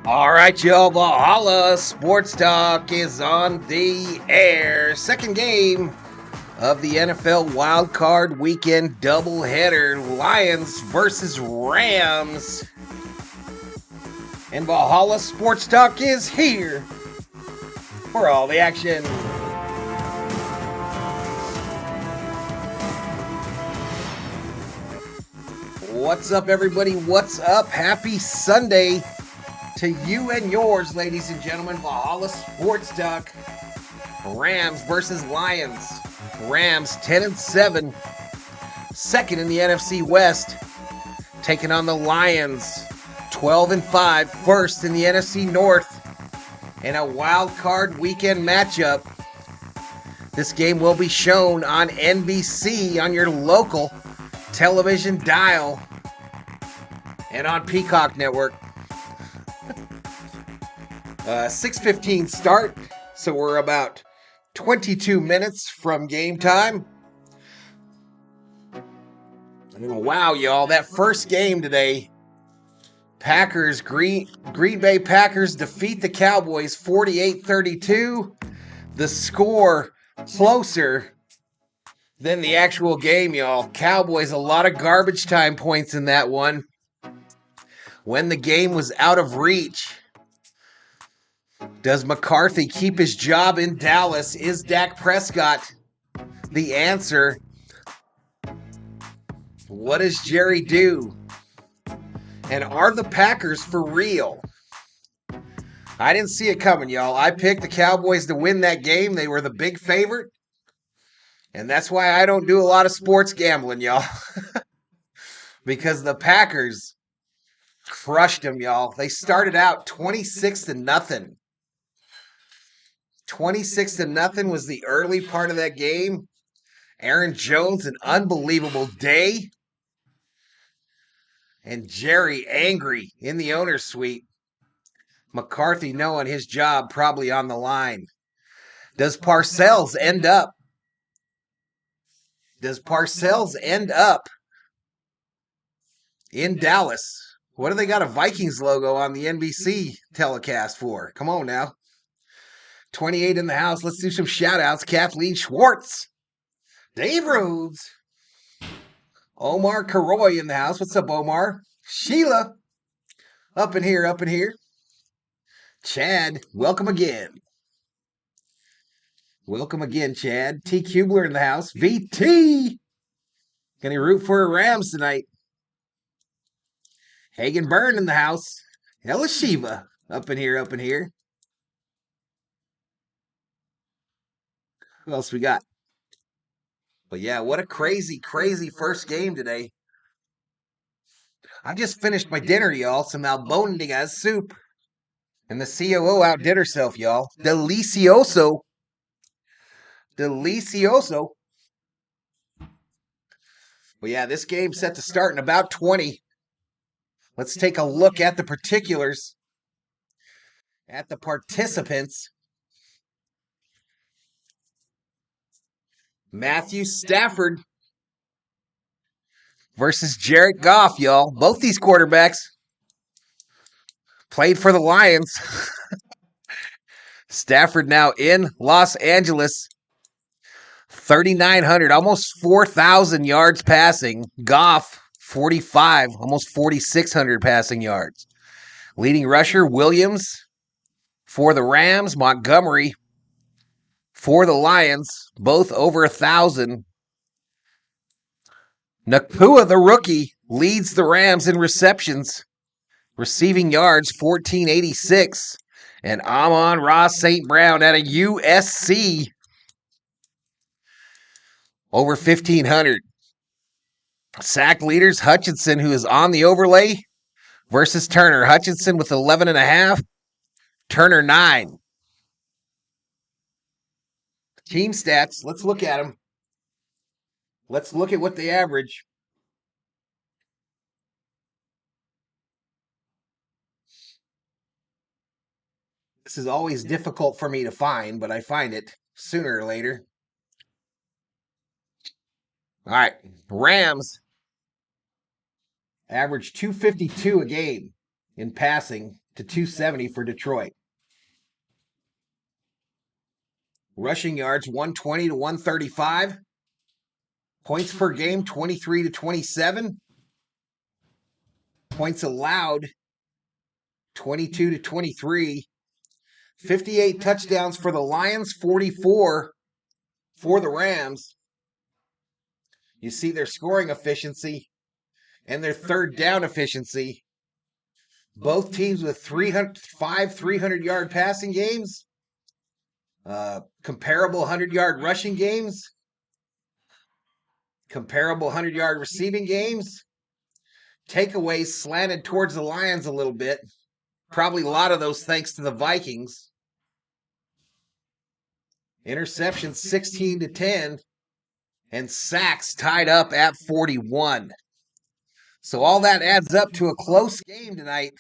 All right, y'all. Valhalla Sports Talk is on the air. Second game of the NFL Wild Card Weekend doubleheader. Lions versus Rams. And Valhalla Sports Talk is here for all the action. What's up, everybody? What's up? Happy Sunday to you and yours, ladies and gentlemen. Valhalla Sports Talk. Rams versus Lions. Rams 10-7, second in the NFC West, taking on the Lions 12-5, first in the NFC North, in a wild card weekend matchup. This game will be shown on NBC on your local television dial and on Peacock Network. 6:15 start, so we're about 22 minutes from game time. And wow, y'all, that first game today, Green Bay Packers defeat the Cowboys 48-32. The score closer than the actual game, y'all. Cowboys, a lot of garbage time points in that one. When the game was out of reach. Does McCarthy keep his job in Dallas? Is Dak Prescott the answer? What does Jerry do? And are the Packers for real? I didn't see it coming, y'all. I picked the Cowboys to win that game. They were the big favorite. And that's why I don't do a lot of sports gambling, y'all. Because the Packers crushed them, y'all. They started out 26-0. 26-0 was the early part of that game. Aaron Jones, an unbelievable day. And Jerry angry in the owner's suite. McCarthy knowing his job probably on the line. Does Parcells end up in Dallas? What do they got a Vikings logo on the NBC telecast for? Come on now. 28 in the house. Let's do some shout-outs. Kathleen Schwartz. Dave Rhodes. Omar Karoy in the house. What's up, Omar? Sheila. Up in here. Chad. Welcome again, Chad. T. Kubler in the house. VT. Gonna root for Rams tonight. Hagen Byrne in the house. Ella Shiva. Up in here. Who else we got? But yeah, what a crazy first game today. I just finished my dinner, y'all. Some albondigas soup. And the COO outdid herself, y'all. Delicioso. But yeah, this game's set to start in about 20. Let's take a look at the particulars. At the participants. Matthew Stafford versus Jared Goff, y'all. Both these quarterbacks played for the Lions. Stafford now in Los Angeles. 3,900, almost 4,000 yards passing. Goff, 45, almost 4,600 passing yards. Leading rusher, Williams for the Rams. Montgomery for the Lions, both over 1,000. Nakua, the rookie, leads the Rams in receptions. Receiving yards, 1,486. And Amon-Ra St. Brown out of USC, over 1,500. Sack leaders, Hutchinson, who is on the overlay, versus Turner. Hutchinson with 11.5. Turner 9. Team stats, let's look at them. Let's look at what they average. This is always difficult for me to find, but I find it sooner or later. All right, Rams average 252 a game in passing. to 270 for Detroit. Rushing yards 120 to 135. Points per game 23 to 27. Points allowed 22 to 23. 58 touchdowns for the Lions, 44 for the Rams. You see their scoring efficiency and their third down efficiency. Both teams with 300-yard passing games, comparable 100-yard rushing games, comparable 100-yard receiving games. Takeaways slanted towards the Lions a little bit. Probably a lot of those thanks to the Vikings. Interceptions 16 to 10, and sacks tied up at 41. So all that adds up to a close game tonight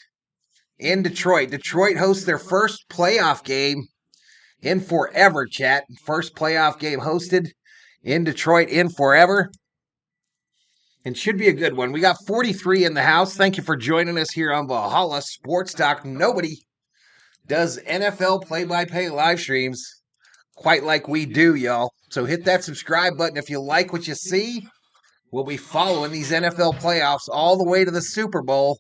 in Detroit. Detroit hosts their first playoff game in forever, chat. First playoff game hosted in Detroit in forever. And should be a good one. We got 43 in the house. Thank you for joining us here on Valhalla Sports Talk. Nobody does NFL play-by-play live streams quite like we do, y'all. So hit that subscribe button if you like what you see. We'll be following these NFL playoffs all the way to the Super Bowl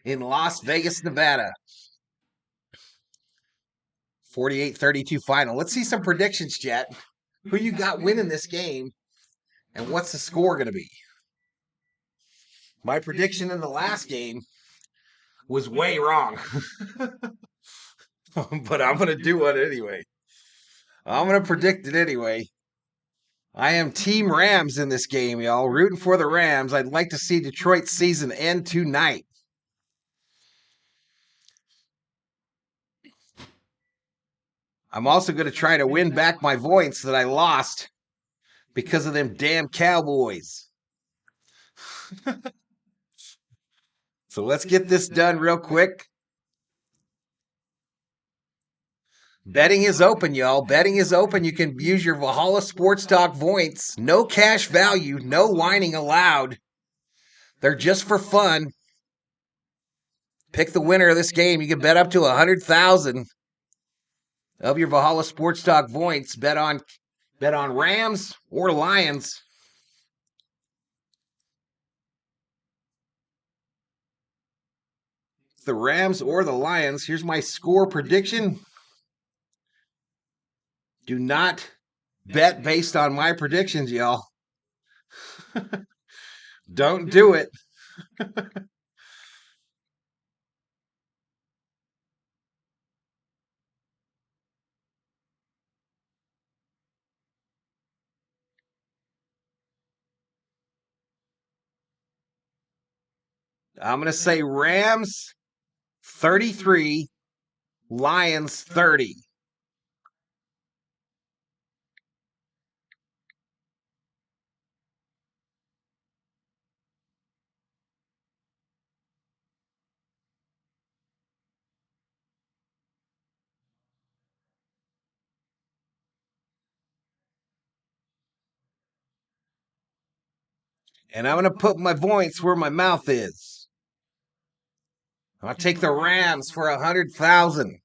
in Las Vegas, Nevada. 48-32 final. Let's see some predictions, chat. Who you got winning this game, and what's the score going to be? My prediction in the last game was way wrong. But I'm going to do it anyway. I'm going to predict it anyway. I am Team Rams in this game, y'all. Rooting for the Rams. I'd like to see Detroit's season end tonight. I'm also going to try to win back my voice that I lost because of them damn Cowboys. So let's get this done real quick. Betting is open, y'all. Betting is open. You can use your Valhalla Sports Talk points. No cash value, no whining allowed. They're just for fun. Pick the winner of this game. You can bet up to 100,000 of your Valhalla Sports Talk points. Bet on Rams or Lions. The Rams or the Lions. Here's my score prediction. Do not bet based on my predictions, y'all. Don't do it. I'm going to say Rams 33, Lions 30. And I'm going to put my voice where my mouth is. I'll take the Rams for 100,000.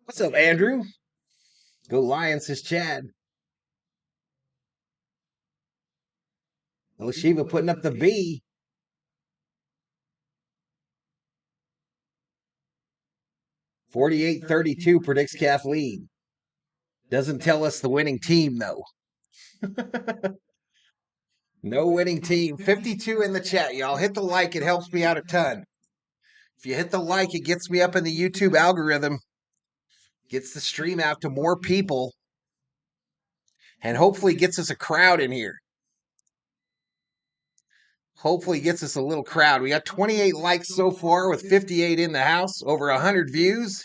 What's up, Andrew? Go Lions, says Chad. Shiva putting up the B. $48-32 predicts Kathleen. Doesn't tell us the winning team, though. No winning team. 52 in the chat, y'all. Hit the like. It helps me out a ton. If you hit the like, it gets me up in the YouTube algorithm. Gets the stream out to more people. And hopefully gets us a crowd in here. Hopefully gets us a little crowd. We got 28 likes so far with 58 in the house. Over 100 views.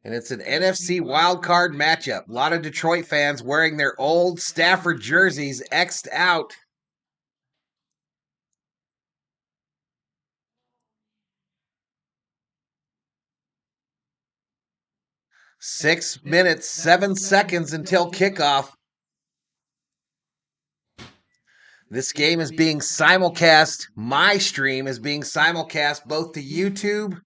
And it's an NFC wildcard matchup. A lot of Detroit fans wearing their old Stafford jerseys X'd out. Six minutes, 7 seconds until kickoff. This game is being simulcast. My stream is being simulcast both to YouTube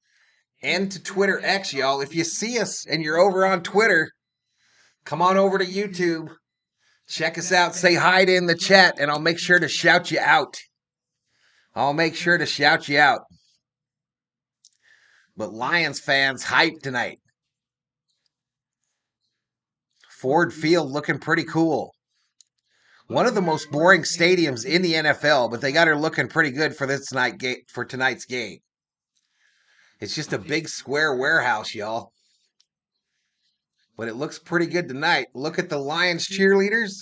and to Twitter X, y'all. If you see us and you're over on Twitter, come on over to YouTube. Check us out. Say hi in the chat, and I'll make sure to shout you out. But Lions fans hyped tonight. Ford Field looking pretty cool. One of the most boring stadiums in the NFL, but they got her looking pretty good for tonight's game. It's just a big square warehouse, y'all. But it looks pretty good tonight. Look at the Lions cheerleaders.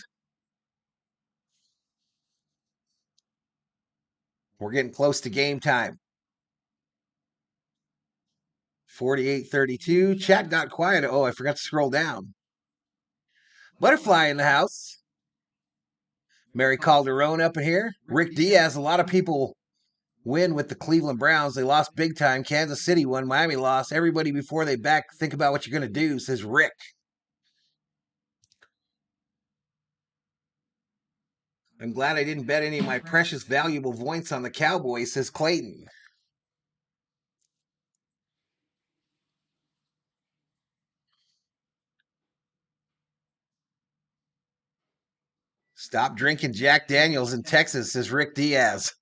We're getting close to game time. 48-32. Chat got quiet. Oh, I forgot to scroll down. Butterfly in the house. Mary Calderon up in here. Rick Diaz. A lot of people win with the Cleveland Browns. They lost big time. Kansas City won. Miami lost. Everybody before they think about what you're going to do, says Rick. I'm glad I didn't bet any of my precious valuable points on the Cowboys, says Clayton. Stop drinking Jack Daniels in Texas, says Rick Diaz.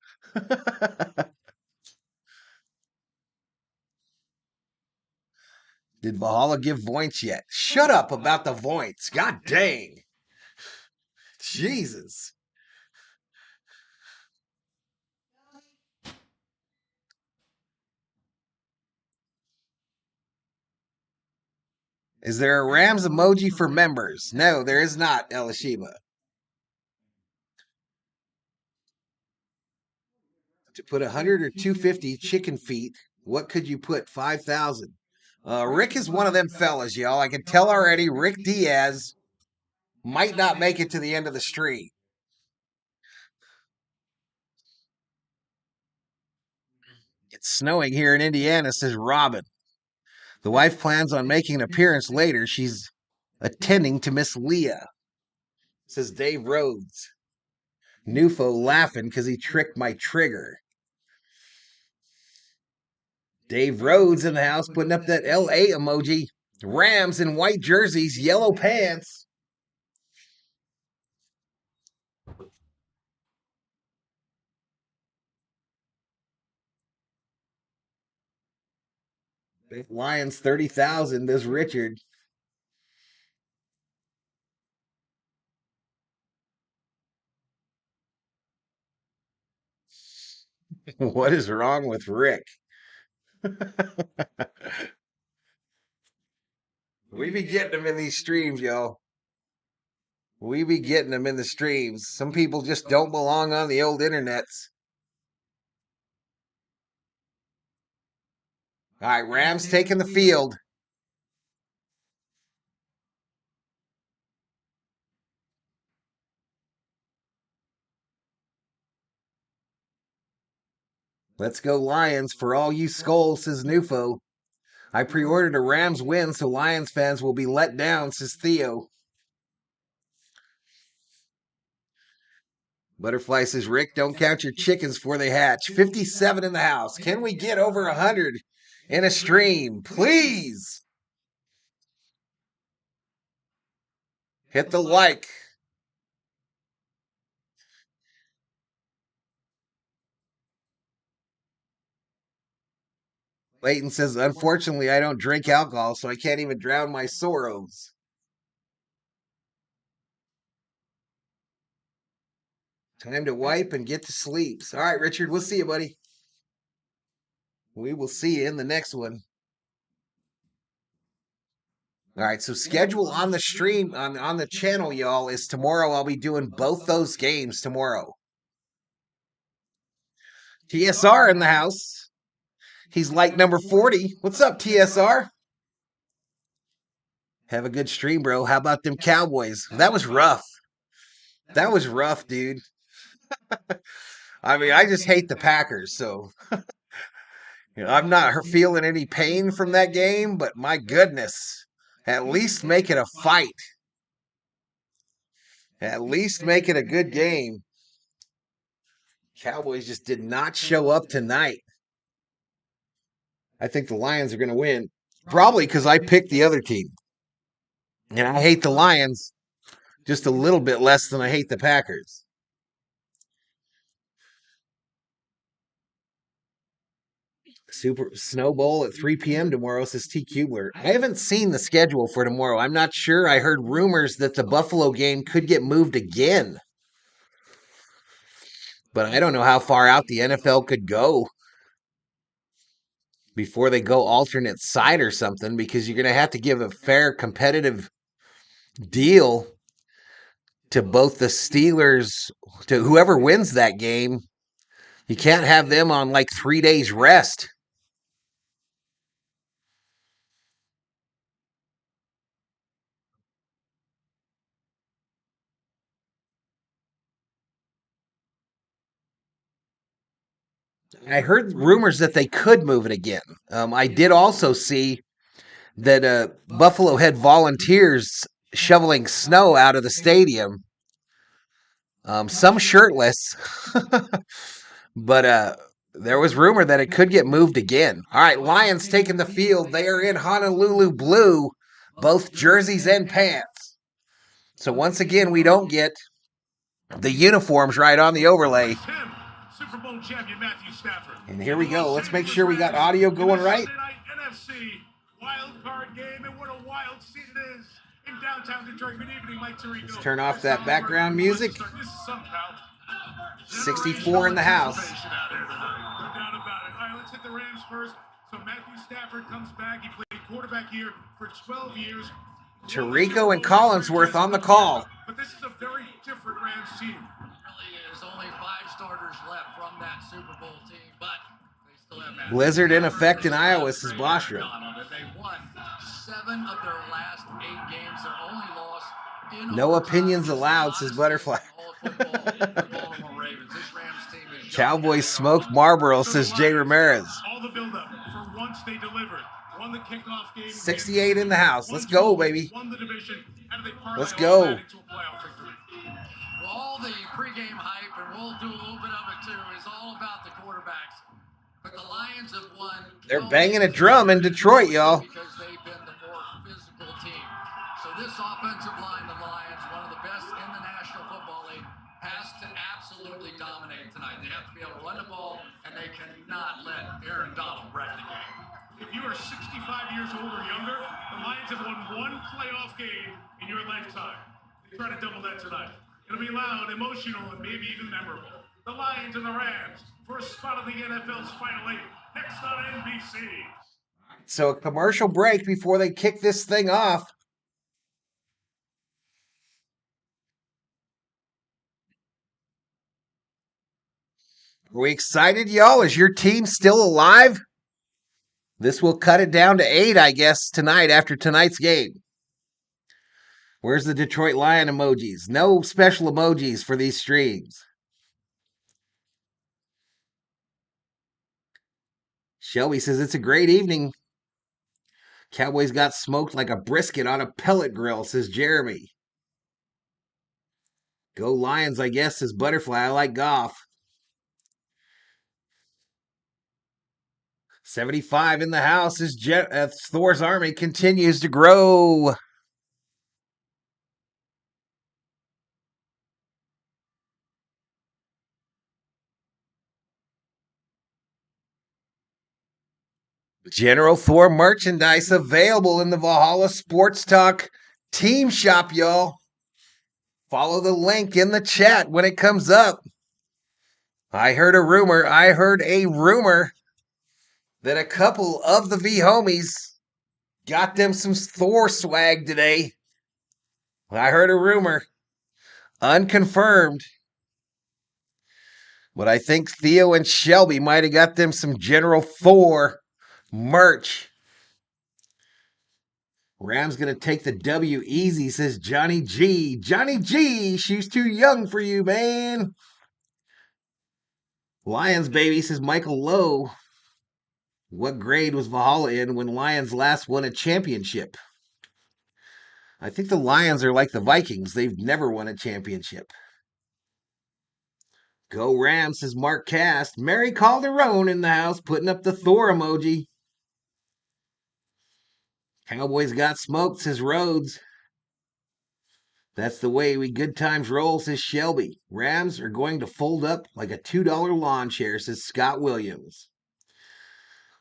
Did Valhalla give points yet? Shut up about the points. God dang. Jesus. Is there a Rams emoji for members? No, there is not, Elishima. To put 100 or 250 chicken feet, what could you put? 5,000. Rick is one of them fellas, y'all. I can tell already Rick Diaz might not make it to the end of the street. It's snowing here in Indiana, says Robin. The wife plans on making an appearance later. She's attending to Miss Leah, says Dave Rhodes. Nufo laughing because he tricked my trigger. Dave Rhodes in the house putting up that LA emoji. Rams in white jerseys, yellow pants. Lions 30,000, this Richard. What is wrong with Rick? We be getting them in these streams, y'all. We be getting them in the streams. Some people just don't belong on the old internets. All right, Rams taking the field. Let's go Lions for all you SKOL, says Nufo. I pre-ordered a Rams win, so Lions fans will be let down, says Theo. Butterfly says, Rick, don't count your chickens before they hatch. 57 in the house. Can we get over 100 in a stream? Please. Hit the like. Leighton says, unfortunately, I don't drink alcohol, so I can't even drown my sorrows. Time to wipe and get to sleep. All right, Richard, we'll see you, buddy. We will see you in the next one. All right, so schedule on the stream, on the channel, y'all, is tomorrow. I'll be doing both those games tomorrow. TSR in the house. He's like number 40. What's up, TSR? Have a good stream, bro. How about them Cowboys? That was rough. That was rough, dude. I mean, I just hate the Packers, so I'm not feeling any pain from that game, but my goodness, at least make it a fight. At least make it a good game. Cowboys just did not show up tonight. I think the Lions are going to win. Probably because I picked the other team. And I hate the Lions just a little bit less than I hate the Packers. Super Snow Bowl at 3 p.m. tomorrow, says T. Kubler. I haven't seen the schedule for tomorrow. I'm not sure. I heard rumors that the Buffalo game could get moved again. But I don't know how far out the NFL could go before they go alternate site or something, because you're going to have to give a fair competitive deal to both the Steelers, to whoever wins that game. You can't have them on like 3 days rest. I heard rumors that they could move it again. I did also see that Buffalo had volunteers shoveling snow out of the stadium. Some shirtless, but there was rumor that it could get moved again. All right, Lions taking the field. They are in Honolulu blue, both jerseys and pants. So once again, we don't get the uniforms right on the overlay. Super Bowl champion Matthew Stafford. And here we go. Let's make sure we got audio going right. NFC wild card game, and what a wild scene it is in downtown Detroit. Good evening, Mike Tirico. Let's turn off that background music. 64 in the house. No doubt about it. All right, let's hit the Rams first. So Matthew Stafford comes back. He played quarterback here for 12 years. Tirico and Collinsworth on the call. But this is a very different Rams team. There's only 5 starters left from that Super Bowl team, but they still have Blizzard in effect in Iowa, says Bostrom. They won 7 of their last 8 games. Their only loss in no opinions allowed, says Butterfly. Cowboys smoked Marlboro, says Jay Ramirez. All the buildup for once they delivered. Won the kickoff game. 68 in the house. Let's go, baby. Won the division. Let's go. All the pregame hype, and we'll do a little bit of it too, is all about the quarterbacks. But the Lions have won. They're banging a drum in Detroit, y'all. Because they've been the more physical team. So this offensive line, the Lions, one of the best in the National Football League, has to absolutely dominate tonight. They have to be able to run the ball, and they cannot let Aaron Donald wreck the game. If you are 65 years old or younger, the Lions have won 1 playoff game in your lifetime. Try to double that tonight. It'll be loud, emotional, and maybe even memorable. The Lions and the Rams, first spot of the NFL's Final 8, next on NBC. So a commercial break before they kick this thing off. Are we excited, y'all? Is your team still alive? This will cut it down to 8, I guess, tonight after tonight's game. Where's the Detroit Lion emojis? No special emojis for these streams. Shelby says it's a great evening. Cowboys got smoked like a brisket on a pellet grill, says Jeremy. Go Lions, I guess, says Butterfly. I like Goff. 75 in the house as Thor's army continues to grow. General Thor merchandise available in the Valhalla Sports Talk team shop, y'all. Follow the link in the chat when it comes up. I heard a rumor that a couple of the V homies got them some Thor swag today. I heard a rumor, unconfirmed, but I think Theo and Shelby might have got them some General Thor merch. Rams going to take the W easy, says Johnny G. Johnny G, she's too young for you, man. Lions, baby, says Michael Lowe. What grade was Valhalla in when Lions last won a championship? I think the Lions are like the Vikings. They've never won a championship. Go Rams, says Mark Cast. Mary Calderon in the house, putting up the Thor emoji. Cowboys got smoked, says Rhodes. That's the way we good times roll, says Shelby. Rams are going to fold up like a $2 lawn chair, says Scott Williams.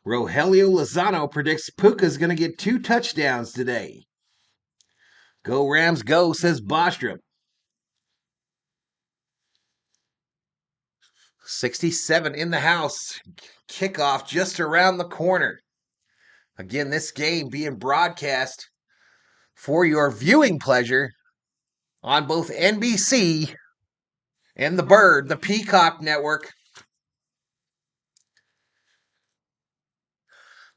Rogelio Lozano predicts Puka's going to get 2 touchdowns today. Go Rams go, says Bostrom. 67 in the house. Kickoff just around the corner. Again, this game being broadcast for your viewing pleasure on both NBC and the Bird, the Peacock Network.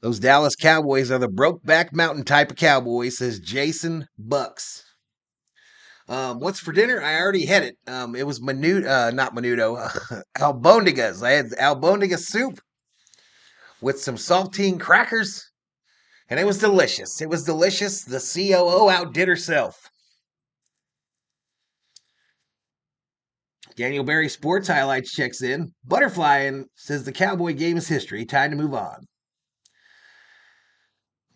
Those Dallas Cowboys are the Brokeback Mountain type of Cowboys, says Jason Bucks. What's for dinner? I already had it. It was not menudo, albondigas. I had albondiga soup with some saltine crackers, and it was delicious. It was delicious. The COO outdid herself. Daniel Berry Sports Highlights checks in. Butterfly and says the Cowboy game is history. Time to move on.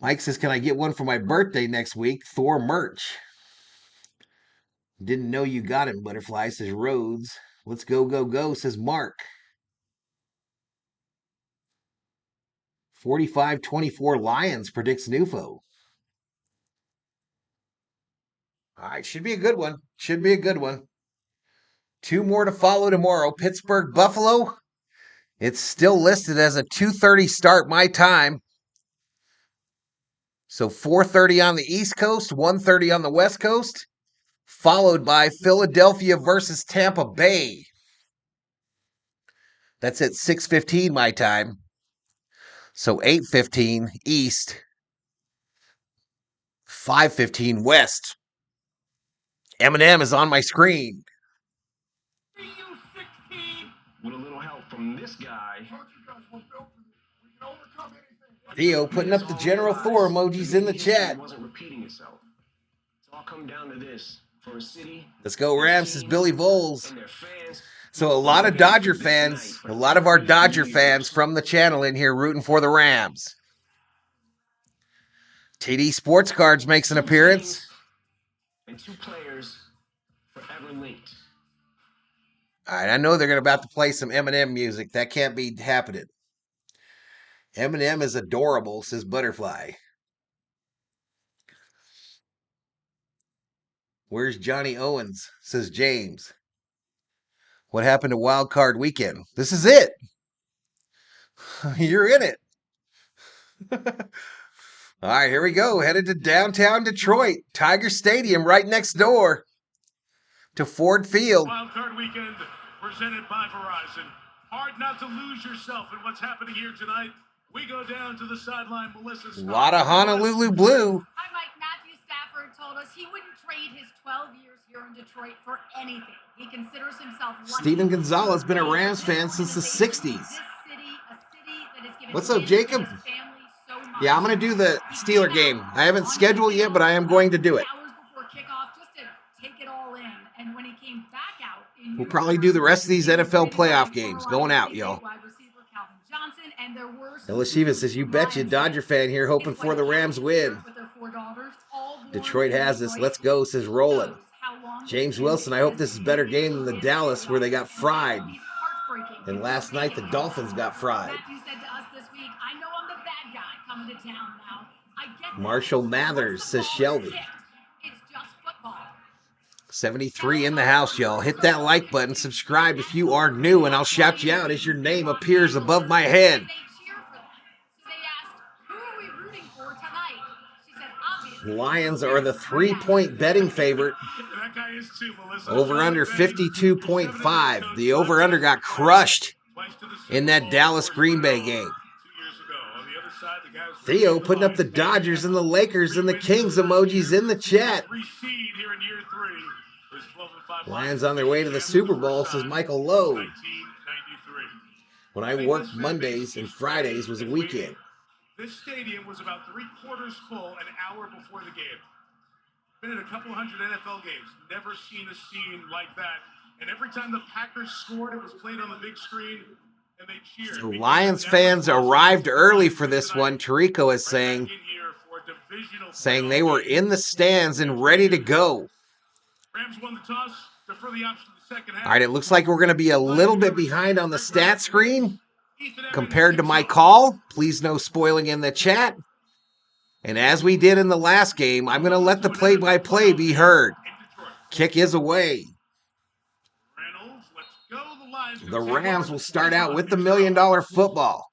Mike says, can I get one for my birthday next week? Thor merch. Didn't know you got him, Butterfly, says Rhodes. Let's go, go, go, says Mark. 45-24 Lions predicts Nufo. All right, should be a good one. Should be a good one. 2 more to follow tomorrow. Pittsburgh, Buffalo. It's still listed as a 2:30 start my time. So 4:30 on the East Coast, 1:30 on the West Coast, followed by Philadelphia versus Tampa Bay. That's at 6:15 my time. So 8:15 East, 5:15 West. Eminem is on my screen. With a little help from this guy. Theo putting up the General Thor emojis in the chat. Wasn't repeating itself. It's all come down to this. For a city, let's go Rams, says Billy Voles. So a lot of Dodger fans, a lot of our Dodger fans from the channel in here rooting for the Rams. TD Sports Cards makes an appearance. And 2 players forever linked. All right, I know they're about to play some Eminem music. That can't be happening. Eminem is adorable, says Butterfly. Where's Johnny Owens, says James. What happened to Wild Card Weekend? This is it. You're in it. All right, here we go. Headed to downtown Detroit. Tiger Stadium right next door to Ford Field. Wild Card Weekend presented by Verizon. Hard not to lose yourself in what's happening here tonight. We go down to the sideline. Melissa Scott. A lot of Honolulu blue. Hi, Mike. Matthew Stafford told us he wouldn't trade his 12 years here in Detroit for anything. He considers himself lucky. Steven Gonzalez has been a Rams fan since the 60s. What's up, Jacob? Yeah, I'm going to do the Steeler game. I haven't scheduled yet, but I am going to do it. We'll probably do the rest of these NFL playoff games. Going out, y'all. Elishiva says, you betcha, Dodger fan here hoping for the Rams win. Detroit has this. Let's go, says Roland. James Wilson, I hope this is a better game than the Dallas where they got fried. And last night, the Dolphins got fried. Marshall Mathers, says Shelby. 73 in the house, y'all. Hit that like button, subscribe if you are new, and I'll shout you out as your name appears above my head. Lions are the 3-point betting favorite. Over under 52.5. The over under got crushed in that Dallas Green Bay game. Theo putting up the Dodgers and the Lakers and the Kings emojis in the chat. Lions on their way to the Super Bowl, says Michael Lowe. When I worked Mondays and Fridays was a weekend. This stadium was about 3/4 full an hour before the game. Been in a couple hundred NFL games. Never seen a scene like that. And every time the Packers scored, it was played on the big screen, and they cheered. The Lions fans arrived early for this one. Tirico is saying they were in the stands and ready to go. Rams won the toss, defer the option to the second half. All right, it looks like we're going to be a little bit behind on the stat screen compared to my call. Please no spoiling in the chat. And as we did in the last game, I'm going to let the play-by-play be heard. Kick is away. The Rams will start out with the $1 million football.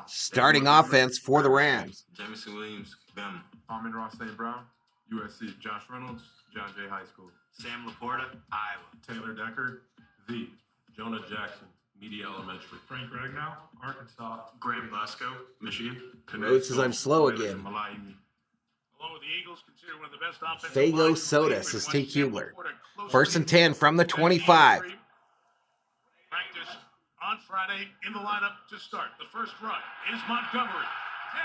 Starting offense for the Rams. Jamison Williams, Bama. Armin Ross St. Brown, USC. Josh Reynolds, John Jay High School. Sam Laporta, Iowa. Taylor Decker, The. Jonah Jackson, Media Elementary. Frank Ragnow, Arkansas. Graham Glasgow, Michigan. Rhodes says I'm slow again. Along with the Eagles, considered one of the best offensive Fago lines Soda, in the says league, T. with Kubler. Laporta First and 10 from the 25. Practice on Friday in the lineup to start. The first run is Montgomery.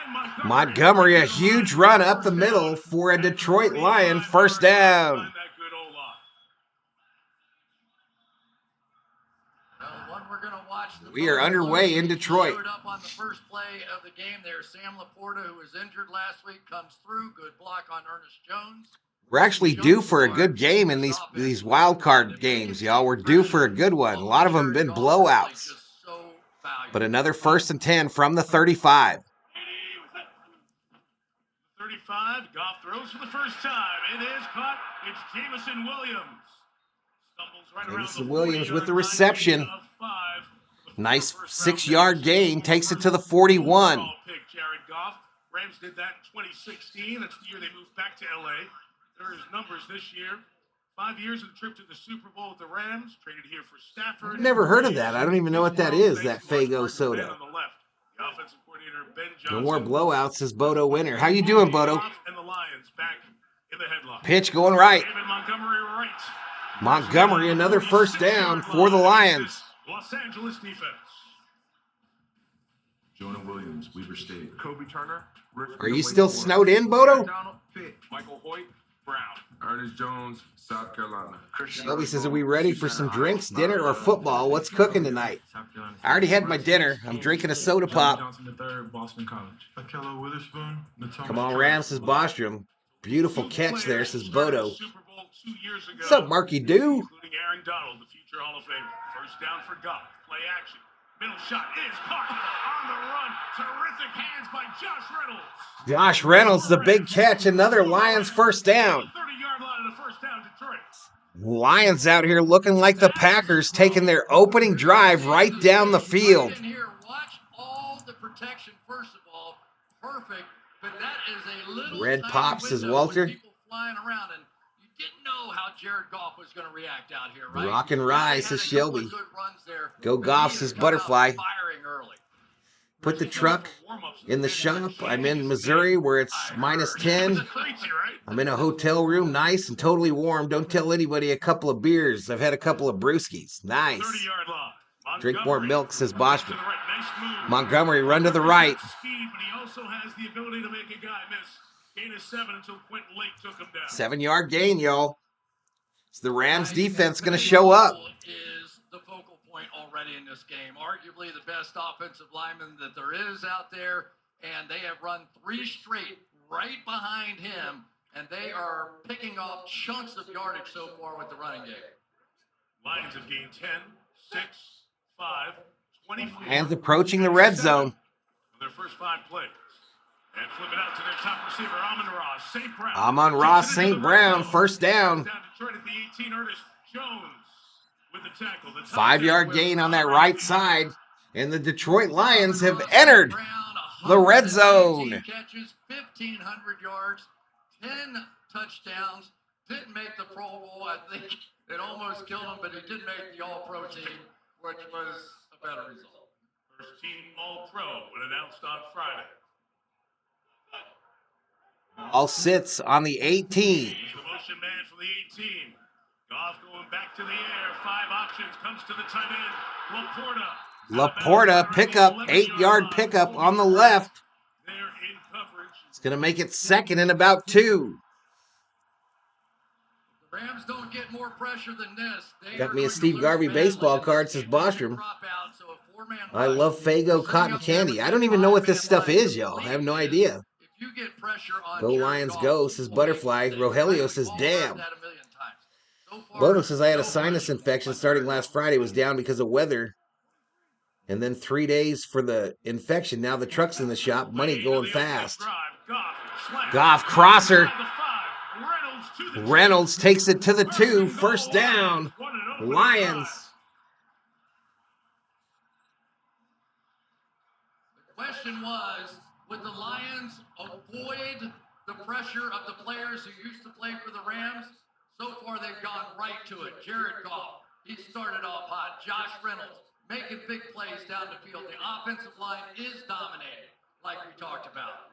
And Montgomery, a huge run up the middle for a Detroit Lion first down. One we're going to watch. We are underway in Detroit. Showed up on the first play of the game there. Sam Laporta, who was injured last week, comes through. Good block on Ernest Jones. We're actually due for a good game in these wild card games, y'all. We're due for a good one. A lot of them have been blowouts. But another first and 10 from the 35. 35, Goff throws for the first time. It is caught. It's Jamison Williams. Stumbles right Jamison around the Williams 40-yard with the line, reception. gain of 5. Nice First down 6-yard there. gain, takes it to the 41. Overall pick, Jared Goff. Rams did that in 2016. That's the year they moved back to L.A. There are his numbers this year. 5 years of the trip to the Super Bowl with the Rams. Traded here for Stafford. I've never heard of that. I don't even know what that is, that Fago Soda. On the left. The offensive coordinator, Ben No Johnson. more blowouts, says Bodo Winner. How you doing, Bodo? And the Lions back in the headlock. Pitch going right. David Montgomery right. Montgomery, another first down for the Lions. Los Angeles defense. Jonah Williams, Weber State. Kobe Turner. Are you still snowed in, Bodo? Michael Hoyt, Brown. Ernest Jones, South Carolina. Shelby says, are we ready for some drinks, dinner, or football? What's cooking tonight? I already had my dinner. I'm drinking a soda pop. Boston College. Akello Witherspoon. Come on, Rams, says Bostrom. Beautiful catch there, says Bodo. Super Bowl 2 years ago, What's up, Marky Doo? including Aaron Donald, the future Hall of Famer. First down for Goff. Play action. Middle shot is caught on the run. Terrific hands by Josh Reynolds. Josh Reynolds, the big catch. Another Lions first down. 30-yard line of the first down, Detroit. Lions out here looking like the Packers, taking their opening drive right down the field. Here, watch all the protection first of all. Perfect, but that is a little Red tiny pops, says window Walter. with people flying around, and you didn't know how Jared Goff was going to react out here, right? Rock and They rise, had says a couple of Shelby. good runs there, Go but Goff, he says has come out Butterfly. firing early. Put the truck in the shop. I'm in Missouri where it's minus 10. Crazy, right? I'm in a hotel room, nice and totally warm. Don't tell anybody a couple of beers. I've had a couple of brewskis. Nice. 30-yard line. Drink more milk, says Boschman. To the right. Nice move. Montgomery, run to the right. Speed, but he also has the ability to make a guy miss. Gain of 7 until Quentin Lake took him down. 7-yard gain, y'all. Is the Rams defense going to show up? Is the focal point already in this game. Arguably the best offensive lineman that there is out there, and they have run 3 straight right behind him, and they are picking off chunks of yardage so far with the running game. Lions have gained 10, 6, 5, 24. Lions approaching the red zone. Their first 5 plays. And flip it out to their top receiver, Amon-Ra St. Brown. Amon-Ra St. Brown, first down. Down Detroit at the 18, Ernest Jones with the tackle. 5-yard gain on that right side. And the Detroit Lions have entered the red zone. Catches, 1,500 yards, 10 touchdowns. Didn't make the Pro Bowl. I think it almost killed him, but he did make the All-Pro team, which was a better result. First team All-Pro when announced on Friday. All sits on the 18. He's the motion man for the 18. Goff going back to the air. 5 options. Comes to the tight end. Laporta pickup, 8-yard pickup on the left. They're in coverage. It's going to make it second and about 2. Rams don't get more pressure than this. They Got are me a going to Steve lose Garvey badly baseball in this card, says game. They can Bostrom. drop out, so a four-man I rush. love They're Faygo sitting cotton up there candy. with I two don't even know what this five-man stuff lines. is, The y'all. I have belief no is, idea. if you get pressure on Go Jared Lions Goff, go, he says will make Butterfly. mistakes. Rogelio Right? says, We've all damn. heard that a million times. So far, Bono says, I had a no sinus pressure infection on starting Jared last Goff. Friday. Was down because of weather. And then 3 days for the infection. Now the truck's in the shop. Money going fast. Goff crosser. Reynolds takes it to the 2. First down. Lions. The question was, would the Lions avoid the pressure of the players who used to play for the Rams? So far, they've gone right to it. Jared Goff, he started off hot. Josh Reynolds making big plays down the field. The offensive line is dominating, like we talked about.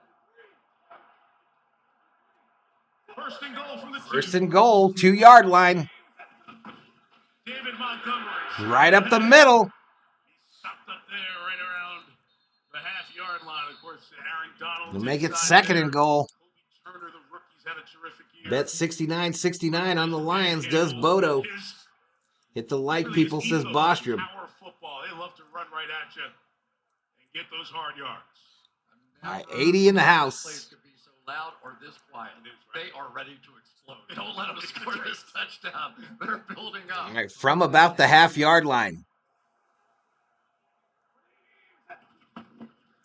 First and goal from the First and goal, 2-yard line. David Montgomery. Right up the middle. He stopped up there right around the half-yard line. Of course, Aaron Donald. We'll make it second and goal. Turner, the rookie's had a terrific year. Bet 69.69 on the Lions does Bodo. Hit the like, people, says Bostrom. Power football. They love to run right at you and get those hard yards. All right, 80 in the house. This place could be so loud or this quiet. They are ready to explode. Don't let them score this touchdown. They're building up. All right, from about the half-yard line.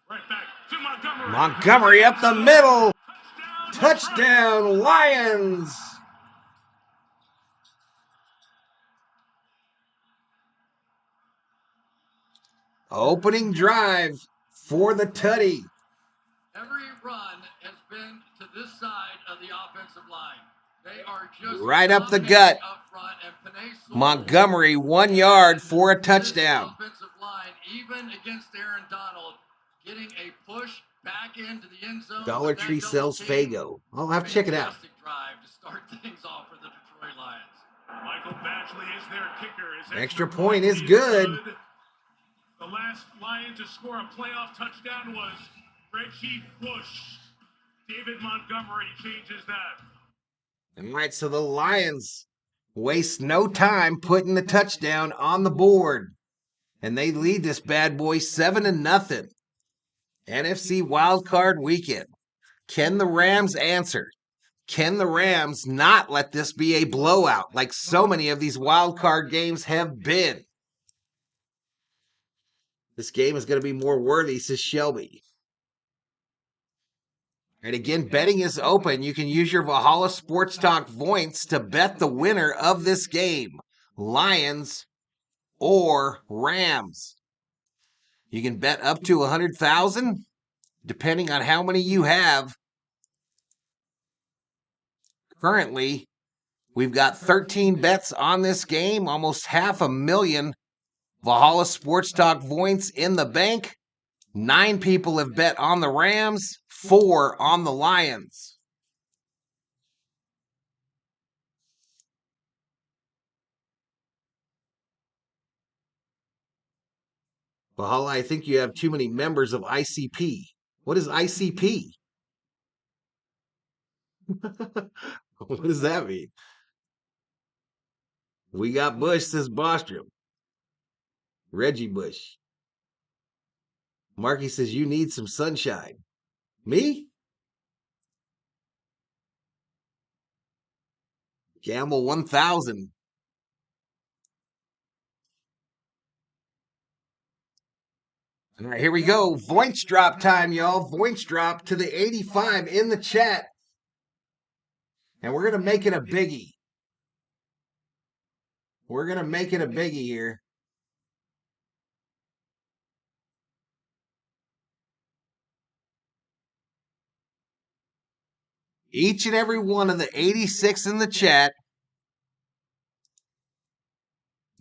Right back to Montgomery. Montgomery up the middle. Touchdown, Lions. Opening drive for the Tutty. Every run has been to this side of the offensive line. They are just Right up the gut. up front, and Panay Montgomery, 1 yard for a touchdown. This offensive line, even against Aaron Donald, getting a push back into the end zone. Dollar Tree sells Faygo. I'll have to check it out. Fantastic drive to start things off for the Detroit Lions. Michael Badgley is their kicker. His Extra point is good. The last Lion to score a playoff touchdown was Reggie Bush. David Montgomery changes that. All right, so the Lions waste no time putting the touchdown on the board. And they lead this bad boy 7-0. NFC wildcard weekend. Can the Rams answer? Can the Rams not let this be a blowout like so many of these wildcard games have been? This game is going to be more worthy, says Shelby. And again, betting is open. You can use your Valhalla Sports Talk points to bet the winner of this game, Lions or Rams. You can bet up to 100,000, depending on how many you have. Currently, we've got 13 bets on this game, almost 500,000 Valhalla Sports Talk points in the bank. 9 people have bet on the Rams, 4 on the Lions. Valhalla, I think you have too many members of ICP. What is ICP? What does that mean? We got Bush, says Bostrom. Reggie Bush. Marky says you need some sunshine. Me? Gamble 1,000. All right, here we go. Voice drop time, y'all. Voice drop to the 85 in the chat. And we're going to make it a biggie. We're going to make it a biggie here. Each and every one of the 86 in the chat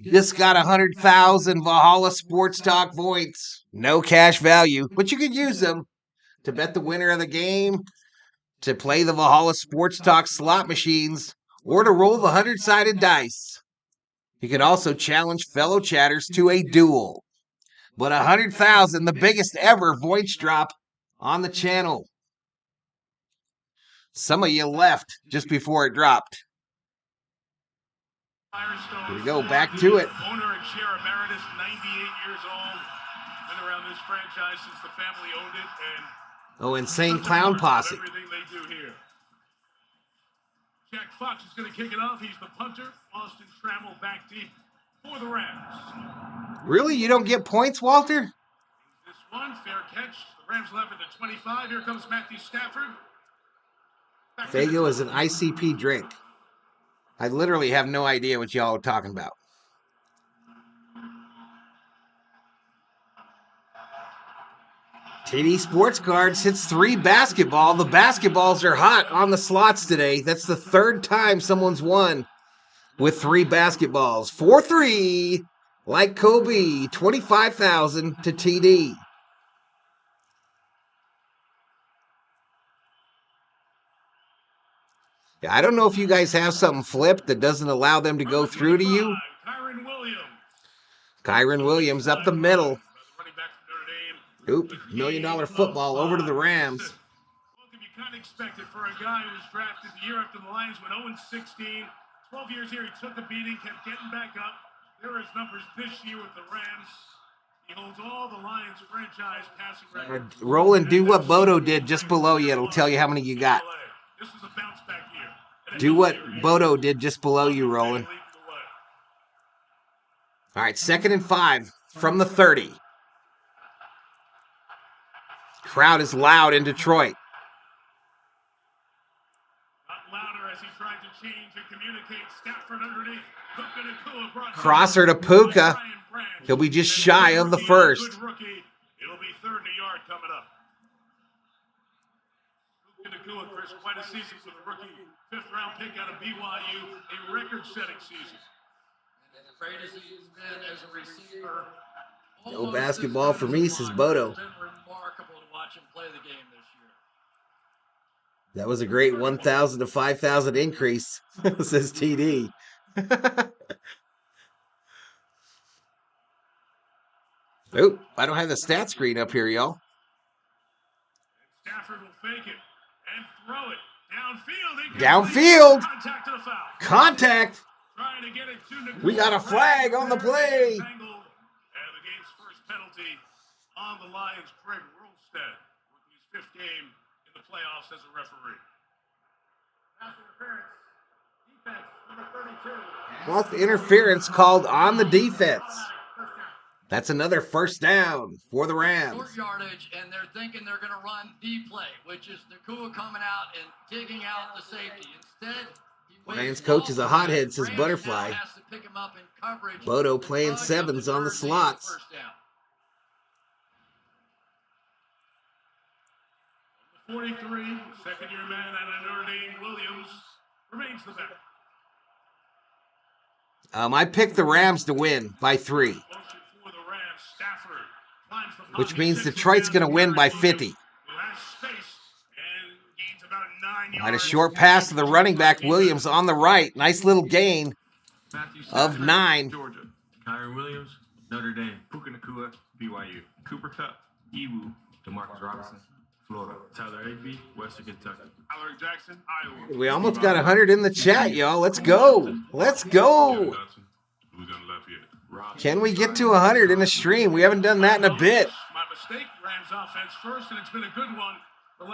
just got 100,000 Valhalla Sports Talk points. No cash value, but you could use them to bet the winner of the game, to play the Valhalla Sports Talk slot machines, or to roll the 100-sided dice. You can also challenge fellow chatters to a duel. But 100,000, the biggest ever voice drop on the channel. Some of you left just before it dropped. Here we go, back to it. Owner and chair emeritus, 98 years old. Been around this franchise since the family owned it, and Oh, Insane Clown Posse. everything they do here. Jack Fox is going to kick it off. He's the punter. Austin Trammell back deep for the Rams. Really? You don't get points, Walter? This one, fair catch. The Rams left at the 25. Here comes Matthew Stafford. Fago is an ICP drink. I literally have no idea what y'all are talking about. TD Sports Cards hits 3 basketball. The basketballs are hot on the slots today. That's the 3rd time someone's won with 3 basketballs. 4-3, like Kobe, 25,000 to TD. Yeah, I don't know if you guys have something flipped that doesn't allow them to go through to you. Kyron Williams up the middle. Oop, $1 million football over to the Rams. What can be kind of expected for a guy who was drafted the year after the Lions went 0-16. 12 years here, he took a beating, kept getting back up. There are his numbers this year with the Rams. He holds all the Lions franchise passing records. Roland, do what Bodo did just below you. It'll tell you how many you got. This is a bounce back year. Do what Bodo did just below you, Roland. All right, 2nd and 5 from the 30. Crowd is loud in Detroit. Louder as he tried to change and communicate. Stafford underneath. Crosser to Puka. He'll be just shy of the first. It'll be 3rd and a yard coming up. Puka, Chris, quite a season for the rookie. 5th round pick out of BYU. A record-setting season. As great as he's been as a receiver. No basketball for me, says Bodo. It's been remarkable to watch him play the game this year. That was a great 1,000 to 5,000 increase, says TD. Oop, I don't have the stat screen up here, y'all. Stafford will fake it and throw it downfield. Downfield. Contact to the foul. Contact. Trying to get it to We got a flag on the play. And the game's first penalty on the Lions, Craig Rolstead, working his 5th game in the playoffs as a referee. Pass interference. Defense, number 32. Well, interference called on the defense. That's another first down for the Rams. Short yardage, and they're thinking they're going to run the play, which is Nakua coming out and digging out the safety. Instead, Lions coach is a hothead, says Butterfly. Bodo playing 7s on the slots. 43, 2nd-year man out of Notre Dame, Williams, remains the back. I picked the Rams to win by 3. Which means Detroit's going to win by 50. Right, a short pass to the running back, Williams, on the right. Nice little gain of 9. Georgia. Kyron Williams, Notre Dame. Puka Nakua, BYU. Cooper Kupp, Iwu. DeMarcus Robinson, Florida. Tyler Higbee, Western Kentucky. Tyler Jackson, Iowa. We almost got 100 in the chat, y'all. Let's go. Let's go. Can we get to 100 in a stream? We haven't done that in a bit. My mistake. Rams offense first, and it's been a good one.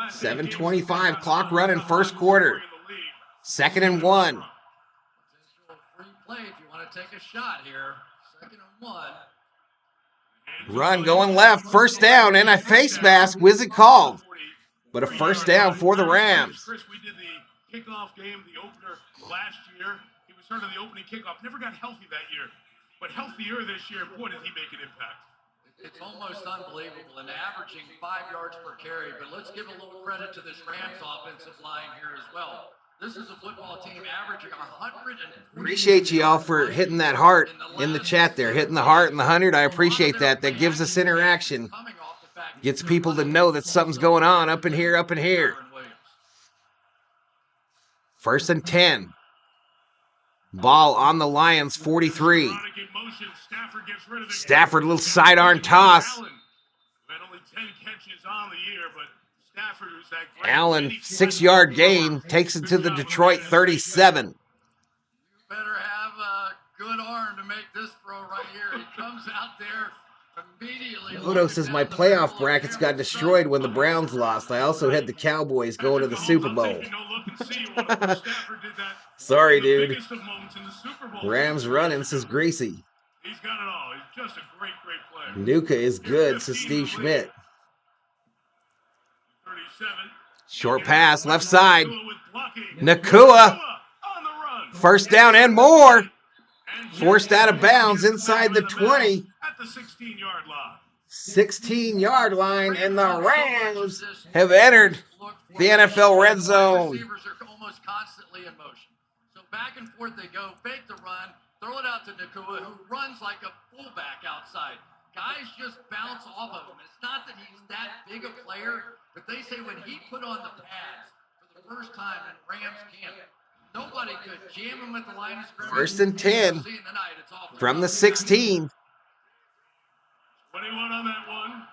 7:25 clock running first quarter. 2nd and 1. Free play if you want to take a shot here. 2nd and 1. Run going left. First down, and a face mask. Was it called? But a first down for the Rams. Chris, we did the kickoff game, the opener last year. He was sort of the opening kickoff. Never got healthy that year, but healthier this year. Boy, did he make an impact. It's almost unbelievable, and averaging 5 yards per carry. But let's give a little credit to this Rams offensive line here as well. This is a football team averaging 100. Appreciate you all for hitting that heart in the chat there. Hitting the heart and the 100. I appreciate that. That gives us interaction. Gets people to know that something's going on up in here, up in here. 1st and 10. Ball on the Lions, 43. Stafford, a little sidearm toss. Allen, 6-yard gain, takes it to the Detroit 37. You better have this throw right here. He comes out there immediately. Odo says my playoff brackets got destroyed when the Browns lost. I also had the Cowboys going to the Super Bowl. Sorry, dude. Rams running, says Greasy. He's got it all. He's just a great player. Nuka is good, says Steve Schmidt. 37. Short pass, left side. Nakua. First down and more. Forced out of bounds inside the 20. At the 16-yard line. 16-yard line, and the Rams have entered the NFL red zone. Receivers are almost constantly in motion. So back and forth they go, fake the run, throw it out to Nakua, who runs like a fullback outside. Guys just bounce off of him. It's not that he's that big a player, but they say when he put on the pads for the first time in Rams camp, nobody could jam him at the line of scrimmage. First and 10 from the 16. 21 on that one.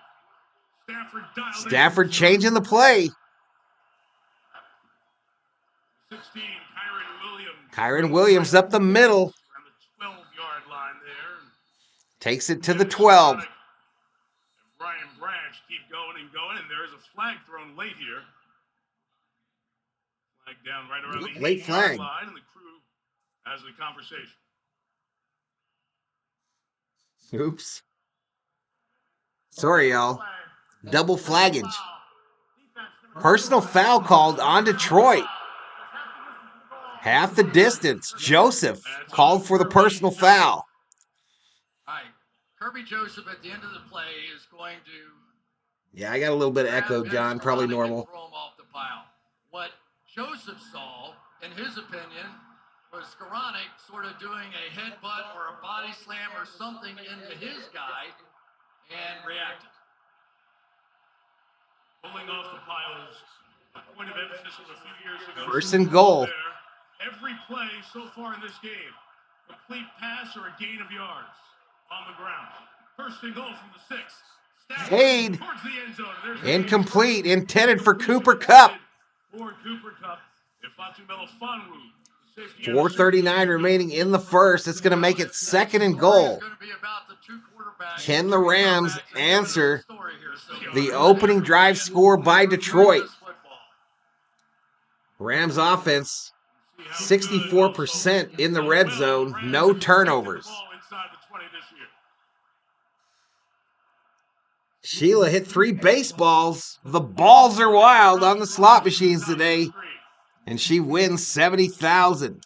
Stafford changing the play. 16, Kyron Williams up the middle. On the 12-yard line there. Takes it to the 12. And Brian Branch keep going, and there's a flag thrown late here. Flag down right around the Late 8-yard flag. line, and the crew has the conversation. Oops. Sorry, y'all. Double flaggage. Personal foul called on Detroit. Half the distance. Joseph called for the personal foul. All right. Kirby Joseph at the end of the play is going to Yeah, I got a little bit of echo, John. Probably normal. throw him off the pile. What Joseph saw, in his opinion, was Skoranek sort of doing a headbutt or a body slam or something into his guy and reacted. Pulling off the pile is a point of emphasis from a few years ago. First and goal. Every play so far in this game, complete pass or a gain of yards on the ground. First and goal from the 6. Fade. Towards the end zone. There's Incomplete. Intended for Cooper Kupp. For Cooper Kupp. If Fatumelo Fanwu, the safety 4:39 remaining in the first. It's going to make it second and goal. It's going to be about the two quarterbacks. Can the Rams answer the opening drive score by Detroit? Rams offense, 64% in the red zone, no turnovers. Sheila hit 3 baseballs. The balls are wild on the slot machines today, and she wins $70,000.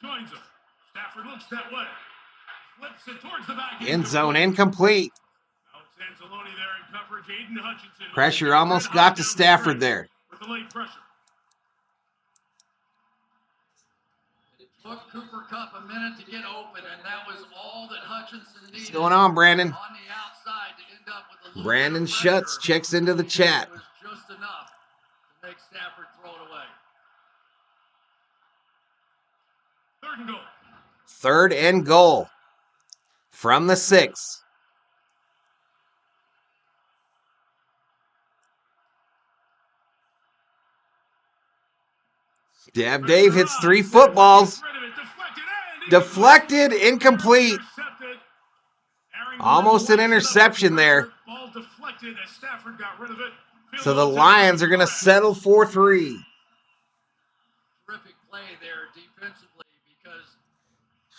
Joins him. Stafford looks that way. Flips it towards the back. End zone incomplete. Now it's Anzalone there in coverage. Aiden Hutchinson. Pressure almost got to Stafford there. With the late pressure. It took Cooper Kupp a minute to get open, and that was all that Hutchinson needed. What's going on, Brandon? On the outside to end up with a little Brandon bit of Schutz pressure. checks into the chat. It was just enough to make Stafford throw it away. Third and goal. Third and goal from the 6. Dab Dave hits 3 footballs. Deflected, incomplete. Almost an interception there. Ball deflected as Stafford got rid of it. So the Lions are going to settle 4-3. Terrific play there defensively because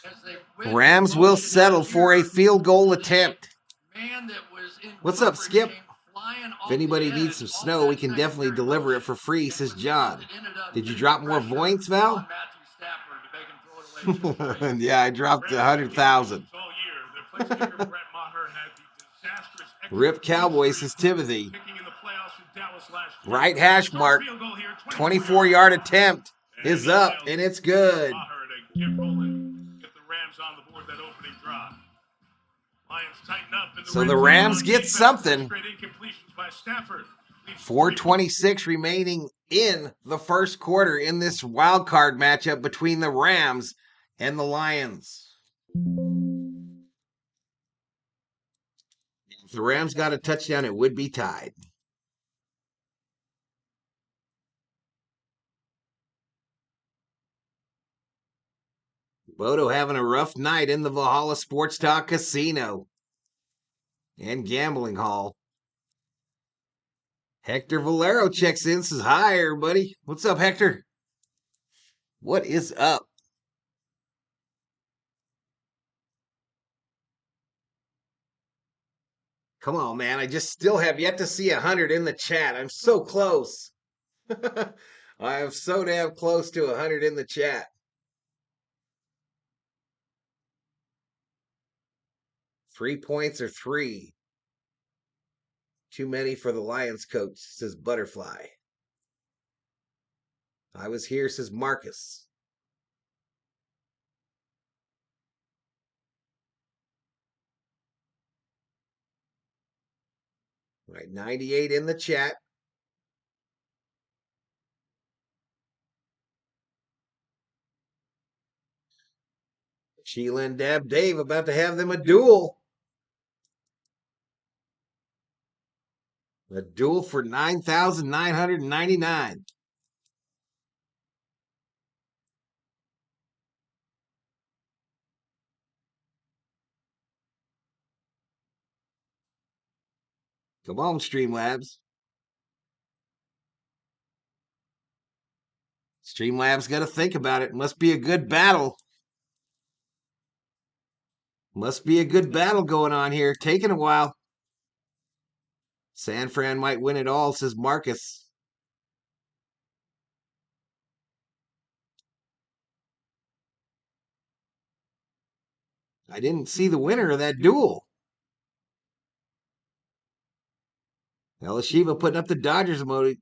as they win, Rams will settle for a field goal attempt. man that was in What's up, coverage Skip? came flying off If anybody the needs edge, some off snow, that we can definitely secondary deliver it motion. for free, says It was John. that ended up Did you putting drop more pressure points, Val? on Matthew Stafford to make him throw it away two straight. Yeah, I dropped 100,000. All year, their place kicker Brett Maher had the disastrous Rip Cowboys, says Timothy. kicking in the playoffs in Dallas last year. Right hash mark. Field goal here, 24-yard attempt is up, and it's good. Maher to get rolling, get the Rams on the board that opening drive. Lions tighten up. So the Rams get something. Great incompletions by Stafford. 4:26 remaining in the first quarter in this wild card matchup between the Rams and the Lions. If the Rams got a touchdown, it would be tied. Bodo having a rough night in the Valhalla Sports Talk Casino and Gambling Hall. Hector Valero checks in, says, hi, everybody. What's up, Hector? What is up? Come on, man. I just still have yet to see 100 in the chat. I'm so close. I am so damn close to 100 in the chat. 3 points or 3. Too many for the Lions coach, says Butterfly. I was here, says Marcus. All right, 98 in the chat. Sheila and Dave about to have them a duel. A duel for $9,999. Come on, Streamlabs. Streamlabs got to think about it. Must be a good battle. Must be a good battle going on here. Taking a while. San Fran might win it all, says Marcus. I didn't see the winner of that duel. Elishiva putting up the Dodgers emoji.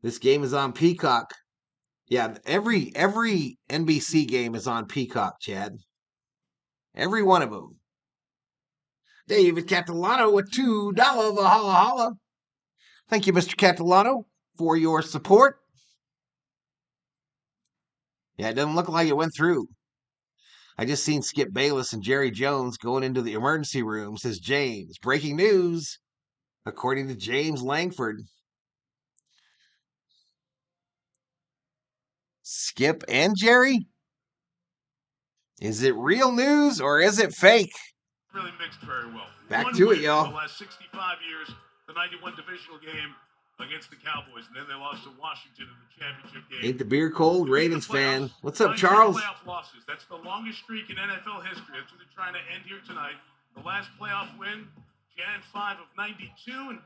This game is on Peacock. Yeah, every NBC game is on Peacock, Chad. Every one of them. David Catalano with $2 Valhalla Holla. Thank you, Mr. Catalano, for your support. Yeah, it doesn't look like it went through. I just seen Skip Bayless and Jerry Jones going into the emergency room, says James. Breaking news, according to James Langford. Skip and Jerry? Is it real news or is it fake? Really mixed very well. Back to it, y'all. The last 65 years, the 91 divisional game against the Cowboys, and then they lost to Washington in the championship game. Ain't the beer cold, Ravens fan? What's up, Charles? Playoff losses. That's the longest streak in NFL history. That's what they're trying to end here tonight. The last playoff win, Jan 5 of 92, and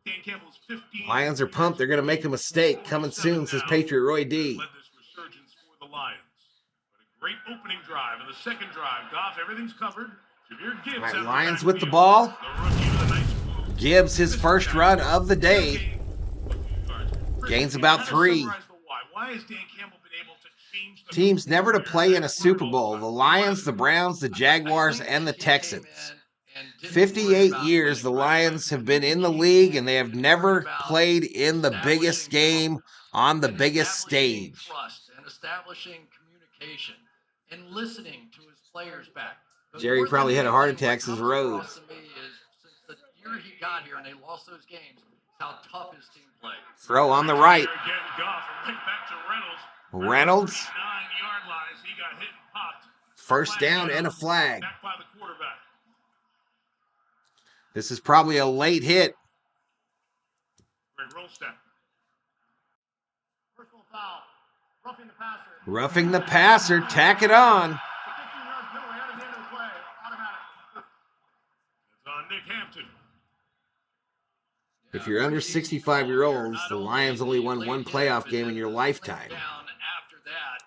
Dan Campbell's 15. Lions are pumped. They're going to make a mistake. Coming soon, says Patriot Roy D. Led this resurgence for the Lions. But a great opening drive. And the second drive, Goff, everything's covered. All right, Lions with the ball. Gibbs his first run of the day. Gains about 3. Teams never to play in a Super Bowl. The Lions, the Browns, the Jaguars, and the Texans. 58 years the Lions have been in the league, and they have never played in the biggest game on the biggest stage. And establishing communication and listening to his players back. Jerry probably had a heart attack since Rhodes. To me is since the year he got here and they lost those games, how tough his team played. Throw on the right. Reynolds. 9-yard lines. He got hit and popped. First down and a flag. Back by the quarterback. This is probably a late hit. Great roll step. Personal foul. Roughing the passer. Roughing the passer. Tack it on. Nick Hampton. If you're under 65-year-olds, the Lions only won one playoff game in your lifetime. After that,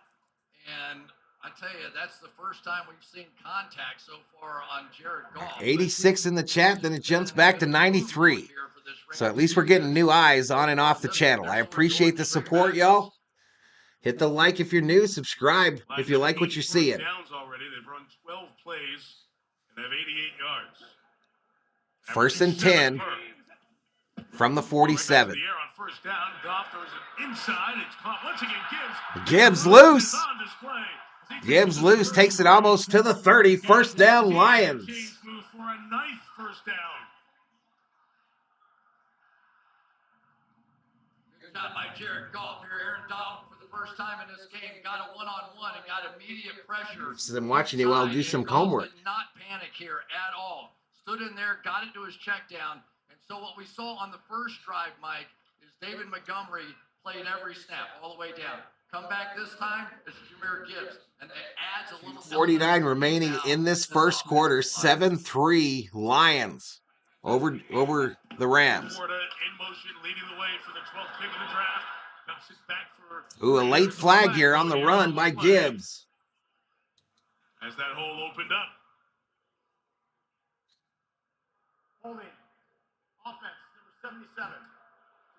and I tell you, that's the first time we've seen contact so far on Jared Goff. 86 in the chat, then it jumps back to 93. So at least we're getting new eyes on and off the channel. I appreciate the support, y'all. Hit the like if you're new, subscribe if you like what you're seeing. Downs already. They've run 12 plays and have 88 yards. First and 10 from the 47. First down, Goff throws it inside. It's caught once again. Gibbs loose. Gibbs loose, takes it almost to the 30. First down, Lions. Move for a ninth first down. Good job by Jared Goff here. Aaron Donald for the first time in this game, got a one-on-one and got immediate pressure. So I'm watching you while I do some homework. Did not panic here at all. Stood in there, got it to his check down. And so what we saw on the first drive, Mike, is David Montgomery played every snap all the way down. Come back this time, it's Jahmyr Gibbs. And it adds a little 49 remaining in this first quarter. 7-3 Lions over the Rams. Florida in motion, leading the way for the 12th pick of the draft. Knocks it back for Ooh, a late flag here on the run by Gibbs. As that hole opened up. Holding. Offense, number 77.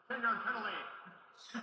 10-yard penalty.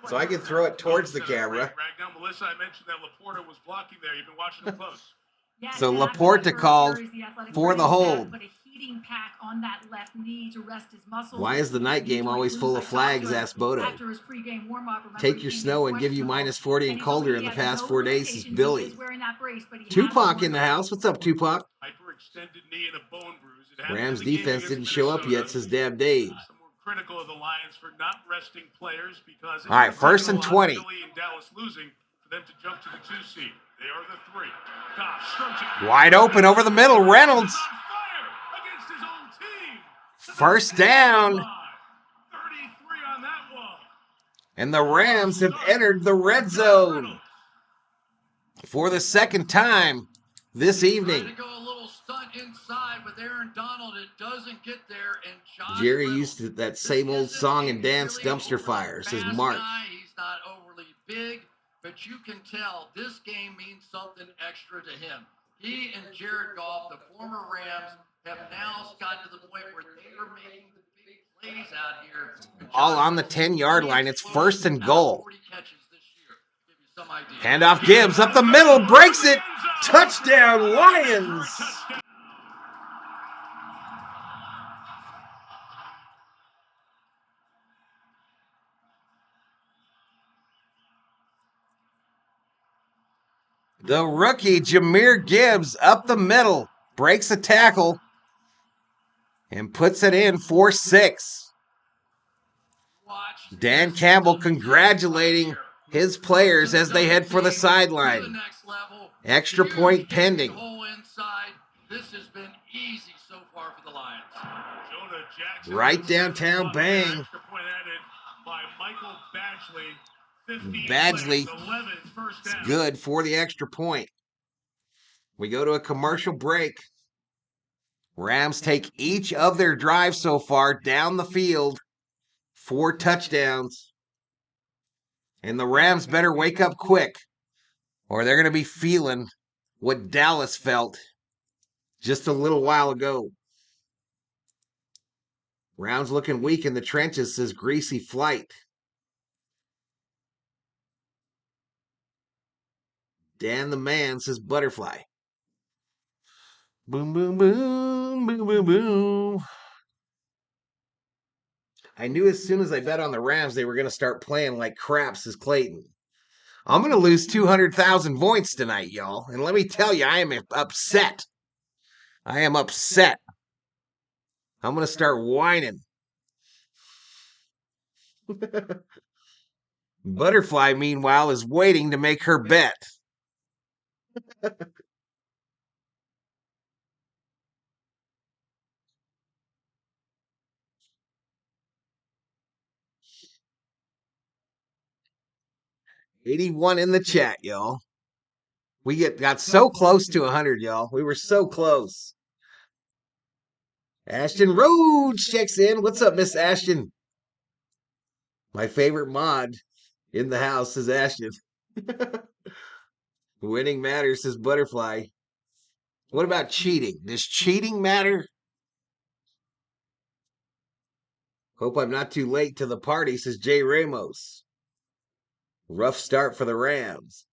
So I can throw it towards the camera. Now, Melissa, I mentioned that Laporta was blocking there. You've been watching him close. Yes, So and Laporta after the first called series, the athletic for the training staff hold. put a heating pack on that left knee to rest his muscles. Why is the night game always full of flags? Asked Bodo. After his pregame warm-up, remember, Take he your came snow in and give you questionable, minus 40 and he colder told in me the he has past no 4 days, says limitations. He Billy. is wearing that brace, but he has Tupac one in the more. house. What's up, Tupac? Hyperextended knee and a bone bruise. It happened Rams in the game defense against didn't show up Minnesota. yet, says Dab Dave. Some were critical of the Lions for not resting players because All right, first and 20. Philly and Dallas losing for them to jump to the 2 seed. They are the 3. Goff strokes it. Wide open over the middle. Reynolds. On fire against his own team. First down. 33 on that one. And the Rams have entered the red zone for the second time this evening. Trying to go a little stunt inside with Aaron Donald. It doesn't get there. And Josh Jerry Reynolds, used to that this same old isn't song a and dance, really Dumpster Fire, says fast Mark. guy. He's not overly big, but you can tell this game means something extra to him. He and Jared Goff, the former Rams, have now gotten to the point where they are making the big plays out here. And All Josh on the Reynolds, 10-yard three line. It's explosions first and out of goal. 40 catches this year. Give you some idea. Handoff Gibbs up the middle, breaks it. Touchdown, Lions. The rookie, Jahmyr Gibbs, up the middle, breaks a tackle, and puts it in 4-6. Dan Campbell congratulating his players as they head for the sideline. Extra point pending. This has been easy so far for the Lions. Jonah Jackson Right downtown, bang. Extra point added by Michael Badgley. 15 Badgley plays, 11 first down. good for the extra point. We go to a commercial break. Rams take each of their drives so far down the field. 4 touchdowns. And the Rams better wake up quick, or they're going to be feeling what Dallas felt just a little while ago. Browns looking weak in the trenches, says Greasy Flight. Dan the Man says Butterfly. Boom, boom, boom, boom, boom, boom. I knew as soon as I bet on the Rams, they were going to start playing like crap, says Clayton. I'm going to lose 200,000 points tonight, y'all. And let me tell you, I am upset. I am upset. I'm going to start whining. Butterfly, meanwhile, is waiting to make her bet. $81 in the chat, y'all. We got so close to 100, y'all. We were so close. Ashton Rhodes checks in. What's up, Miss Ashton? My favorite mod in the house is Ashton. Winning matters, says Butterfly. What about cheating? Does cheating matter? Hope I'm not too late to the party, says Jay Ramos. Rough start for the Rams.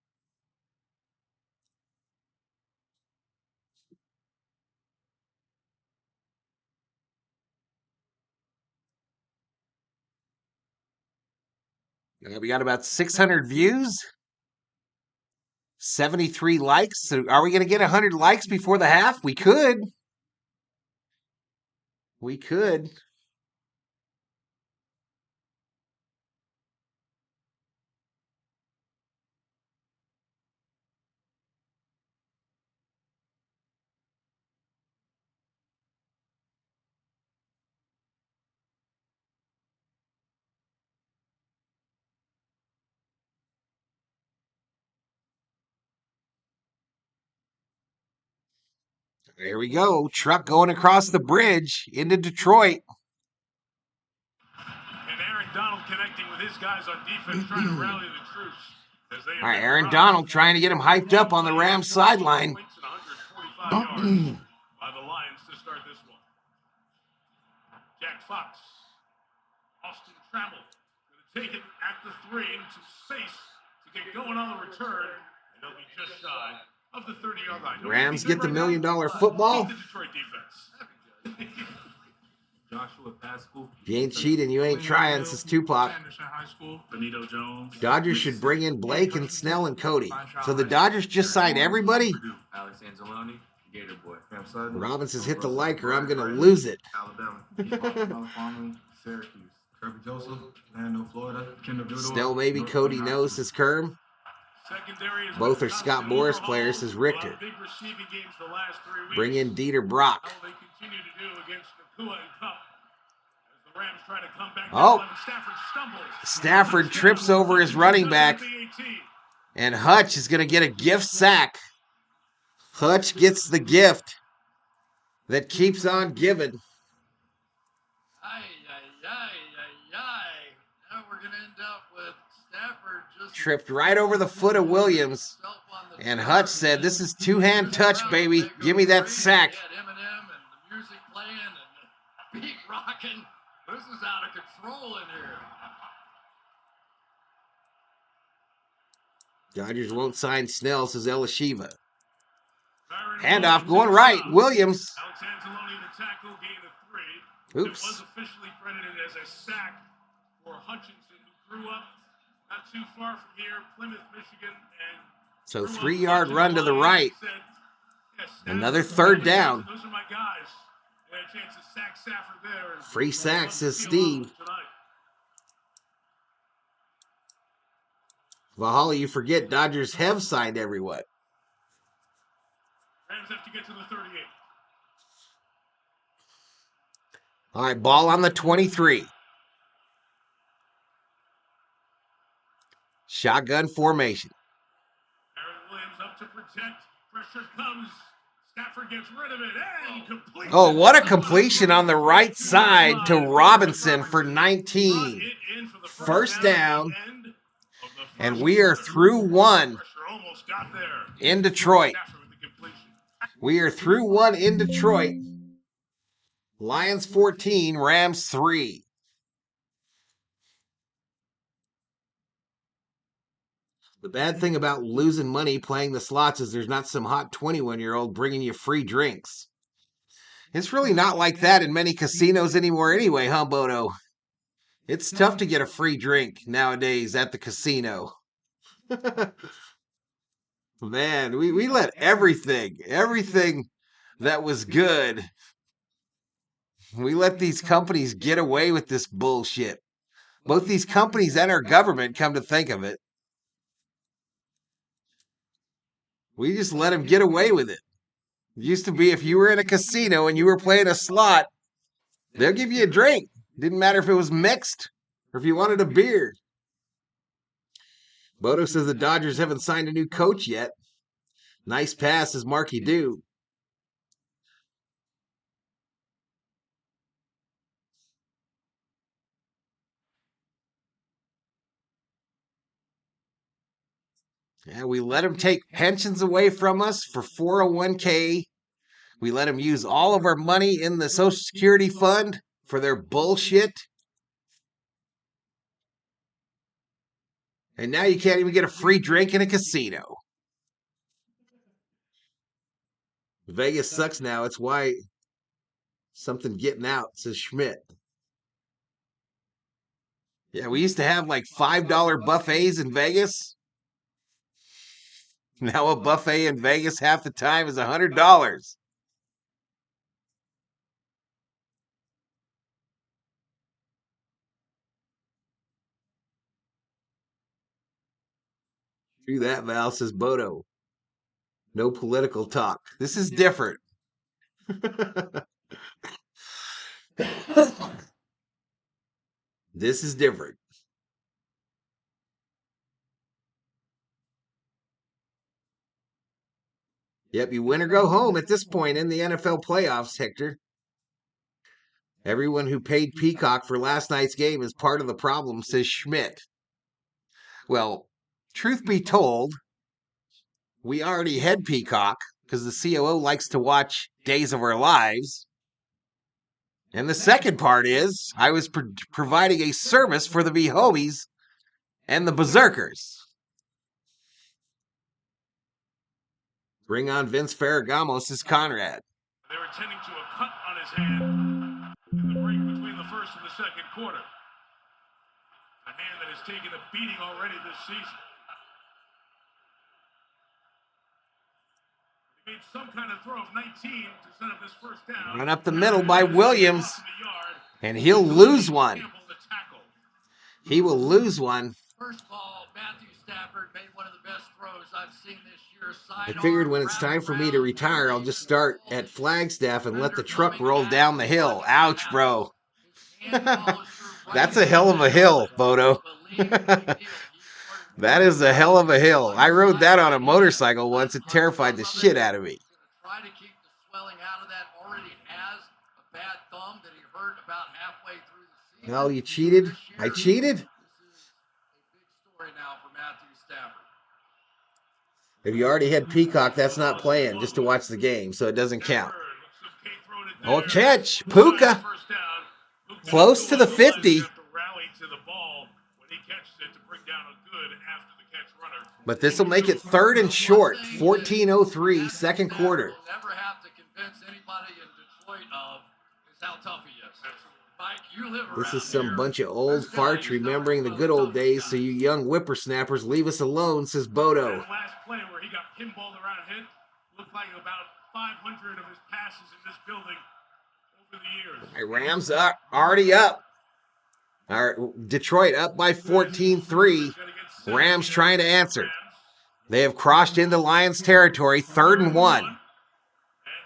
We got about 600 views, 73 likes. So are we going to get 100 likes before the half? We could. We could. There we go. Truck going across the bridge into Detroit. And Aaron Donald connecting with his guys on defense, trying to rally the troops. All right, Aaron Donald trying to get him hyped up on the Rams sideline. 145 yards by the Lions to start this one. Jack Fox, Austin Trammell, going to take it at the 3 into space to get going on the return, and they'll be just shy of the 30-yard line. Rams get the $1 million football. The Detroit defense. Joshua Pascal. If you ain't cheating, you ain't trying, says Tupac. Anderson High School, Benito Jones. Dodgers should bring in Blake and Snell and Cody. So the Dodgers just signed everybody? Alex Anzalone, Gator Boy. Robinson's hit the like or I'm going to lose it. Alabama. Syracuse. Kirby Joseph, Orlando, Florida. Kendall Goodall. Snell maybe, Cody knows, says Kerm. Both are Scott Boras players, says Richter. Big receiving games the last 3 weeks. Bring in Dieter Brock. How they continue to do against Nakua and Cup. As the Rams try to come back Oh. down, and Stafford stumbles. Stafford trips over his running back. And Hutch is going to get a gift sack. Hutch gets the gift that keeps on giving. Now we're going to end up with Stafford just Tripped right over the foot of Williams. And Hutch said, "This is two-hand touch, baby. Give me that sack." Eminem and the music playing and the beat rocking. This is out of control in here. Dodgers won't sign Snell, says Elishiva. Handoff going right. Williams. Alex Anzalone, the tackle, gain of 3. Oops. It was officially credited as a sack for Hutchinson, who grew up not too far from here, Plymouth, Michigan, and So 3-yard run to the right. said, yes, Another third down. Those are my guys. They had a chance to sack Stafford there. And Free sack, says feel Steve. tonight. Valhalla, you forget Dodgers have signed everyone. Rams have to get to the 38. All right, ball on the 23. Shotgun formation. Aaron Williams up to protect. Pressure comes. Stafford gets rid of it and completes. Oh, what a completion on the right side to Robinson for 19. First down. And we are through one in Detroit. We are through one in Detroit. Lions 14, Rams 3. The bad thing about losing money playing the slots is there's not some hot 21-year-old bringing you free drinks. It's really not like that in many casinos anymore anyway, huh, Bodo? It's tough to get a free drink nowadays at the casino. Man, we let everything that was good, we let these companies get away with this bullshit. Both these companies and our government, come to think of it. We just let them get away with it. It used to be if you were in a casino and you were playing a slot, they'll give you a drink. Didn't matter if it was mixed or if you wanted a beer. Bodo says the Dodgers haven't signed a new coach yet. Nice pass, says Marky Do. Yeah, we let them take pensions away from us for 401k. We let them use all of our money in the Social Security fund for their bullshit. And now you can't even get a free drink in a casino. Vegas sucks now. It's why something getting out, says Schmidt. Yeah, we used to have like $5 buffets in Vegas. Now a buffet in Vegas half the time is $100. True that, Val, says Bodo. No political talk. This is different. This is different. Yep, you win or go home at this point in the NFL playoffs, Hector. Everyone who paid Peacock for last night's game is part of the problem, says Schmidt. Well, truth be told, we already had Peacock because the COO likes to watch Days of Our Lives. And the second part is I was providing a service for the V-Homies and the Berserkers. Bring on Vince Ferragamo, says Conrad. They were tending to a cut on his hand in the break between the first and the second quarter. A hand that has taken a beating already this season. He made some kind of throw of 19 to set up his first down. Run up the middle by Williams, and he'll lose one. He will lose one. First of all, Matthew Stafford made one of the best throws I've seen this year. I figured when it's time for me to retire, I'll just start at Flagstaff and let the truck roll down the hill. Ouch, bro. That's a hell of a hill, Bodo. That is a hell of a hill. I rode that on a motorcycle once. It terrified the shit out of me. Try to keep the swelling out of that. Already has a bad thumb that he hurt about halfway through the season. Hell, you cheated? I cheated? This is a big story now for Matthew Stafford. If you already had Peacock, that's not playing, just to watch the game, so it doesn't count. Oh, catch! Puka! Close to the 50. But this will make it third and short. 14:03, second quarter. We'll never have to convince anybody in Detroit of is how tough he is. Mike, you live This is around some here. bunch of old This guy farts is remembering the one of good old toughest days, guys. so you young whippersnappers leave us alone, says Bodo. That last play where he got pinballed around hit looked like about 500 of his passes in this building over the years. All right, Rams are already up. All right, Detroit up by 14-3. Rams trying to answer. They have crossed into Lions territory, 3rd and 1. And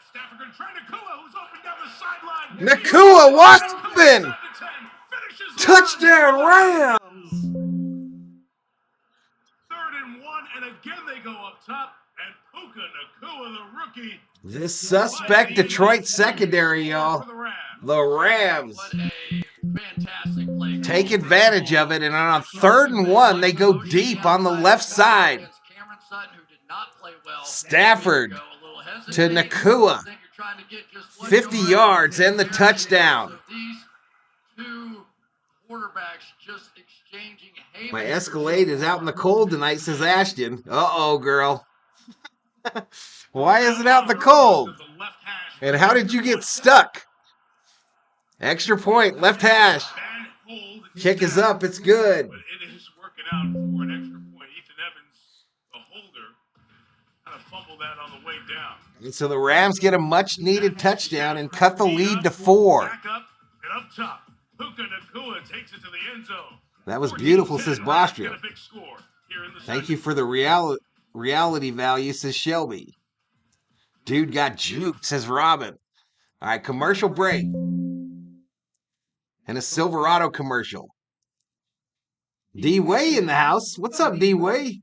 Stafford going to try Nakua, who's open down the sideline. Nakua, wide open! Finishes Touchdown, Rams! 3rd and 1, and again they go up top. And Puka Nakua, the rookie. This suspect Detroit secondary, y'all. The Rams What a fantastic play. take advantage of it, and on a 3rd and 1, they go deep on the left side. Cameron Sutton, who did not play well. Stafford to Nakua. 50 yards and the touchdown. So these two quarterbacks just exchanging My haymakers. Escalade is out in the cold tonight, says Ashton. Uh-oh, girl. Why is it out in the cold? And how did you get stuck? Extra point, left hash. Kick is up, it's good. But it is working out for an extra point. Ethan Evans, the holder, kind of fumbled that on the way down. And so the Rams get a much-needed touchdown and cut the lead to 4. Back up and up top. Puka Nakua takes it to the end zone. That was beautiful, 14-10. says Rams Bostrio. get a big score here in the Thank you for the reality value, says Shelby. Dude got juked, says Robin. All right, commercial break. And a Silverado commercial. D-Way in the house. What's up, D-Way?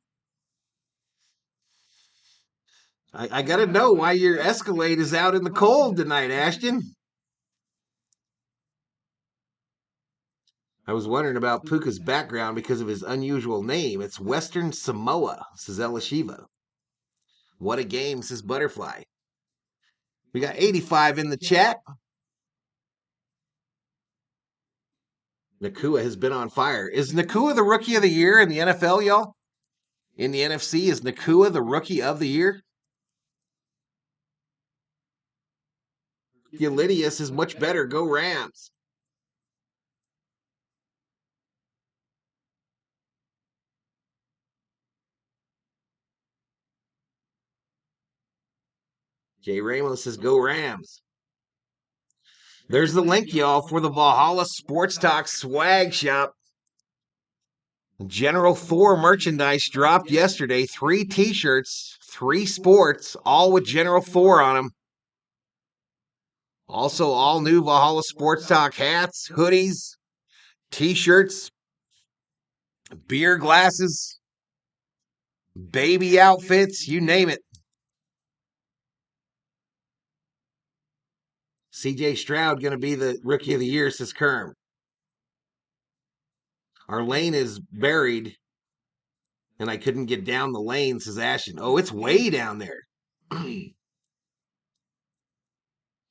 I got to know why your Escalade is out in the cold tonight, Ashton. I was wondering about Puka's background because of his unusual name. It's Western Samoa, says Elishiva. What a game, says Butterfly. We got 85 in the chat. Nakua has been on fire. Is Nakua the rookie of the year in the NFL, y'all? In the NFC, is Nakua the rookie of the year? Eulidius is much better. Go Rams. Jay Ramos says, go Rams. There's the link, y'all, for the Valhalla Sports Talk swag shop. General Thor merchandise dropped yesterday. 3 t-shirts, 3 sports, all with General Thor on them. Also, all new Valhalla Sports Talk hats, hoodies, t-shirts, beer glasses, baby outfits, you name it. C.J. Stroud going to be the Rookie of the Year, says Kerm. Our lane is buried, and I couldn't get down the lane, says Ashton. Oh, it's way down there.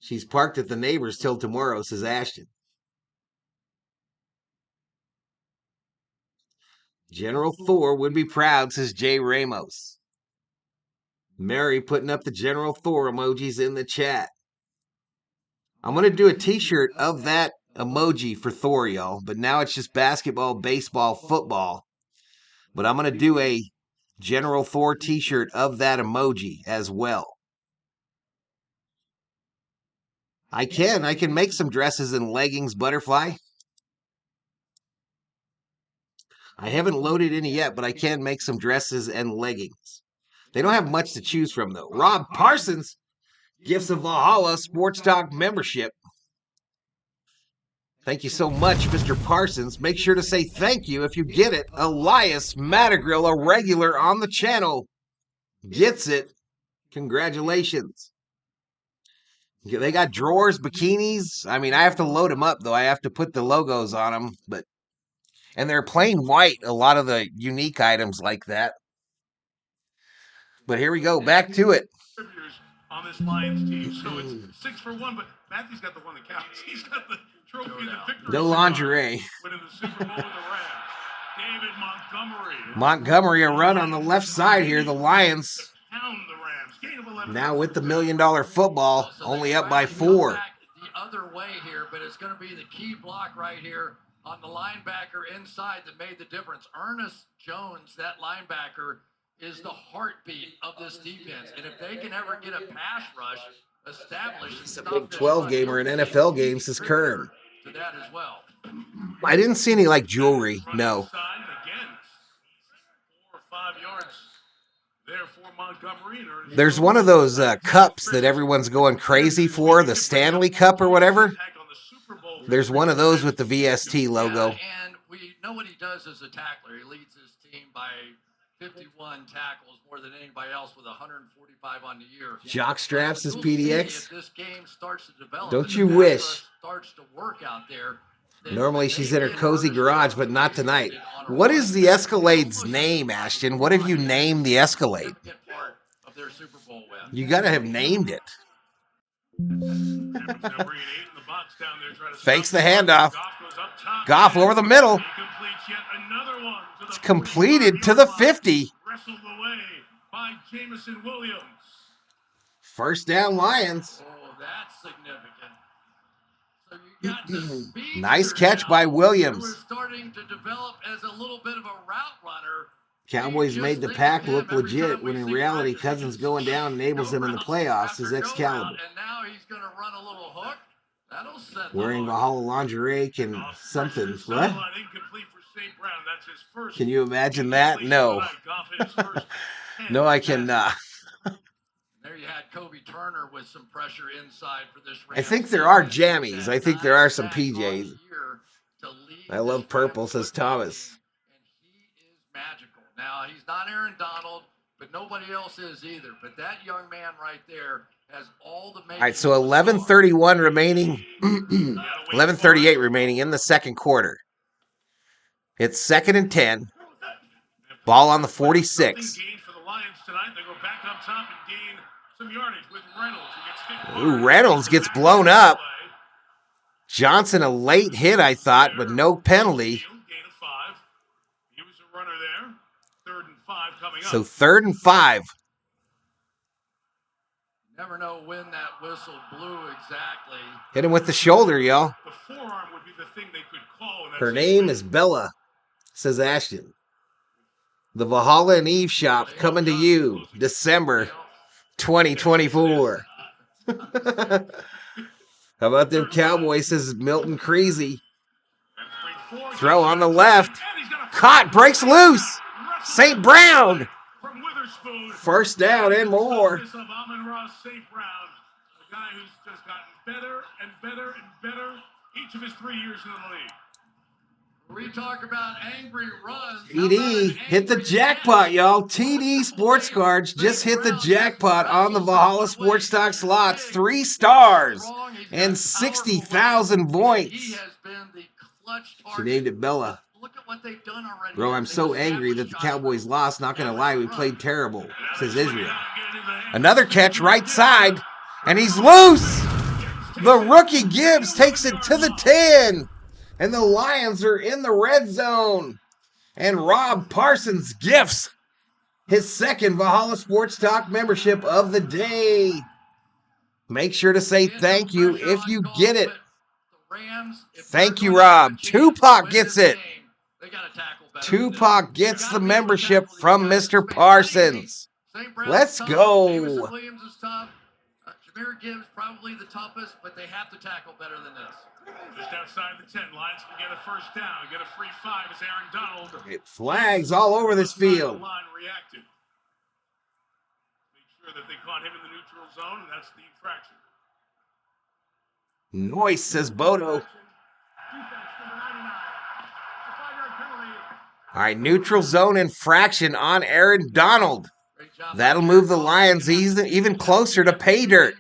She's parked at the neighbor's till tomorrow, says Ashton. General Thor would be proud, says Jay Ramos. Mary putting up the General Thor emojis in the chat. I'm going to do a t-shirt of that emoji for Thor, y'all. But now it's just basketball, baseball, football. But I'm going to do a General Thor t-shirt of that emoji as well. I can make some dresses and leggings, Butterfly. I haven't loaded any yet, but I can make some dresses and leggings. They don't have much to choose from, though. Rob Parsons gifts a Valhalla Sports Talk membership. Thank you so much, Mr. Parsons. Make sure to say thank you if you get it. Elias Matagrill, a regular on the channel, gets it. Congratulations. They got drawers, bikinis. I mean, I have to load them up, though. I have to put the logos on them. And they're plain white, a lot of the unique items like that. But here we go, back to it. On this Lions team, so it's 6 for 1, but Matthew's got the one that counts. He's got the trophy, the victory. No lingerie. Winning the Super Bowl with the Rams. David Montgomery. Montgomery, a run on the left side here. The Lions Pound the Rams. Gain of 11. Now with the $1 million football, only up by 4. The other way here, but it's going to be the key block right here on the linebacker inside that made the difference. Ernest Jones, that linebacker, is the heartbeat of this defense. And if they can ever get a pass rush established, it's a Big 12 game or an NFL game, says Kern. To that as well. I didn't see any like jewelry. No. Again, 4 or 5 yards there for Montgomery. There's one of those cups that everyone's going crazy for, the Stanley Cup or whatever. There's one of those with the VST logo. Yeah, and we know what he does as a tackler. He leads his team by 51 tackles, more than anybody else, with 145 on the year. Jock straps is PDX. If this game starts to develop, don't you wish? Starts to work out there. Normally she's in her cozy garage, but not tonight. What is the Escalade's name, Ashton? What have you named the Escalade? You got to have named it. Fakes the handoff. Goff over the middle. It's completed to the 50. Wrestled away by Jameson Williams. First down, Lions. Oh, that's significant. So you got the speed nice catch by Williams. Who was starting to develop as a little bit of a route runner. Cowboys made the pack look legit when in reality Cousins going down enables them in the playoffs as Excalibur. And now he's going to run a little hook. That'll set wearing Valhalla lingerie can something. What? Can you imagine that? No. No, I cannot. There you had Kobe Turner with some pressure inside for this. I think there are jammies. I think there are some PJs. I love purple, says Thomas. And he is magical. Now, he's not Aaron Donald, but nobody else is either. But that young man right there has all the All right, so 11:31 remaining. 11:38 remaining in the second quarter. It's 2nd and 10. Ball on the 46. Ooh, Reynolds gets blown up. Johnson, a late hit, I thought, but no penalty. So 3rd and 5. Never know when that whistle blew exactly. Hit him with the shoulder, y'all. The forearm would be the thing they could call. Her name is Bella, says Ashton. The Valhalla and Eve shop coming to you December 2024. How about them Cowboys, says Milton Creasy. Throw on the left. Caught, breaks loose. St. Brown. First down and more. St. Brown, a guy who's just gotten better and better and better each of his 3 years in the league. We talk about angry runs. TD hit the jackpot, y'all. TD Sports Cards just hit the jackpot on the Valhalla Sports Talk slots. 3 stars and 60,000 points. He has been the clutch She named it Bella. Look at what they've done already. Bro, I'm so angry that the Cowboys lost. Not going to lie, we played terrible, says Israel. Another catch right side, and he's loose. The rookie Gibbs takes it to the 10. And the Lions are in the red zone. And Rob Parsons gifts his second Valhalla Sports Talk membership of the day. Make sure to say thank you if you get it. Thank you, Rob. Tupac gets it. Tupac gets the membership from Mr. Parsons. Let's go. Jameer Gibbs probably the toughest, but they have to tackle better than this. Just outside the 10, Lions can get a first down, get a free 5 as Aaron Donald. It flags all over this field. Line reacted. Make sure that they caught him in the neutral zone, and that's the infraction. Noise, says Bodo. All right, neutral zone infraction on Aaron Donald. That'll move the Lions even closer to pay dirt.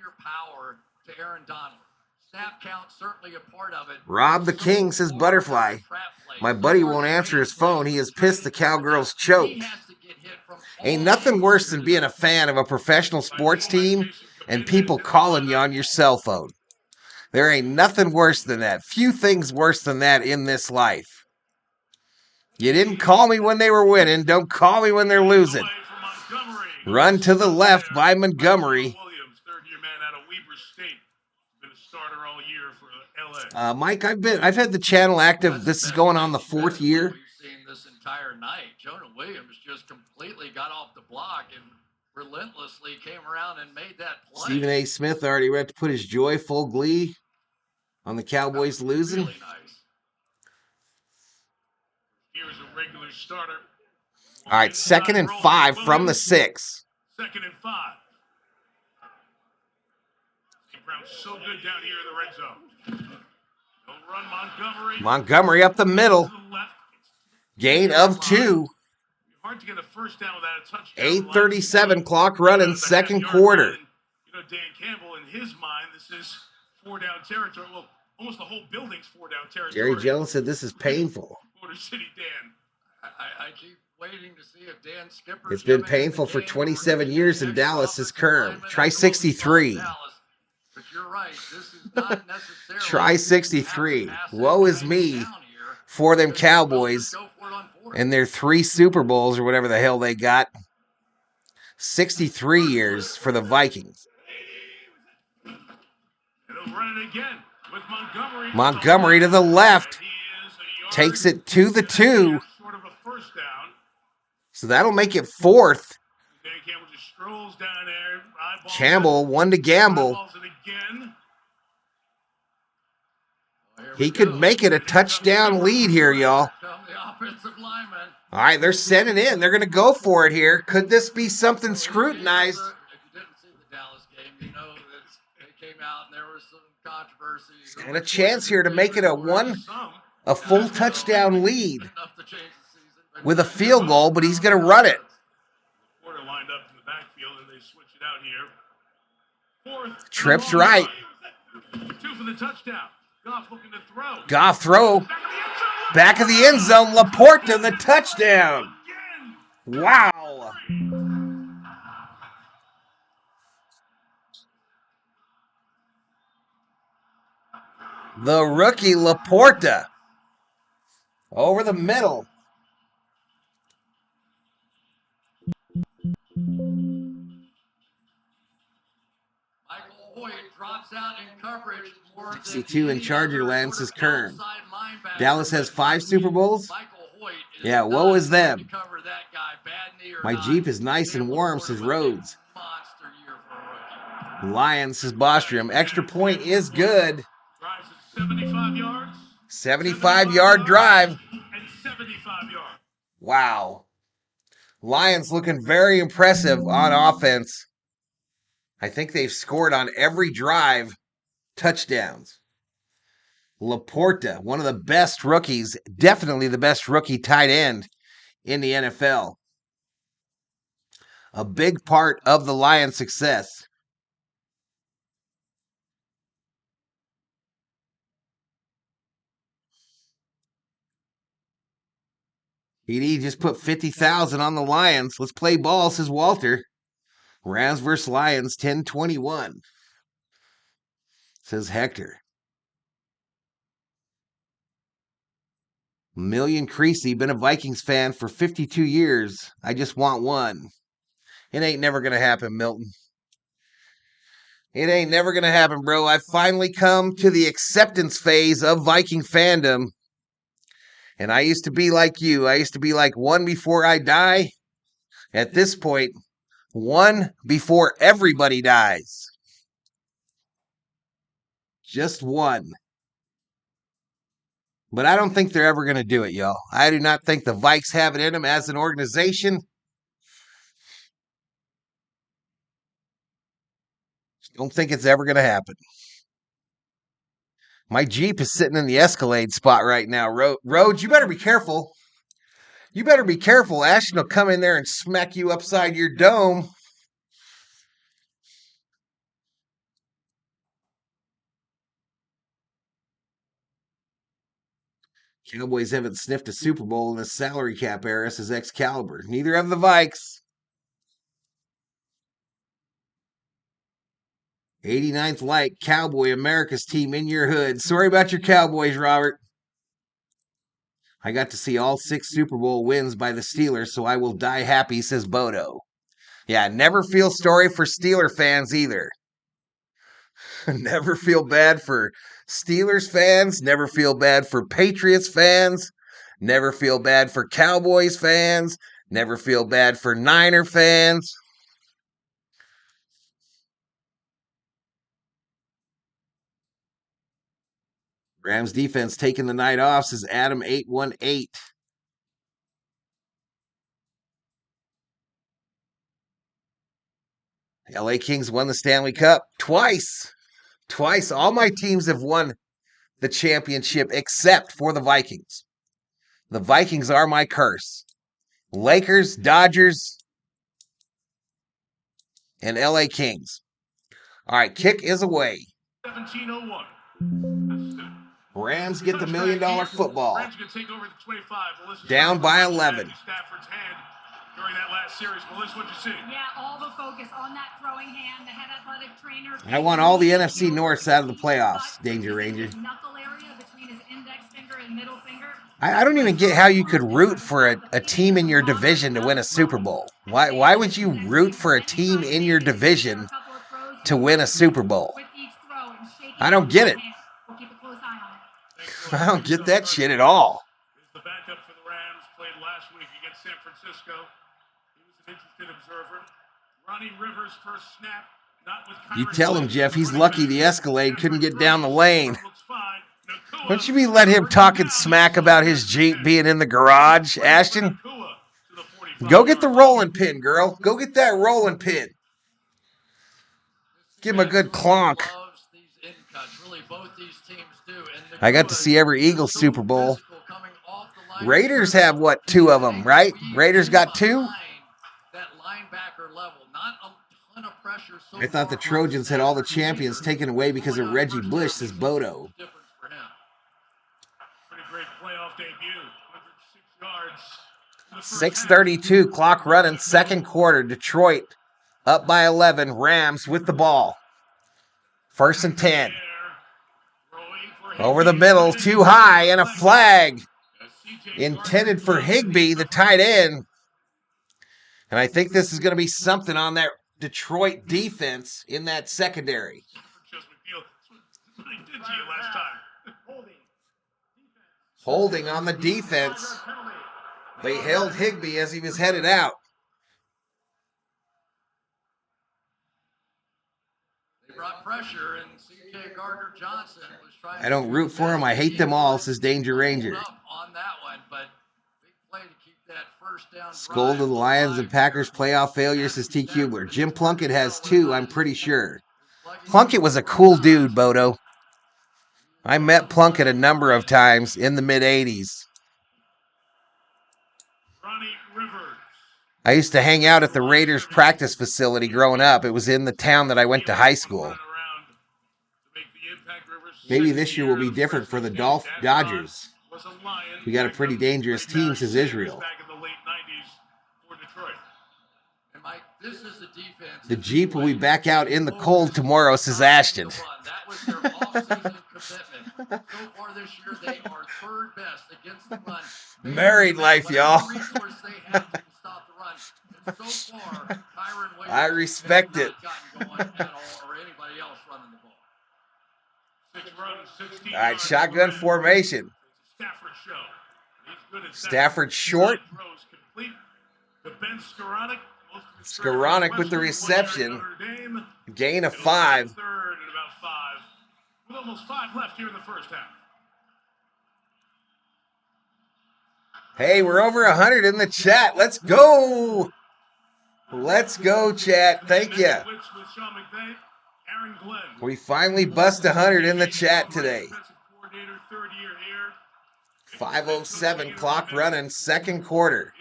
Rob the King says Butterfly. My buddy won't answer his phone. He is pissed the Cowgirls choked. Ain't nothing worse than being a fan of a professional sports team and people calling you on your cell phone. There ain't nothing worse than that. Few things worse than that in this life. You didn't call me when they were winning. Don't call me when they're losing. Run to the left by Montgomery. Mike, I've had the channel active. This is going on the 4th year. We've seen this entire night. Jonah Williams just completely got off the block and relentlessly came around and made that play. Stephen A. Smith already ready to put his joyful glee on the Cowboys losing. Really nice. Here's a regular starter. All right, 2nd and 5 from the 6. 2nd and 5. Brown's so good down here in the red zone. They'll run Montgomery. Montgomery up the middle. Gain of 2. Hard to get a first down without a touchdown. 8:37 clock running, 2nd quarter. You know, Dan Campbell, in his mind, this is 4-down territory. Well, almost the whole building's 4-down territory. Jerry Jones said this is painful. Motor City Dan. I keep waiting to see if Dan Skipper. It's been painful for 27 years in Dallas, his Kerm. Try 63. But you're right, this is not necessarily. Try 63. Woe is me for them Cowboys and their 3 Super Bowls or whatever the hell they got. 63 years for the Vikings. Run it again with Montgomery. Montgomery to the left. Takes it to the 2. So that'll make it 4th. Campbell, 1 to gamble. He could make it a touchdown lead here, y'all. All right, they're sending in. They're going to go for it here. Could this be something scrutinized? If you didn't see the Dallas game, you know that it came out and there was some controversy. He's got a chance here to make it a full touchdown lead with a field goal, but he's going to run it. Lined up in the backfield and they switch it out here. 4th. Trips right. 2 for the touchdown. Goff looking to throw. Goff throw. Back of the end zone. Laporte to the touchdown. Wow. The rookie Laporta over the middle. Michael Hoyt drops out in coverage. 62 in Charger Lance is Kern. Dallas has 5 Super Bowls? Yeah, woe is them. My Jeep is nice and warm, says Rhodes. Lions, says Bostrom. Extra point is good. 75 yards. 75-yard drive. And 75 yards. Wow. Lions looking very impressive on offense. I think they've scored on every drive touchdowns. Laporta, one of the best rookies, definitely the best rookie tight end in the NFL. A big part of the Lions' success. PD just put 50,000 on the Lions. Let's play ball, says Walter. Rams versus Lions, 10-21, says Hector. Million Creasy, been a Vikings fan for 52 years. I just want one. It ain't never going to happen, Milton. It ain't never going to happen, bro. I've finally come to the acceptance phase of Viking fandom. And I used to be like you. I used to be like one before I die. At this point, one before everybody dies. Just one. But I don't think they're ever going to do it, y'all. I do not think the Vikes have it in them as an organization. Don't think it's ever going to happen. My Jeep is sitting in the Escalade spot right now. Rhodes, you better be careful. You better be careful. Ashton will come in there and smack you upside your dome. Cowboys haven't sniffed a Super Bowl in the salary cap era since Excalibur. Neither have the Vikes. 89th Light, Cowboy, America's team in your hood. Sorry about your Cowboys, Robert. I got to see all 6 Super Bowl wins by the Steelers, so I will die happy, says Bodo. Yeah, never feel sorry for Steeler fans either. Never feel bad for Steelers fans. Never feel bad for Patriots fans. Never feel bad for Cowboys fans. Never feel bad for Niner fans. Rams defense taking the night off, says Adam 818. LA Kings won the Stanley Cup twice. Twice. All my teams have won the championship except for the Vikings. The Vikings are my curse. Lakers, Dodgers, and LA Kings. All right, kick is away. 1701. Rams get the $1 million football. Rams can take over the 25. Down by 11. Stafford's hand during that last series. Melissa, what'd you see? Yeah, all the focus on that throwing hand. The head athletic trainer. I want all the NFC Norths out of the playoffs, Danger Ranger. Knuckle area between his index finger and middle finger. I don't even get how you could root for a team in your division to win a Super Bowl. Why would you root for a team in your division to win a Super Bowl? I don't get it. I don't get that shit at all. The backup for the Rams played last week against San Francisco. He was an interested observer. Ronnie Rivers' first snap, not with You tell him, Jeff, he's lucky the Escalade couldn't get down the lane. Don't you let him talking smack about his Jeep being in the garage, Ashton? Go get the rolling pin, girl. Go get that rolling pin. Give him a good clonk. I got to see every Eagles Super Bowl. Raiders have, what, 2 of them, right? Raiders got 2? I thought the Trojans had all the champions taken away because of Reggie Bush, says Bodo. Pretty great playoff debut. 106 yards. 6:32, clock running, second quarter. Detroit up by 11. Rams with the ball. 1st and 10. Over the middle, too high, and a flag intended for Higbee, the tight end. And I think this is going to be something on that Detroit defense in that secondary. Holding on the defense. They held Higbee as he was headed out. They brought pressure, and C.J. Gardner-Johnson was trying. I don't root for him. I hate them all, says Danger Ranger. On that one, but big play to keep that first down. Skol to the Lions and Packers playoff failure, says T. Kubler. Jim Plunkett has 2, I'm pretty sure. Plunkett was a cool dude, Bodo. I met Plunkett a number of times in the mid-'80s. Ronnie Rivers. I used to hang out at the Raiders practice facility growing up. It was in the town that I went to high school. Maybe this year will be different for the Dodgers. We got a pretty dangerous team, says Israel. And Mike, this is the defense. The Jeep will be back out in the cold tomorrow, says Ashton. That was their off-season commitment. So far this year, they are third best against the run. Married life, y'all. Resource they have to stop the run. And so far, Kyron Williams I respect it. gotten going at all, or anybody else running the ball. 6 runs, 16 All right, shotgun formation. Stafford show. He's good at Stafford short. Throws complete to Ben Skoranek. Skoranek with the reception. Gain of 5. Third and about 5. With almost 5 left here in the first half. Hey, we're over 100 in the chat. Let's go. Let's go, chat. Thank you. We finally bust 100 in the chat today. 5:07 clock running, second quarter.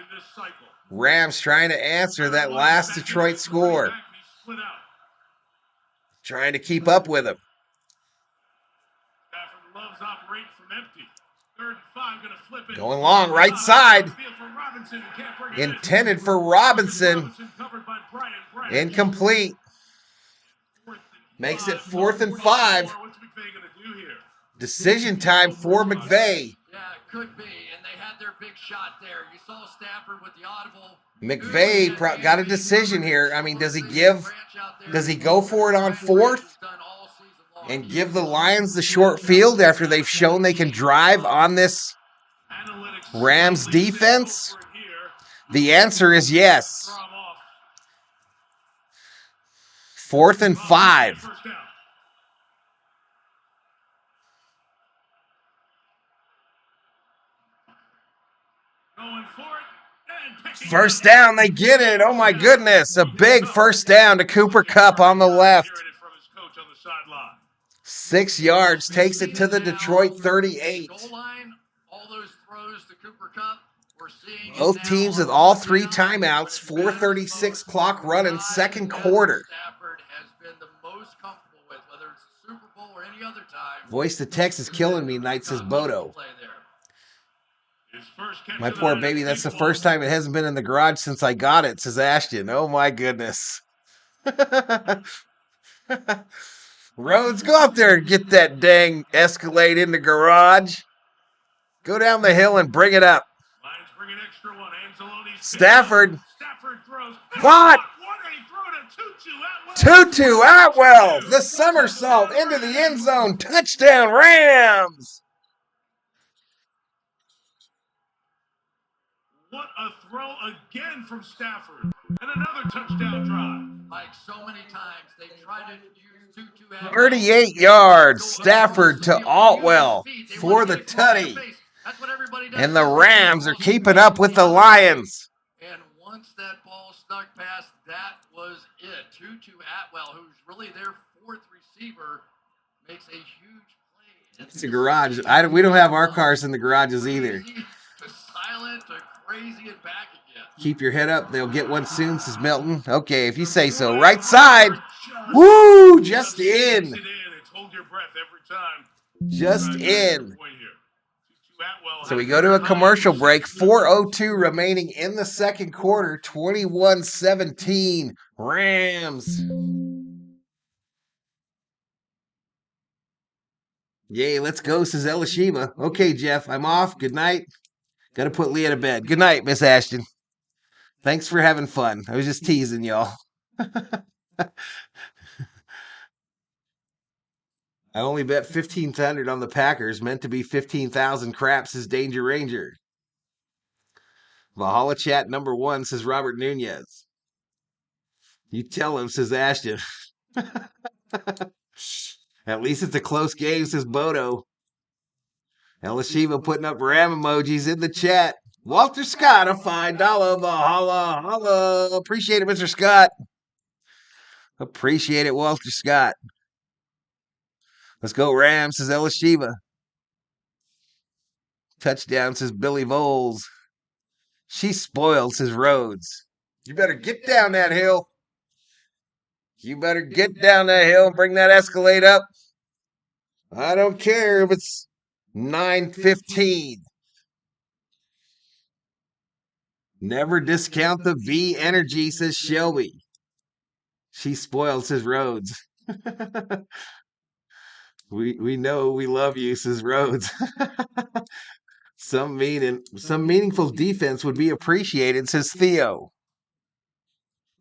Rams trying to answer that last Detroit score. Trying to keep up with them. Going long, right side. Intended for Robinson. Incomplete. Makes it 4th and 5. Decision time for McVay. Yeah, it could be, and they had their big shot there. You saw Stafford with the audible. McVay got a decision here. I mean, does he go for it on 4th and give the Lions the short field after they've shown they can drive on this Rams defense? The answer is yes. 4th and 5. First down, they get it. Oh my goodness. A big first down to Cooper Kupp on the left. 6 yards, takes it to the Detroit 38. Both teams with all 3 timeouts, 4:36 clock running, second quarter. Voice to text is killing me, Knight, says Bodo. My poor baby, that's the first time it hasn't been in the garage since I got it, says Ashton. Oh my goodness. Rhodes, go out there and get that dang Escalade in the garage. Go down the hill and bring it up. Stafford. What? Tutu Atwell. The somersault into the end zone. Touchdown, Rams. What a throw again from Stafford. And another touchdown drive. Like so many times, they try to use Tutu. 38 yards. Stafford to Altwell for the tutty. And the Rams are keeping up with the Lions. And once that ball snuck past, that was it. Tutu Atwell, who's really their 4th receiver, makes a huge play. It's a garage. We don't have our cars in the garages either. Silent to crazy and back again. Keep your head up. They'll get one soon, says Milton. Okay, if you say so. Right side. Woo! Just in. Just in. So we go to a commercial break. 4:02 remaining in the second quarter. 21-17 Rams. Yay, let's go, says Elishima. Okay, Jeff, I'm off. Good night. Got to put Leah to bed. Good night, Miss Ashton. Thanks for having fun. I was just teasing y'all. I only bet 1,500 on the Packers, meant to be 15,000 craps, says Danger Ranger. Valhalla chat number 1, says Robert Nunez. You tell him, says Ashton. At least it's a close game, says Bodo. Elishiva putting up ram emojis in the chat. Walter Scott, a $5 Valhalla. Holla. Appreciate it, Mr. Scott. Appreciate it, Walter Scott. Let's go Rams, says Elisheva. Touchdown, says Billy Voles. She's spoiled, says Rhodes. You better get down that hill. You better get down that hill and bring that Escalade up. I don't care if it's 9:15. Never discount the V energy, says Shelby. She's spoiled, says Rhodes. we know we love you, says Rhodes. Some meaningful defense would be appreciated, says Theo.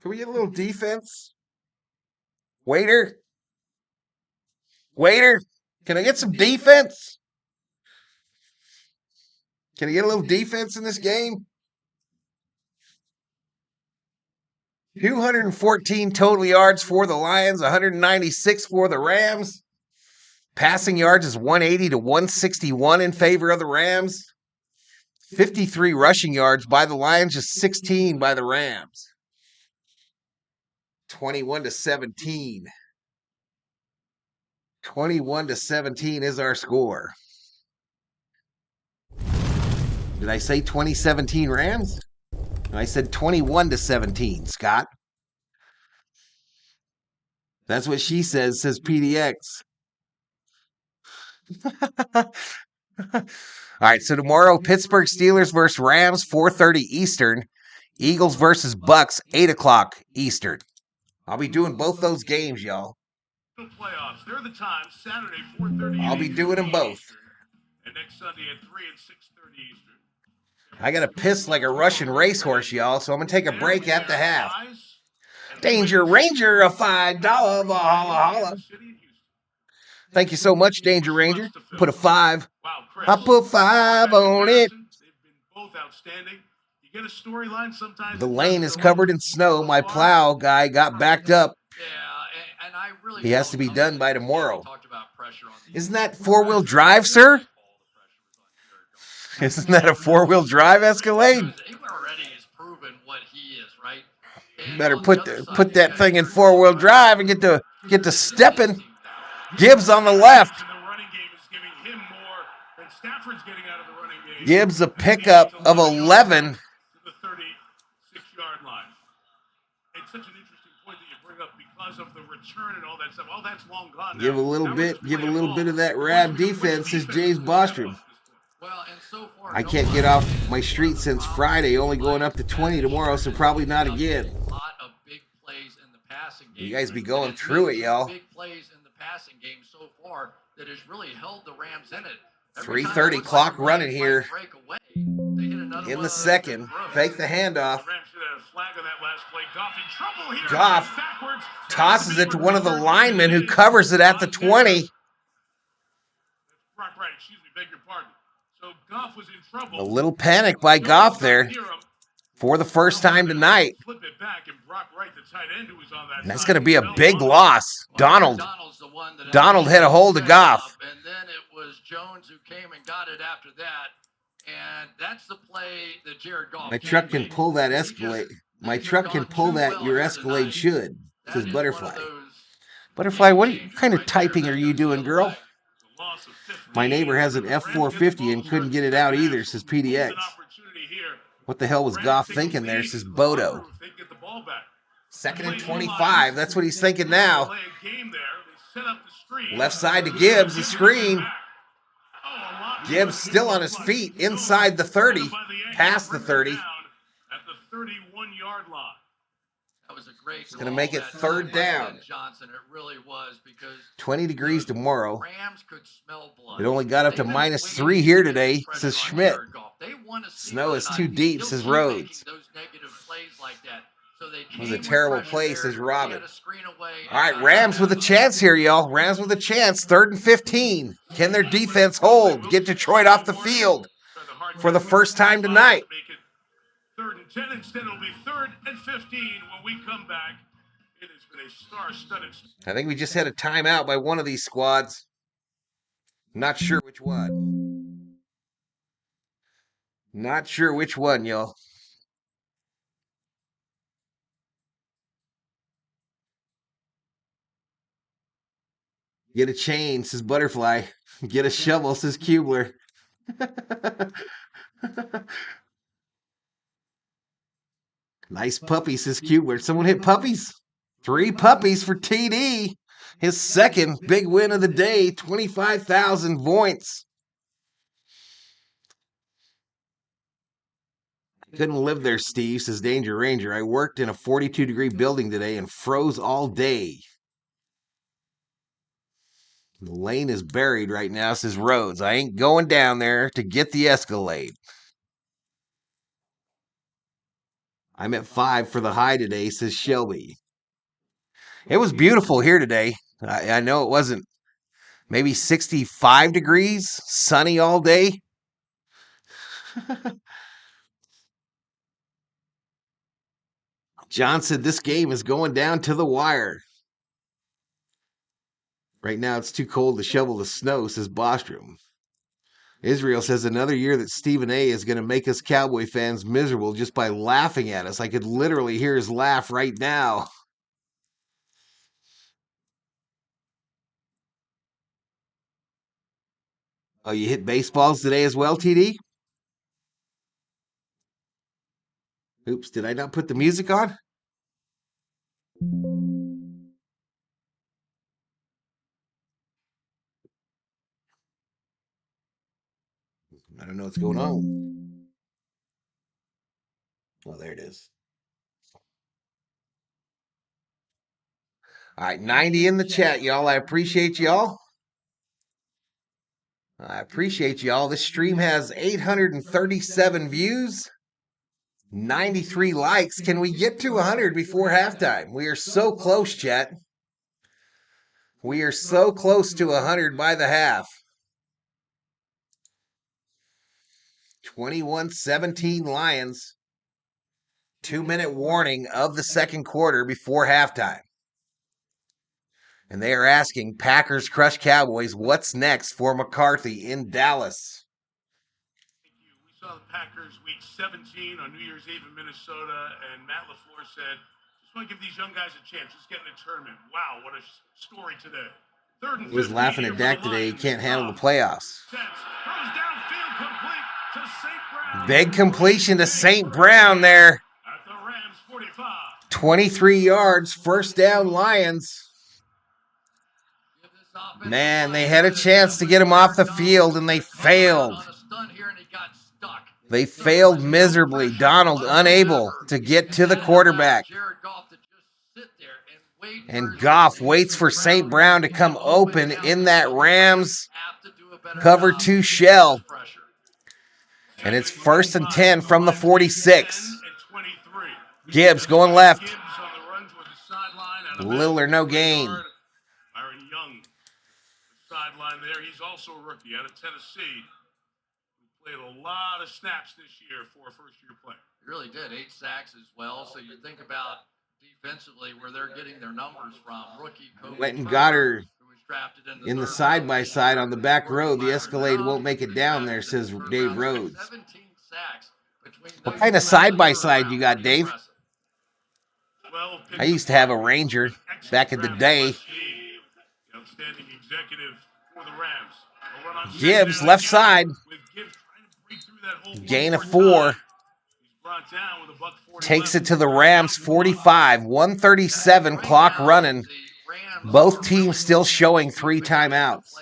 Can we get a little defense? Waiter? Can I get some defense? Can I get a little defense in this game? 214 total yards for the Lions, 196 for the Rams. Passing yards is 180 to 161 in favor of the Rams. 53 rushing yards by the Lions, just 16 by the Rams. 21-17. 21-17 is our score. Did I say 2017 Rams? I said 21-17, Scott. That's what she says PDX. All right, so tomorrow, Pittsburgh Steelers versus Rams, 4:30 Eastern. Eagles versus Bucks, 8 o'clock Eastern. I'll be doing both those games, y'all. Playoffs. They're the time, Saturday, 4:30. I'll be doing them both. Eastern, and next Sunday at 3 and 6:30 Eastern. I got to piss like a Russian racehorse, y'all, so I'm going to take a break at the half. Danger Ranger, a $5 Valhalla holla. Thank you so much, Danger Ranger. Put a 5. I put 5 on it. They've been both outstanding. You get a storyline sometimes. The lane is covered in snow. My plow guy got backed up. Yeah, and I really he has to be done by tomorrow. Isn't that 4-wheel drive, sir? Isn't that a 4-wheel drive Escalade? He already has proven what he is, right? You better put that thing in 4-wheel drive and get to stepping. Gibbs on the left. The running game is giving him more than Stafford's getting out of the running game. Gibbs a pickup of 11. To the 36-yard line. It's such an interesting point that you bring up because of the return and all that stuff. All that's long gone. Give a little bit of that rab defense, says James Bostrom. Well, and so far, I can't get off my street since Friday, only going up to 20 tomorrow, so probably not again. A lot of big plays in the passing game. You guys be going through it, y'all. Big plays in the passing game so far that has really held the Rams in it. 3:30 clock running here in the second. Fake the handoff. Goff tosses it to one of the linemen who covers it at the 20. A little panic by Goff there for the first time tonight. And that's going to be a big loss. Donald had a hold of Goff. And then it was Jones who came and got it after that. And that's the play that Jared Goff. My truck can pull that Escalade. My truck can pull that your Escalade should, says Butterfly. Butterfly, what kind of typing are you doing, girl? My neighbor has an F450 and couldn't get it out either, says PDX. What the hell was Goff thinking there, says Bodo. 2nd and 25. That's what he's thinking now. Left side to Gibbs, the screen. Gibbs still on his feet inside the 30, past the 30. At the 31-yard line. That was a great. It's going to make it 3rd down. Johnson, it really was, because 20 degrees tomorrow. Rams could smell blood. It only got up to -3 here today, says Schmidt. Snow is too deep, says Rhodes. It was a terrible play, says Robin. All right, Rams with a chance here, y'all. Rams with a chance. 3rd and 15. Can their defense hold? Get Detroit off the field for the first time tonight. 3rd and 10. Instead, it'll be 3rd and 15 when we come back. It has been a star-studded. I think we just had a timeout by one of these squads. Not sure which one. Not sure which one, y'all. Get a chain, says Butterfly. Get a shovel, says Kubler. Nice puppy, says Kubler. Someone hit puppies? 3 puppies for TD. His second big win of the day, 25,000 points. Couldn't live there, Steve, says Danger Ranger. I worked in a 42-degree building today and froze all day. The lane is buried right now, says Rhodes. I ain't going down there to get the Escalade. I'm at 5 for the high today, says Shelby. It was beautiful here today. I know it wasn't maybe 65 degrees, sunny all day. John said this game is going down to the wire. Right now it's too cold to shovel the snow, says Bostrom. Israel says another year that Stephen A. is going to make us Cowboy fans miserable just by laughing at us. I could literally hear his laugh right now. Oh, you hit baseballs today as well, TD? Oops, did I not put the music on? I don't know what's going on. Oh, there it is. All right, 90 in the chat, y'all. I appreciate y'all. I appreciate y'all. This stream has 837 views, 93 likes. Can we get to 100 before halftime? We are so close, chat. We are so close to 100 by the half. 21-17 Lions. 2-minute warning of the second quarter before halftime. And they are asking Packers crush Cowboys, what's next for McCarthy in Dallas? We saw the Packers week 17 on New Year's Eve in Minnesota, and Matt LaFleur said, just want to give these young guys a chance. Just get in the tournament. Wow, what a story today. Third and He was laughing at Dak today. He can't handle the playoffs. Big completion to St. Brown there. 23 yards, first down Lions. Man, they had a chance to get him off the field, and they failed. They failed miserably. Donald unable to get to the quarterback. And Goff waits for St. Brown to come open in that Rams cover 2 shell. And it's 1st and 10 from the 46. Gibbs going left. Little or no gain. Byron Young, the sideline there. He's also a rookie out of Tennessee. He played a lot of snaps this year for a first-year player. He really did. 8 sacks as well. So you think about defensively where they're getting their numbers from. Rookie Kobe Went and got her who was drafted in the side-by-side on the back row. The Escalade won't make it down there, says Dave Rhodes. 17 sacks between What kind of side-by-side you got, Dave? I used to have a Ranger back in the day. Outstanding executive for the Rams. Gibbs, left side. Gain of 4. Takes it to the Rams 45. 137 clock running. Both teams still showing 3 timeouts.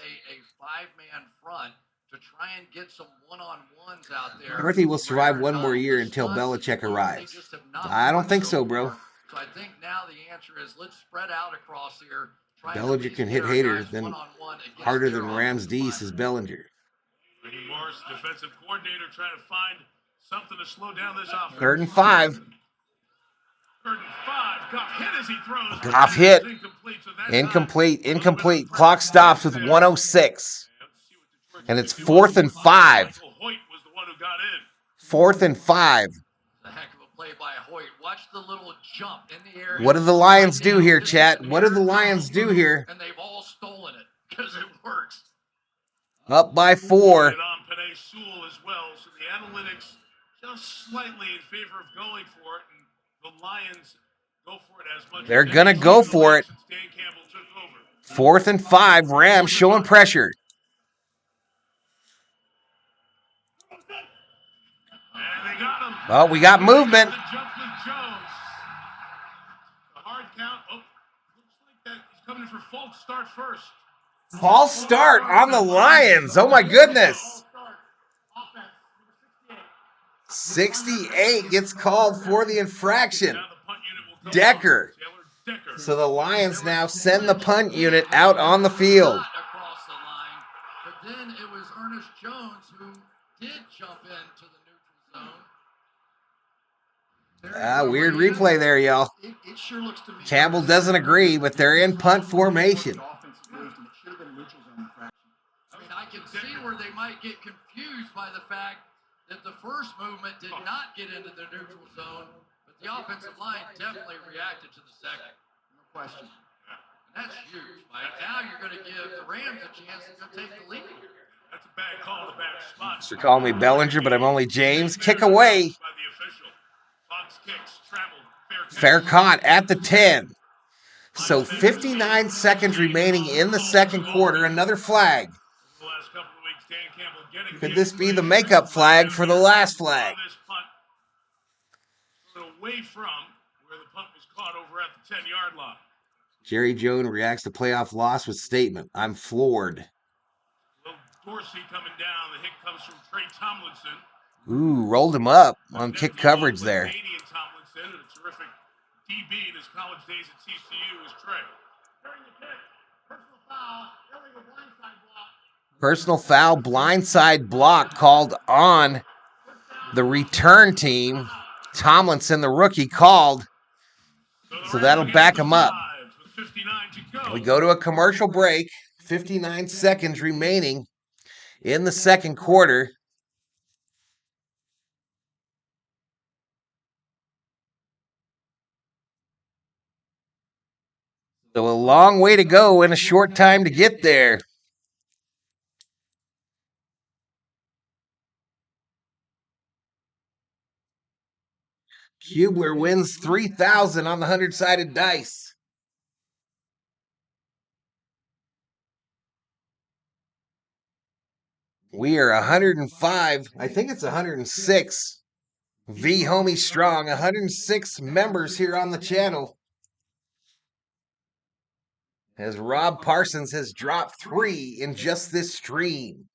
McCarthy will survive 1 more year until Belichick arrives. I don't think so, bro. So I think now the answer is let's spread out across here. Bellinger can hit haters than harder than Rams D, says Bellinger. Ricky Morris, defensive coordinator, trying to find something to slow down this offense. 3rd and 5. 3rd and 5. Goff hit as he throws. Goff hit. Incomplete. Clock stops with 1:06. And it's 4th and 5. 4th and 5. By Hoyt. Watch the little jump in the air. What do the Lions do here, chat? What do the Lions do here? And they've all stolen it because it works. Up by 4. On Penei Sewell as well, so the analytics just slightly in favor of going for it, and the Lions go for it as much. They're gonna go for it. Dan Campbell took over. 4th and 5, Rams showing pressure. And they got him. Oh, we got movement. The jump with Jones. The hard count. Oh, looks like that he's coming in for false start first. False start on the Lions. Oh, my goodness. 68 gets called for the infraction. Decker. So the Lions now send the punt unit out on the field. Across the line, but then it was Ernest Jones who did jump into the neutral zone. Weird replay there, y'all. It sure looks to me. Campbell doesn't agree, but they're in punt formation. I mean, I can see where they might get confused by the fact that the first movement did not get into the neutral zone, but the offensive line definitely reacted to the second. No question. And that's huge, Mike. Now you're going to give the Rams a chance to go take the lead here. That's a bad call to bad spot. They're calling me Bellinger, but I'm only James. Kick away. By the official. Fox kicks, traveled, Fair caught at the 10. So 59 seconds remaining in the second quarter. Another flag. The last couple of weeks, Dan Campbell getting Could this be the makeup flag for the last flag? this punt, away from where the punt was caught over at the 10-yard line. Jerry Jones reacts to playoff loss with statement, "I'm floored." Little Dorsey coming down. The hit comes from Trey Tomlinson. Ooh, rolled him up on kick coverage there. Canadian Tomlinson, and a terrific DB in his college days at TCU was Trey. During the kick, personal foul, illegal blindside block. Personal foul, blindside block called on the return team. Tomlinson, the rookie, called. So that'll back him up. With 59 to go. We go to a commercial break. 59 seconds remaining in the second quarter. So a long way to go and a short time to get there. Kubler wins 3,000 on the 100-sided dice. We are 105. I think it's 106. V Homie Strong. 106 members here on the channel. As Rob Parsons has dropped 3 in just this stream.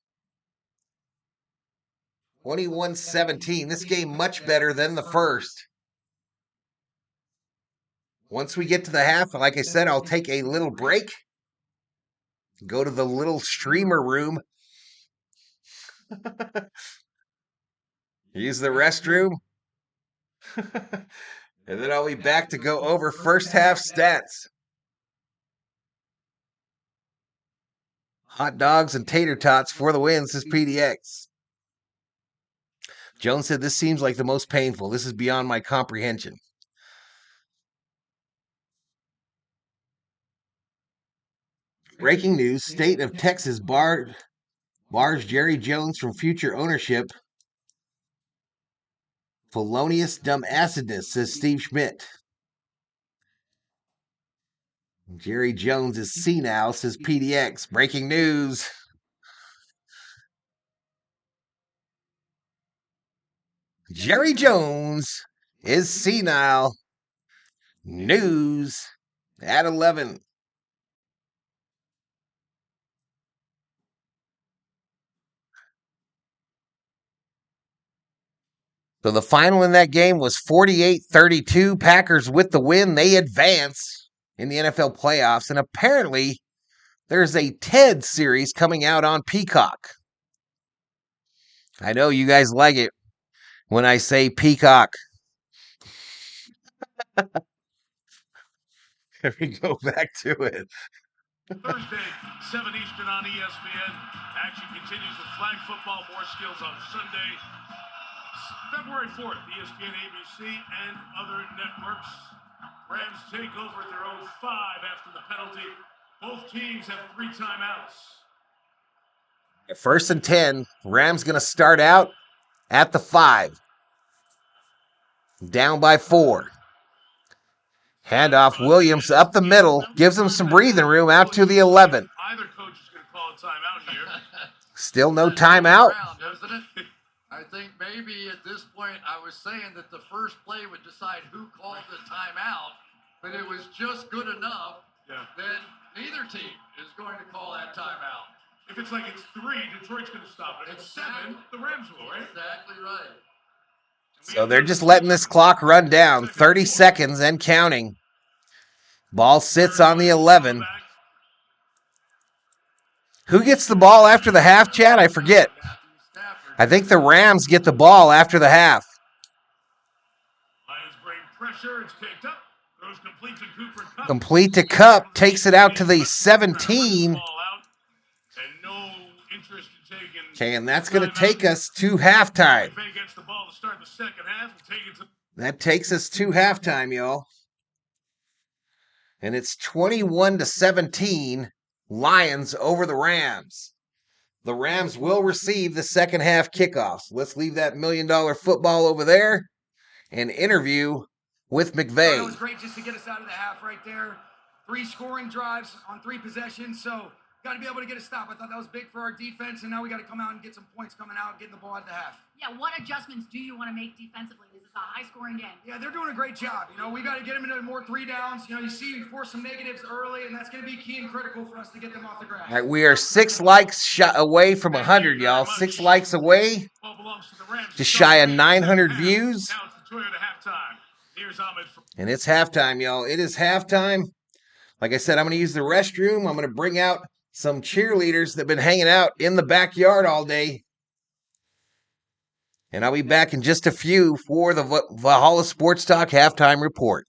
21-17. This game much better than the first. Once we get to the half, like I said, I'll take a little break. Go to the little streamer room. Use the restroom. And then I'll be back to go over first half stats. Hot dogs and tater tots for the win, says PDX. Jones said, "This seems like the most painful. This is beyond my comprehension." Breaking news, state of Texas bars Jerry Jones from future ownership. Felonious dumbassedness, says Steve Schmidt. Jerry Jones is senile, says PDX. Breaking news. Jerry Jones is senile. News at 11. So the final in that game was 48-32. Packers with the win. They advance in the NFL playoffs. And apparently there's a TED series coming out on Peacock. I know you guys like it when I say Peacock. Here we go back to it. Thursday, 7 Eastern on ESPN. Action continues with flag football, more skills on Sunday. February 4th, ESPN, ABC, and other networks. Rams take over their own 5 after the penalty. Both teams have 3 timeouts. First and 10. Rams going to start out at the 5. Down by 4. Handoff, Williams up the middle, gives him some breathing room out to the 11. Either coach is going to call a timeout here. Still no timeout. Isn't it? I think maybe at this point I was saying that the first play would decide who called the timeout, but it was just good enough that neither team is going to call that timeout. If it's like it's 3, Detroit's going to stop it. If it's 7, the Rams will, right? Exactly right. So they're just letting this clock run down. 30 seconds and counting. Ball sits on the 11. Who gets the ball after the half, Chad? I forget. I think the Rams get the ball after the half. Lions bring pressure. It's picked up. Throws complete to Cooper Kupp. Complete to Kupp. Takes it out to the 17. Okay, and that's going to take us to halftime. That takes us to halftime, y'all. And it's 21-17, Lions over the Rams. The Rams will receive the second half kickoffs. Let's leave that $1 million football over there and interview with McVay. It was great just to get us out of the half right there. 3 scoring drives on 3 possessions, so got to be able to get a stop. I thought that was big for our defense, and now we got to come out and get some points coming out, getting the ball at the half. Yeah, what adjustments do you want to make defensively? This is a high-scoring game. Yeah, they're doing a great job. You know, we got to get them into more 3 downs. You know, you see we force some negatives early, and that's going to be key and critical for us to get them off the grass. All right, we are 6 likes away from 100, y'all. 6 likes away. Just shy of 900 views. And it's halftime, y'all. It is halftime. Like I said, I'm going to use the restroom. I'm going to bring out some cheerleaders that have been hanging out in the backyard all day. And I'll be back in just a few for the Valhalla Sports Talk halftime report.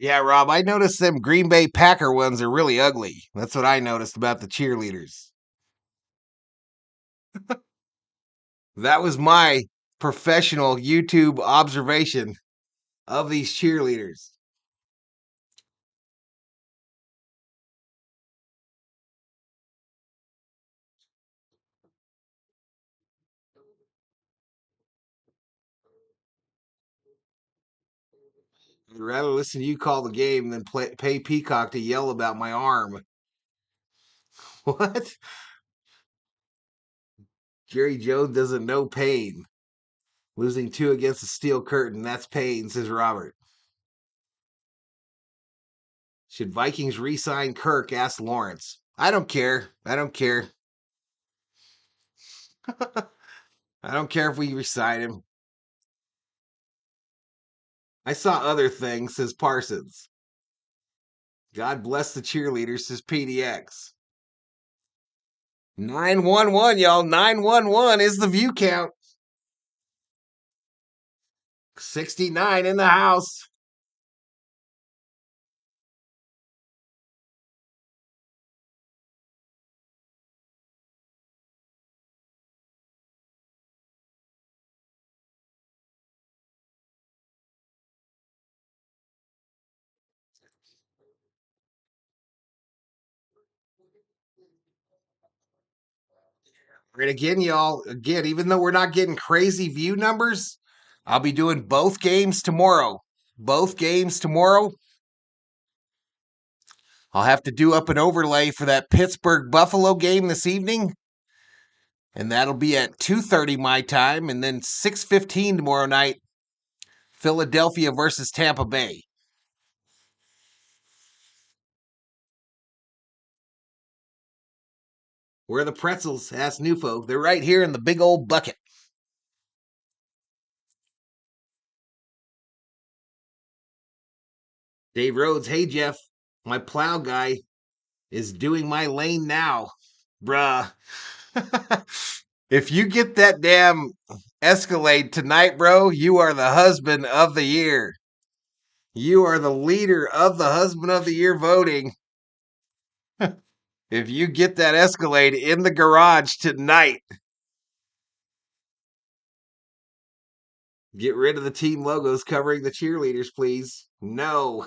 Yeah, Rob, I noticed them Green Bay Packer ones are really ugly. That's what I noticed about the cheerleaders. That was my professional YouTube observation of these cheerleaders. I'd rather listen to you call the game than pay Peacock to yell about my arm. What? Jerry Jones doesn't know pain. Losing 2 against the steel curtain, that's pain, says Robert. Should Vikings re-sign Kirk? Asked Lawrence. I don't care. I don't care. I don't care if we resign him. I saw other things, says Parsons. God bless the cheerleaders, says PDX. 911, y'all. 911 is the view count. 69 in the house. And again, y'all, even though we're not getting crazy view numbers, I'll be doing both games tomorrow. Both games tomorrow. I'll have to do up an overlay for that Pittsburgh Buffalo game this evening. And that'll be at 2:30 my time, and then 6:15 tomorrow night, Philadelphia versus Tampa Bay. Where are the pretzels? Asked Nufo. They're right here in the big old bucket. Dave Rhodes, hey Jeff, my plow guy is doing my lane now. Bruh. If you get that damn Escalade tonight, bro, you are the husband of the year. You are the leader of the husband of the year voting. If you get that Escalade in the garage tonight, get rid of the team logos covering the cheerleaders, please. No.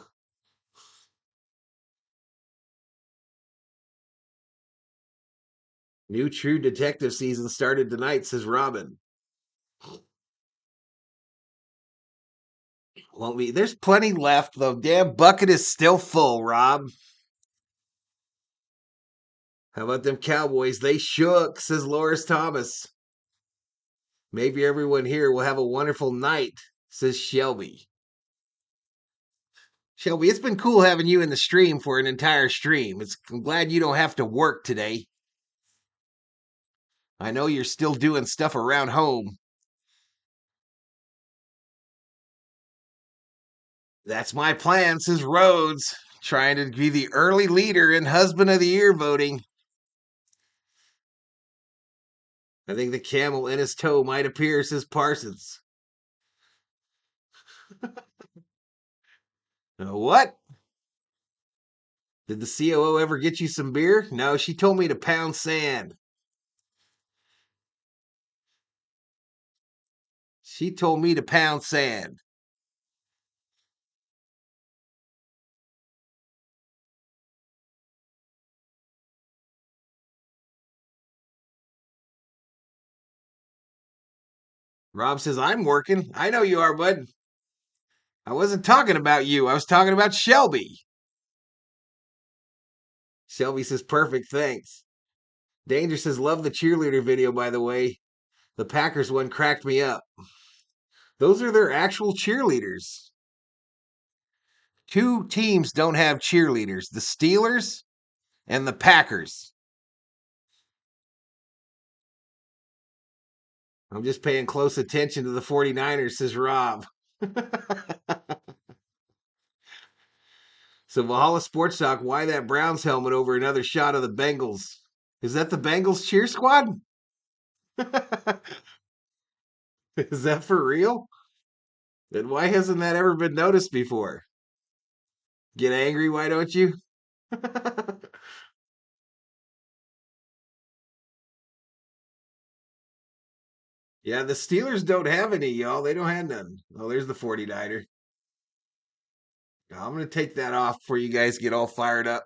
New True Detective season started tonight, says Robin. Won't be. There's plenty left. The damn bucket is still full, Rob. How about them Cowboys? They shook, says Loris Thomas. Maybe everyone here will have a wonderful night, says Shelby. Shelby, it's been cool having you in the stream for an entire stream. I'm glad you don't have to work today. I know you're still doing stuff around home. That's my plan, says Rhodes, trying to be the early leader in husband of the year voting. I think the camel in his toe might appear, says Parsons. What? Did the COO ever get you some beer? No, she told me to pound sand. She told me to pound sand. Rob says, I'm working. I know you are, bud. I wasn't talking about you. I was talking about Shelby. Shelby says, perfect, thanks. Danger says, love the cheerleader video, by the way. The Packers one cracked me up. Those are their actual cheerleaders. 2 teams don't have cheerleaders, the Steelers and the Packers. I'm just paying close attention to the 49ers, says Rob. So Valhalla Sports Talk, why that Browns helmet over another shot of the Bengals? Is that the Bengals cheer squad? Is that for real? Then why hasn't that ever been noticed before? Get angry, why don't you? Yeah, the Steelers don't have any, y'all. They don't have none. Oh, there's the 49er. I'm going to take that off before you guys get all fired up.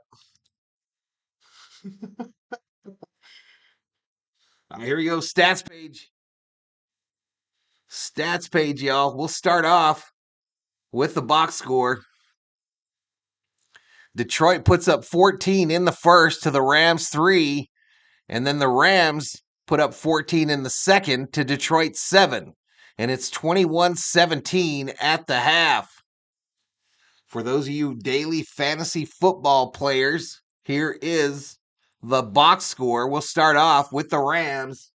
All right, here we go. Stats page. Stats page, y'all. We'll start off with the box score. Detroit puts up 14 in the first to the Rams 3, and then the Rams put up 14 in the second to Detroit 7, and it's 21-17 at the half. For those of you daily fantasy football players, here is the box score. We'll start off with the Rams.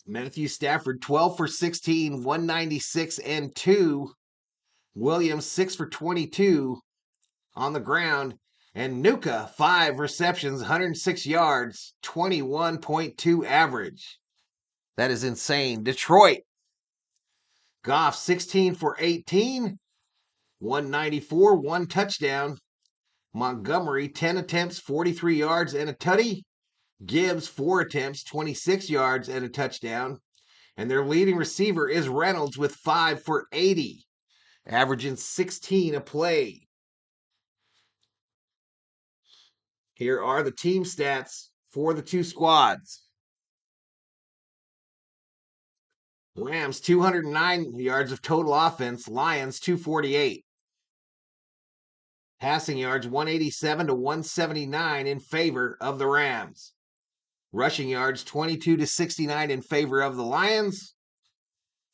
Matthew Stafford, 12 for 16, 196 and 2. Williams, 6 for 22 on the ground. And Nuka, 5 receptions, 106 yards, 21.2 average. That is insane. Detroit, Goff, 16 for 18, 194, 1 touchdown. Montgomery, 10 attempts, 43 yards and a tutty. Gibbs, 4 attempts, 26 yards and a touchdown. And their leading receiver is Reynolds with 5 for 80, averaging 16 a play. Here are the team stats for the two squads. Rams, 209 yards of total offense. Lions, 248. Passing yards, 187 to 179 in favor of the Rams. Rushing yards, 22 to 69 in favor of the Lions.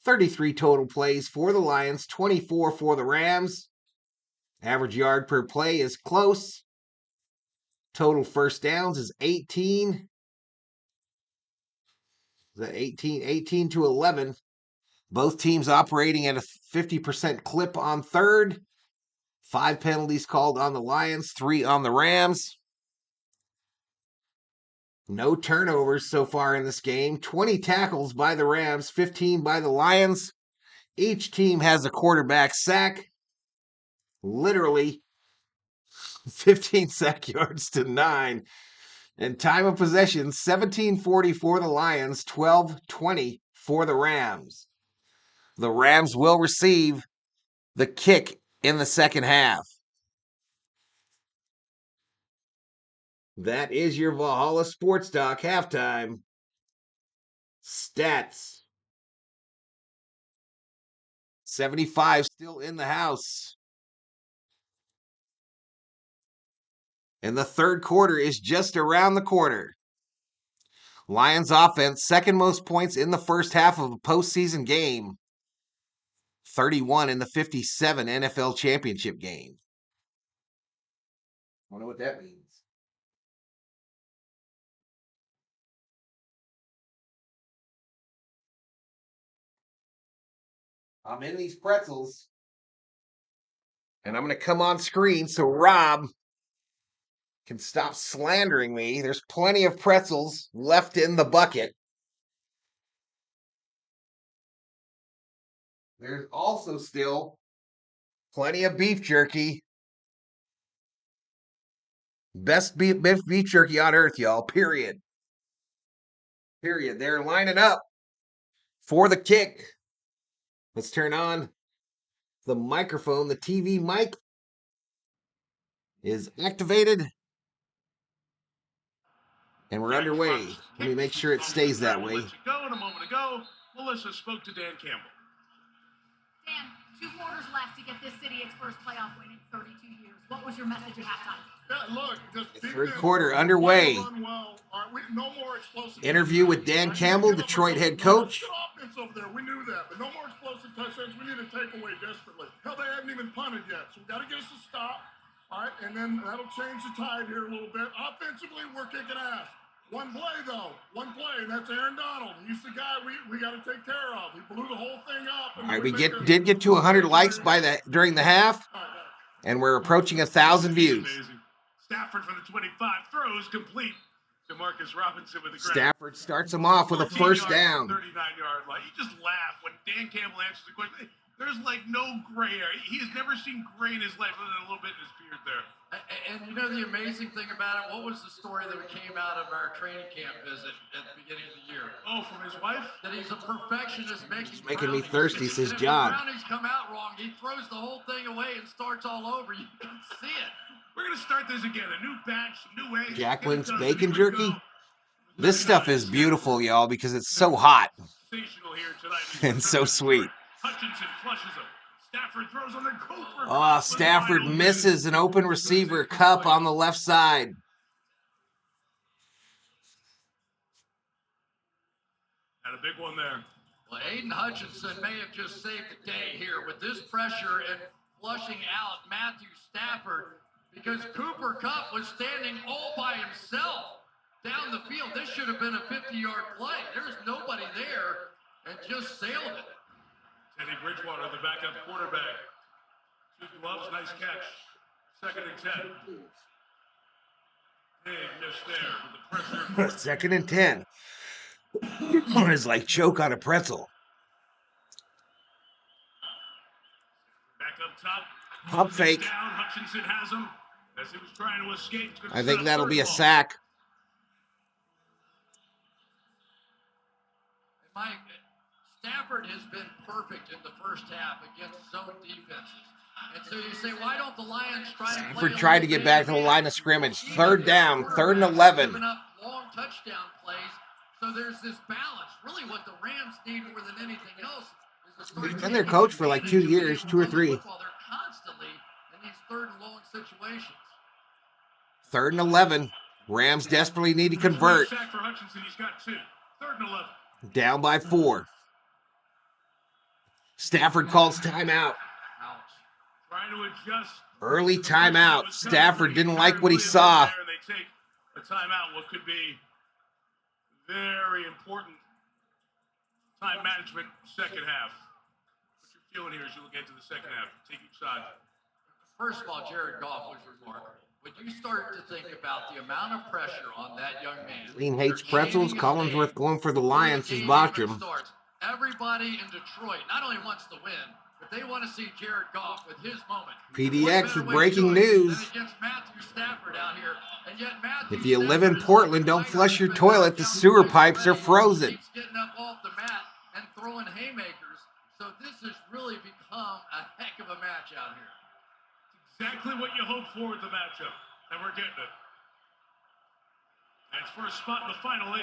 33 total plays for the Lions, 24 for the Rams. Average yard per play is close. Total first downs is 18. Is that 18? 18 to 11. Both teams operating at a 50% clip on third. 5 penalties called on the Lions, 3 on the Rams. No turnovers so far in this game. 20 tackles by the Rams, 15 by the Lions. Each team has a quarterback sack. Literally 15 sack yards to 9. And time of possession, 17:40 for the Lions, 12:20 for the Rams. The Rams will receive the kick in the second half. That is your Valhalla Sports Talk halftime stats. 75 still in the house. And the third quarter is just around the corner. Lions offense, second most points in the first half of a postseason game. 31 in the 57 NFL championship game. I wonder what that means. I'm in these pretzels. And I'm going to come on screen so Rob can stop slandering me. There's plenty of pretzels left in the bucket. There's also still plenty of beef jerky. Best beef jerky on earth, y'all. Period. Period. They're lining up for the kick. Let's turn on the microphone. The TV mic is activated. And we're underway. Let me make sure it stays that way. Go in a moment ago, Melissa spoke to Dan Campbell. Dan, 2 quarters left to get this city its first playoff win in 32 years. What was your message at halftime? Yeah, look, just Third quarter underway. Well. No more explosive Interview with Dan Campbell, Detroit head coach. Offense over there. We knew that, but no more explosive touchdowns. We need a takeaway desperately. Hell, they haven't even punted yet, so we got to get us a stop. All right, and then that'll change the tide here a little bit. Offensively, we're kicking ass. One play, though. One play, and that's Aaron Donald. He's the guy we got to take care of. He blew the whole thing up. All right, we did get to 100 likes during the half, and we're approaching 1,000 views. Amazing. Stafford from the 25 throws complete. DeMarcus Robinson with the Stafford starts him off with a first down. 39-yard line. You just laugh when Dan Campbell answers the question. There's like no gray area. He has never seen gray in his life other than a little bit in his beard there. And you know the amazing thing about it, what was the story that came out of our training camp visit at the beginning of the year? Oh, from his wife? That he's a perfectionist Making me brownies. thirsty, says And if John. the brownies come out wrong, he throws the whole thing away and starts all over. You can see it. We're going to start this again. A new batch, new eggs. Jacqueline's bacon jerky. This stuff is beautiful, y'all, because it's so hot Sensational here tonight. and so sweet. Hutchinson flushes him. Stafford throws on the Cooper. Oh, Stafford misses an open receiver. Cup on the left side. Had a big one there. Well, Aiden Hutchinson may have just saved the day here with this pressure and flushing out Matthew Stafford because Cooper Kupp was standing all by himself down the field. This should have been a 50-yard play. There's nobody there and just sailed it. Teddy Bridgewater, the backup quarterback. Two gloves, nice catch. 2nd and 10. Big miss there with the pressure. 2nd and 10. It's like choke on a pretzel. Back up top. Pump fake. Down. Hutchinson has him as he was trying to escape. I think that'll be a sack. Mike, Stafford has been perfect in the first half against zone defenses. And so you say, why don't the Lions try to play Stafford tried to get back to the line of scrimmage. 3rd down, 3rd and 11. Giving up long touchdown plays. So there's this balance. Really what the Rams need more than anything else is a He's been their coach for like 2 years, 2 or 3. They're constantly in these 3rd and long situations. 3rd and 11. Rams desperately need to convert. Sack for Hutchinson. He's got 2. 3rd and 11. Down by 4. Stafford calls timeout. Trying to adjust. Early timeout. Stafford didn't like what he saw. They take a timeout, what could be very important time management second half. What you're feeling here as you look into the second half. Take each side. First of all, Jared Goff was remarkable. When you start to think about the amount of pressure on that young man. Lean hates pretzels. Collinsworth going for the Lions, says Bostrom. Everybody in Detroit not only wants to win, but they want to see Jared Goff with his moment. PDX with breaking news. If you live in Portland, don't flush your toilet. The sewer pipes are frozen. Keeps getting up off the mat and throwing haymakers. So this has really become a heck of a match out here. Exactly what you hope for with the matchup, and we're getting it. That's for a spot in the final 8.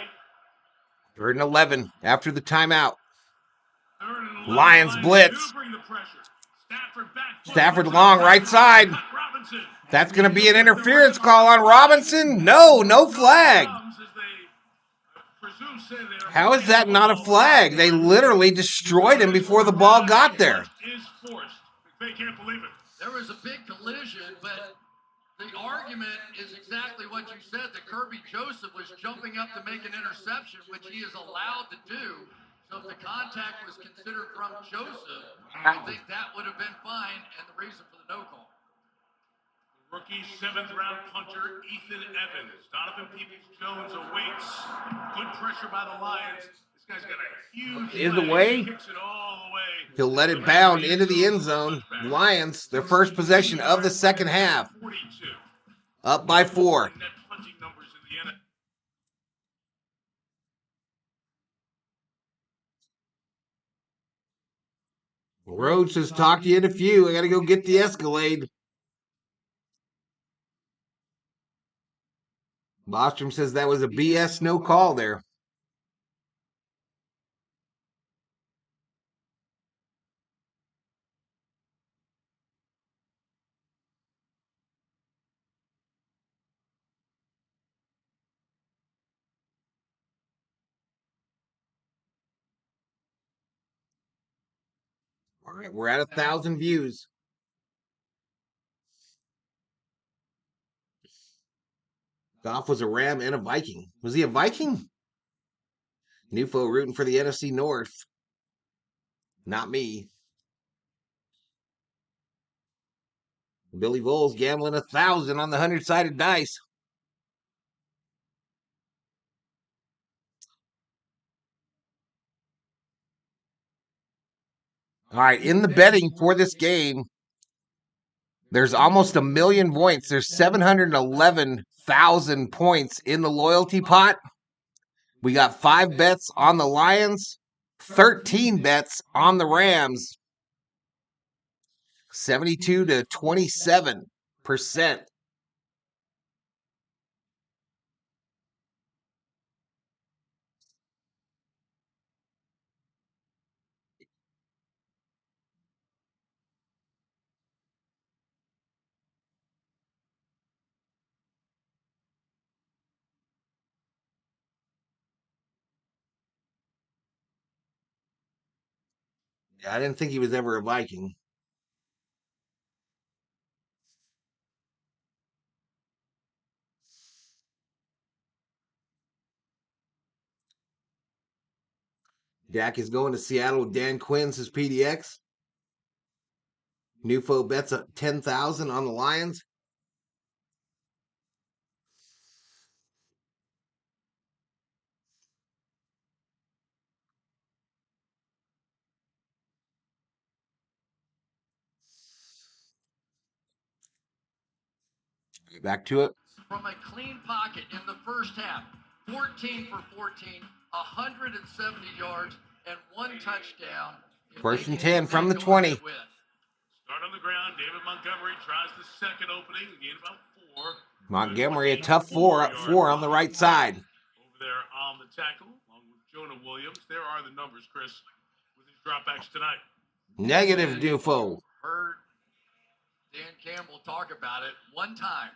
3rd and 11 after the timeout. Lions blitz. Stafford long, right side. That's going to be an interference call on Robinson. No flag. How is that not a flag? They literally destroyed him before the ball got there. They can't believe it. There was a big collision, but the argument is exactly what you said, that Kirby Joseph was jumping up to make an interception, which he is allowed to do. So if the contact was considered from Joseph, I think that would have been fine, and the reason for the no call. Rookie 7th-round punter Ethan Evans. Donovan Peoples-Jones awaits. Good pressure by the Lions. This guy's got a huge Is leg. away. He kicks it all the way. He'll let it bound into the end zone. Lions, their first possession of the second half. 42. Up by 4. Net punting numbers in the NFL. Rhodes says, talk to you in a few. I got to go get the Escalade. Bostrom says that was a BS no call there. All right, we're at 1,000 views. Goff was a Ram and a Viking. Was he a Viking? Nufo rooting for the NFC North. Not me. Billy Voles gambling 1,000 on the 100-sided dice. All right, in the betting for this game, there's almost 1 million points. There's 711,000 points in the loyalty pot. We got 5 bets on the Lions, 13 bets on the Rams, 72 to 27%. I didn't think he was ever a Viking. Dak is going to Seattle with Dan Quinn's his PDX. Nufo bets up 10,000 on the Lions. Back to it. From a clean pocket in the first half, 14 for 14, 170 yards, and 1 touchdown. First and 10 from the 20. Start on the ground. David Montgomery tries the second opening. Gain about 4. Montgomery, a tough 4 up 4 on the right side. Over there on the tackle, along with Jonah Williams. There are the numbers, Chris, with his dropbacks tonight. Negative Nufo. Heard Dan Campbell talk about it one time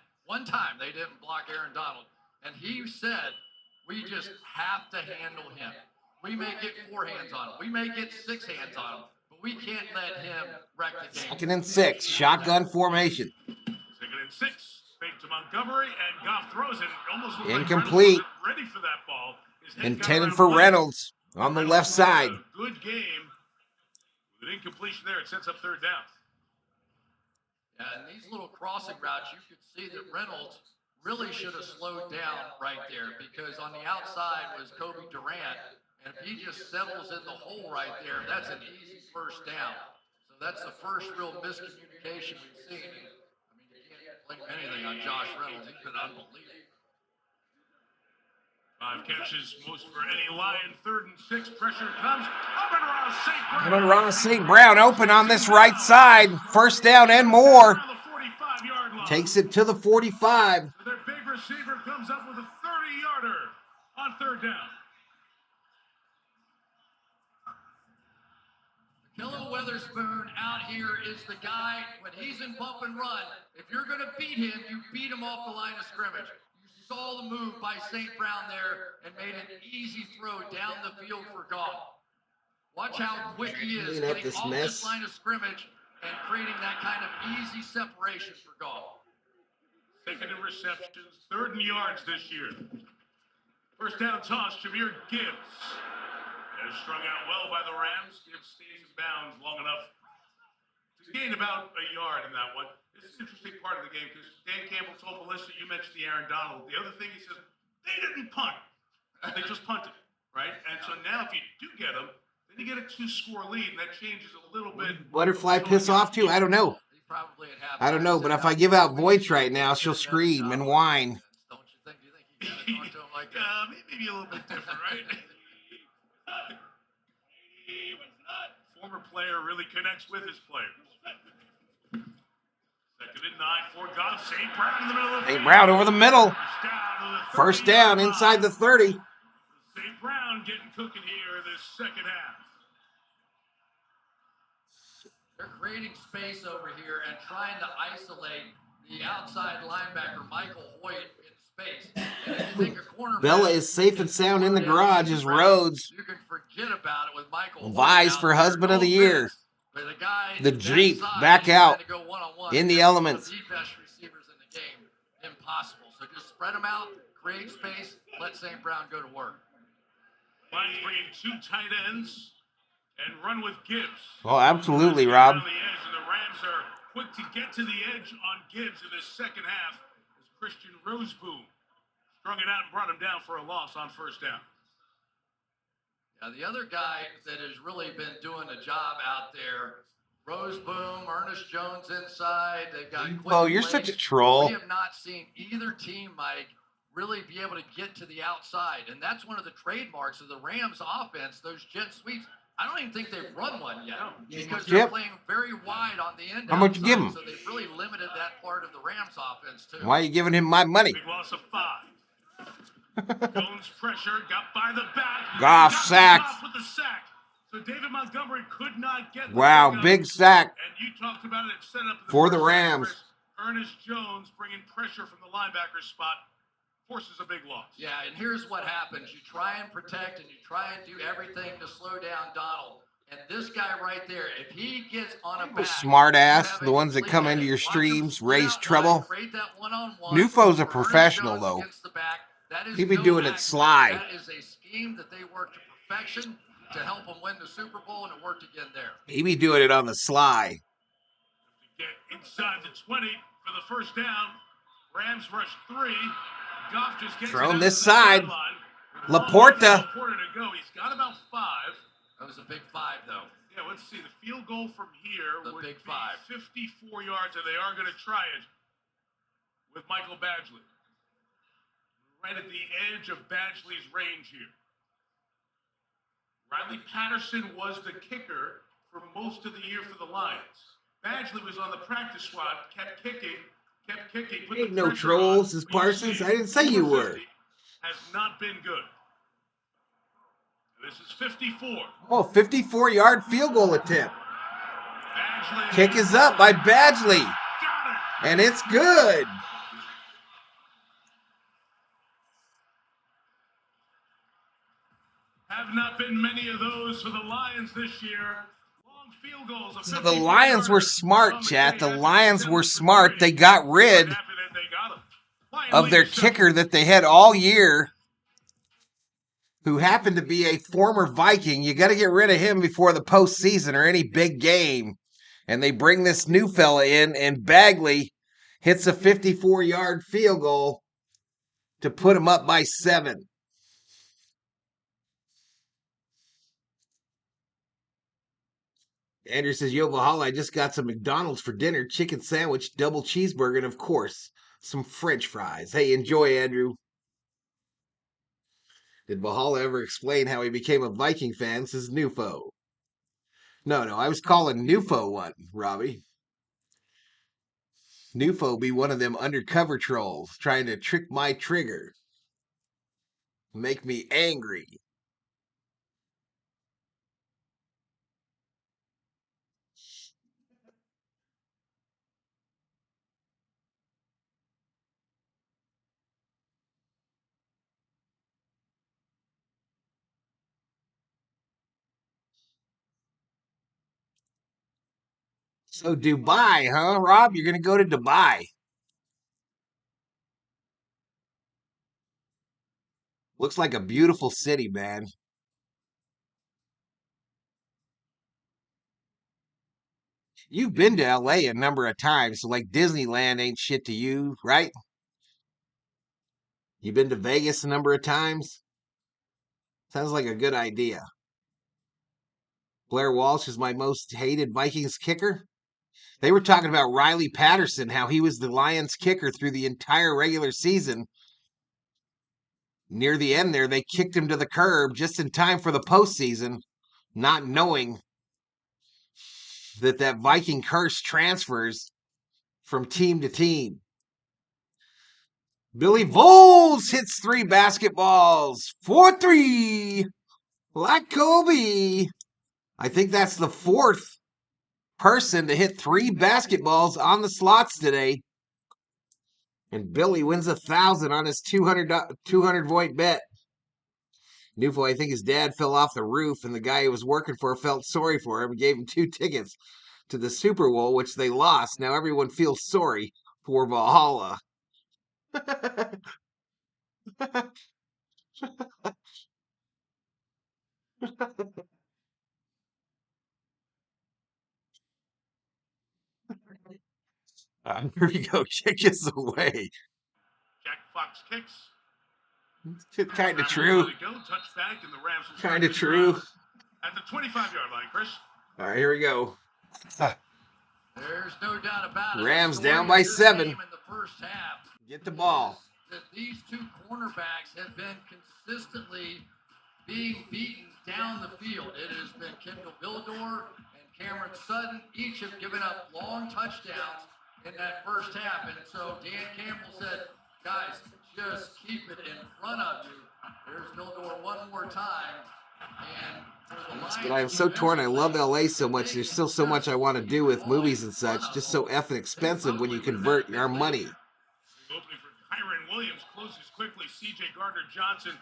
they didn't block Aaron Donald, and he said, we just have to handle him. We may get 4 hands on him, we may get 6 hands on him, but we can't let him wreck the game. 2nd and 6, shotgun formation. 2nd and 6, fake to Montgomery, and Goff throws it. Almost looked Incomplete. like Reynolds ready for that ball. Intended for Reynolds on the left side. Good game. With an incompletion there, it sets up 3rd down. Yeah, and these little crossing routes, you could see that Reynolds really should have slowed down right there, because on the outside was Kobe Durant, and if he just settles in the hole right there, that's an easy 1st down. So that's the first real miscommunication we've seen. And, I mean, you can't blame anything on Josh Reynolds. He's been unbelievable. 5 catches, most for any Lion. 3rd and 6, pressure comes. Amon-Ra St. Brown open on this right side. 1st down and more. Takes it to the 45. So their big receiver comes up with a 30-yarder on 3rd down. Killer Weatherspoon out here is the guy, when he's in bump and run, if you're going to beat him, you beat him off the line of scrimmage. You saw the move by St. Brown there and made an easy throw down the field for Goff. Watch how quick he is getting off this line of scrimmage and creating that kind of easy separation for Goff. 2nd in receptions, 3rd in yards this year. 1st down toss, Jahmyr Gibbs. And strung out well by the Rams. Gibbs stays in bounds long enough to gain about a yard in that one. This is an interesting part of the game, because Dan Campbell told Melissa, you mentioned the Aaron Donald. The other thing he says, they didn't punt. They just punted, right? And so now if you do get them, then you get a 2-score lead, and that changes a little bit. Butterfly piss off too? I don't know. I don't know, but if I give out voice right now, she'll scream and whine. Don't you think? Do you think you got to talk to him like that? Maybe a little bit different, right? Former player really connects with his players. 2nd and 9 for Goff. St. Brown in the middle of the St. Brown over the middle. 1st down inside the 30. St. Brown getting cooking here this 2nd half. They're creating space over here and trying to isolate the outside linebacker, Michael Hoyt, in space. And if you think a cornerback, Bella is safe and sound in the garage as Rhodes you can forget about it with Michael vies Hoyt for husband of the year. But the guy The Jeep back out in the elements. The best receivers in the game, impossible. So just spread them out, create space, let St. Brown go to work. Lions bringing 2 tight ends and run with Gibbs. Oh, absolutely, Rob. And the Rams are quick to get to the edge on Gibbs in this 2nd half as Christian Roseboom strung it out and brought him down for a loss on 1st down. Yeah, the other guy that has really been doing a job out there, Rose Boom, Ernest Jones inside. They've got quick Oh, you're such a plays. troll. We have not seen either team, Mike, really be able to get to the outside. And that's one of the trademarks of the Rams offense, those jet sweeps. I don't even think they've run one yet because they're playing very wide on the end. How much you give him? So they've really limited that part of the Rams offense, too. Why are you giving him my money? Big loss of 5. Jones pressure, got by the back. Goff sack. With the sack. So David Montgomery could not get the Wow, pickup. big sack. And you talked about it set up for the first Rams. half, Ernest Jones bringing pressure from the linebacker spot. Forces a big loss. Yeah, and here's what happens. You try and protect and you try and do everything to slow down Donald. And this guy right there, if he gets on a back, smart ass, the ones that come into your streams, raise trouble. Nufo's a professional, though. He be doing it sly. That is a scheme that they work to perfection to help them win the Super Bowl, and it worked again there. He be doing it on the sly. Get inside the 20 for the first down. Rams rush 3. Goff just gets Thrown this side. Laporta. Laporta to go. He's got about 5. That was a big 5, though. Yeah, let's see. The field goal from here The would big be 5. 54 yards, and they are going to try it with Michael Badgley. Right at the edge of Badgley's range here. Riley Patterson was the kicker for most of the year for the Lions. Badgley was on the practice squad, kept kicking. Put Ain't the no pressure trolls, on. as Parsons. I didn't say you Over were. 50 has not been good. This is 54. Oh, 54-yard field goal attempt. Badgley. Kick is up by Badgley. Got it. And it's good. Have not been many of those for the Lions this year. Long field goals. So the Lions were smart, chat. The Lions were smart. They got rid of their kicker that they had all year, who happened to be a former Viking. You got to get rid of him before the postseason or any big game. And they bring this new fella in, and Badgley hits a 54-yard field goal to put him up by 7. Andrew says, yo, Valhalla, I just got some McDonald's for dinner, chicken sandwich, double cheeseburger, and of course, some French fries. Hey, enjoy, Andrew. Did Valhalla ever explain how he became a Viking fan? Says Nufo. No, I was calling Nufo one, Robbie. Nufo be one of them undercover trolls trying to trick my trigger. Make me angry. So Dubai, huh, Rob? You're going to go to Dubai. Looks like a beautiful city, man. You've been to LA a number of times, so like Disneyland ain't shit to you, right? You've been to Vegas a number of times? Sounds like a good idea. Blair Walsh is my most hated Vikings kicker. They were talking about Riley Patterson, how he was the Lions kicker through the entire regular season. Near the end there, they kicked him to the curb just in time for the postseason, not knowing that Viking curse transfers from team to team. Billy Voles hits 3 basketballs. 4-3. Like Kobe. I think that's the 4th person to hit 3 basketballs on the slots today. And Billy wins 1,000 on his 200 point bet. Nufo, I think his dad fell off the roof, and the guy he was working for felt sorry for him and gave him 2 tickets to the Super Bowl, which they lost. Now everyone feels sorry for Valhalla. Here we go. Kick us away. Jack Fox kicks. Kind of true. Touchback, and the Rams will Kind of true. At the 25-yard line, Chris. All right, here we go. There's no doubt about it. Rams down by 7. In the first half. Get the ball. That these two cornerbacks have been consistently being beaten down the field. It has been Kendall Vildor and Cameron Sutton. Each have given up long touchdowns in that first half. And so Dan Campbell said, guys, just keep it in front of you. There's Vildor one more time. And but I am so torn. I love LA so much. There's still so much I want to do with movies and such. Just so effing expensive when you convert your money. Opening for Kyron Williams closes quickly. C.J. Gardner-Johnson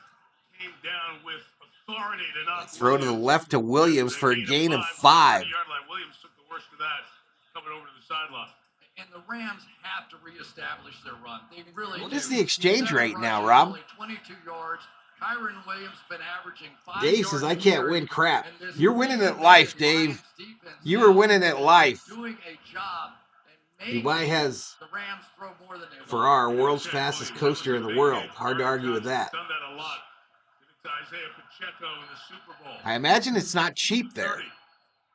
came down with authority to not throw to the left to Williams for a gain of 5. Williams took the worst of that, coming over to the sideline. And the Rams have to reestablish their run. They really What do. is the exchange rate now, Rob? Only 22 yards. Kyron Williams been averaging 5 Dave yards says, I can't a win carry. crap. And this You're winning at life, Dave. You are winning at life. Doing a job and making Dubai has the Rams throw more than they Ferrari, world's fastest coaster in the world. Hard to argue with that. Done that a lot. Give it to Isaiah Pacheco in the Super Bowl. I imagine it's not cheap there. 30.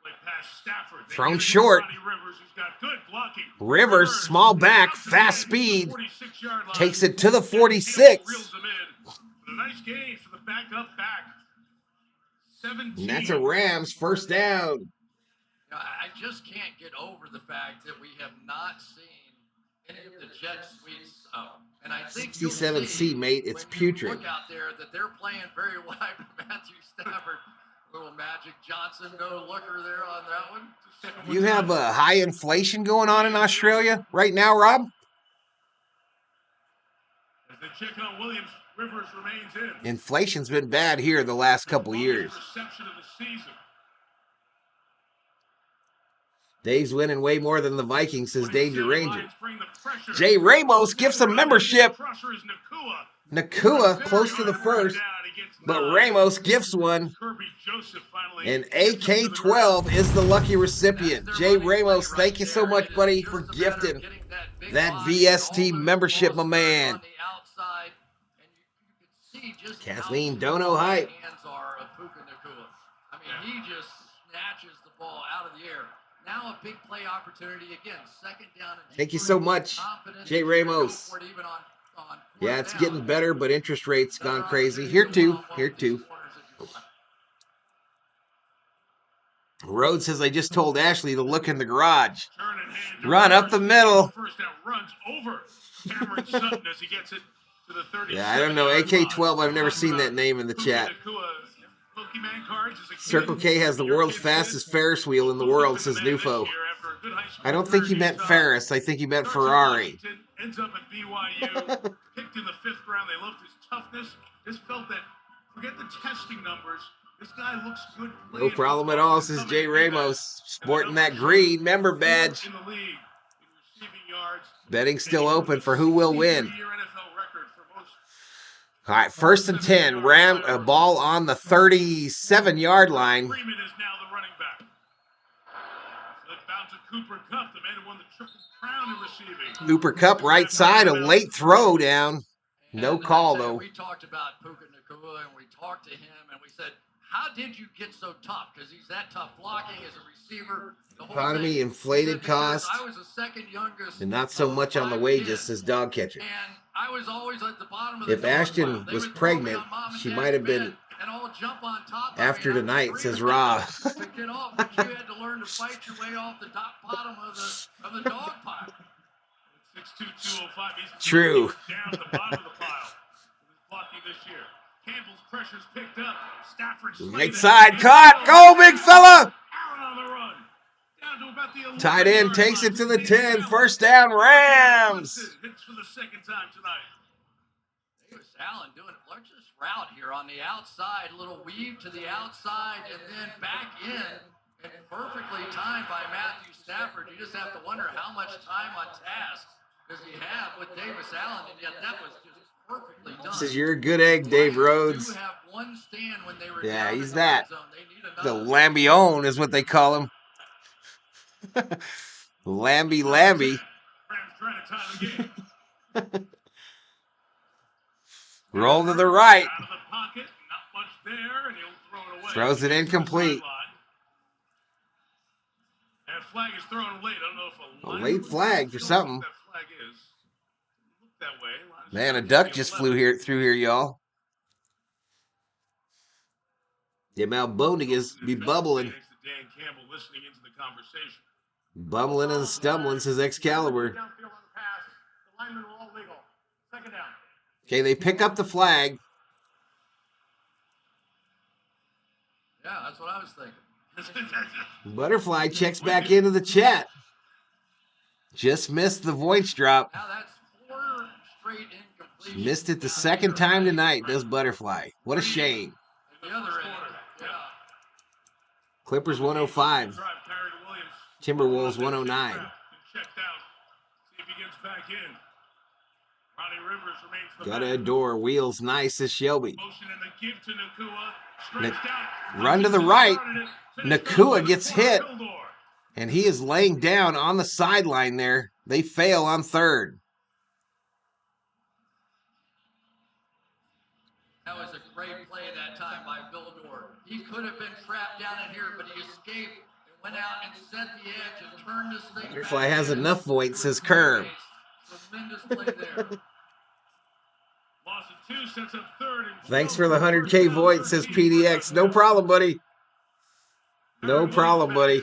Play past Stafford. They Thrown give it to short. Ronnie Rivers, who's got good blocking. Rivers, small back, fast speed, 46-yard line. takes it to the 46. Reels them in. But a nice gain for the backup back. 17. And that's a Rams first down. You know, I just can't get over the fact that we have not seen any of the jet sweeps. And I think 67C, mate, it's when you putrid. look out there that they're playing very wide with Matthew Stafford. Little Magic Johnson, no looker there on that one. You have a high inflation going on in Australia right now, Rob? As they check on Williams, Rivers remains in. Inflation's been bad here the last couple years. Reception of the season. Dave's winning way more than the Vikings, says Danger Ranger. Bring the pressure. Jay Ramos gifts a membership. Crusher is Nakua. Nakua close to the first, but Ramos gifts one. Kirby Joseph finally. And AK-12 is the lucky recipient. Jay Ramos, thank you so much, buddy, for gifting that VST membership, my man. Kathleen Dono hype. I mean, he just snatches the ball out of the air. Now a big play opportunity again. Second down. Thank you so much, Jay Ramos. Yeah, it's getting better, but interest rates gone crazy. Here too. Here too. Rhodes says, I just told Ashley to look in the garage. Run up the middle. First down runs over Cameron Sutton as he gets it to the 30. Yeah, I don't know. AK-12, I've never seen that name in the chat. Circle K has the world's fastest Ferris wheel in the world, says Nufo. I don't think he meant Ferris. I think he meant Ferrari. Ends up at BYU, picked in the 5th round. They loved his toughness. Just felt that, forget the testing numbers, this guy looks good. No problem at all, says Jay Ramos. Sporting that green member badge. Betting still open for who will win. All right, 1st and 10. Ram a ball on the 37-yard line. Freeman is now the running back. Flip out to Cooper Kupp, the man who won the Triple Crown in receiving. Cooper Kupp right side, a late throw down. No call, though. We talked about Puka Nacua, and we talked to him, and we said, how did you get so tough? Because he's that tough blocking as a receiver. Economy, inflated cost, I was the second youngest and not so much on the wages, says Dog Catcher. And I was always at the bottom of the If Ashton was pregnant, she might have been after tonight, says Rob. To get off, but you had to learn to fight your way off the bottom of the dog pile. 6'2", 205. He's True. Down at the bottom of the pile. He's blocking this year. Campbell's pressure's picked up. Stafford Right side, caught. Go, big fella. Allen on the run. Down to about the 11 Tight end takes it to the 10. First down, Rams. Hits for the second time tonight. Davis Allen doing a largest route here on the outside. A little weave to the outside and then back in. And perfectly timed by Matthew Stafford. You just have to wonder how much time on task does he have with Davis Allen, and yet that was just perfectly done. Says you're a good egg, Dave Rhodes. Do have one stand when they were Yeah, down he's in that. the red zone. They need The another. Lambione is what they call him. Lamby. Rams trying to tie the game. Roll to the right. Out of the pocket, not much there, and he'll throw it away. Throws it incomplete. That flag is thrown late. I don't know if A late flag for something. That flag is. Look that way. Man, a duck just flew through here, y'all. The amount Bonigas be bubbling. Dan Campbell listening into the conversation. Bumbling and stumbling, says Excalibur. Okay, they pick up the flag. Yeah, that's what I was thinking. Butterfly checks back into the chat. Just missed the Voints drop. Now that's 4 straight incompletions. Missed it the second time tonight, does Butterfly. What a shame. The other end, yeah. Clippers 105. Timberwolves 109. Checked out. See if he gets back in. Ronnie Rivers remains the Gotta adore. Wheels nice as Shelby. motion and the give to Nakua. Stretched out. Run to the right. Nakua gets hit. And he is laying down on the sideline there. They fail on third. That was a great play that time by Bildor. He could have been trapped down in here, but he escaped and went out and set the edge and turned this thing. Butterfly has enough Voints, says Curb. Tremendous play there. Loss of 2, sets up third. Thanks for the 100K Voints, says PDX. No problem, buddy. No problem, buddy.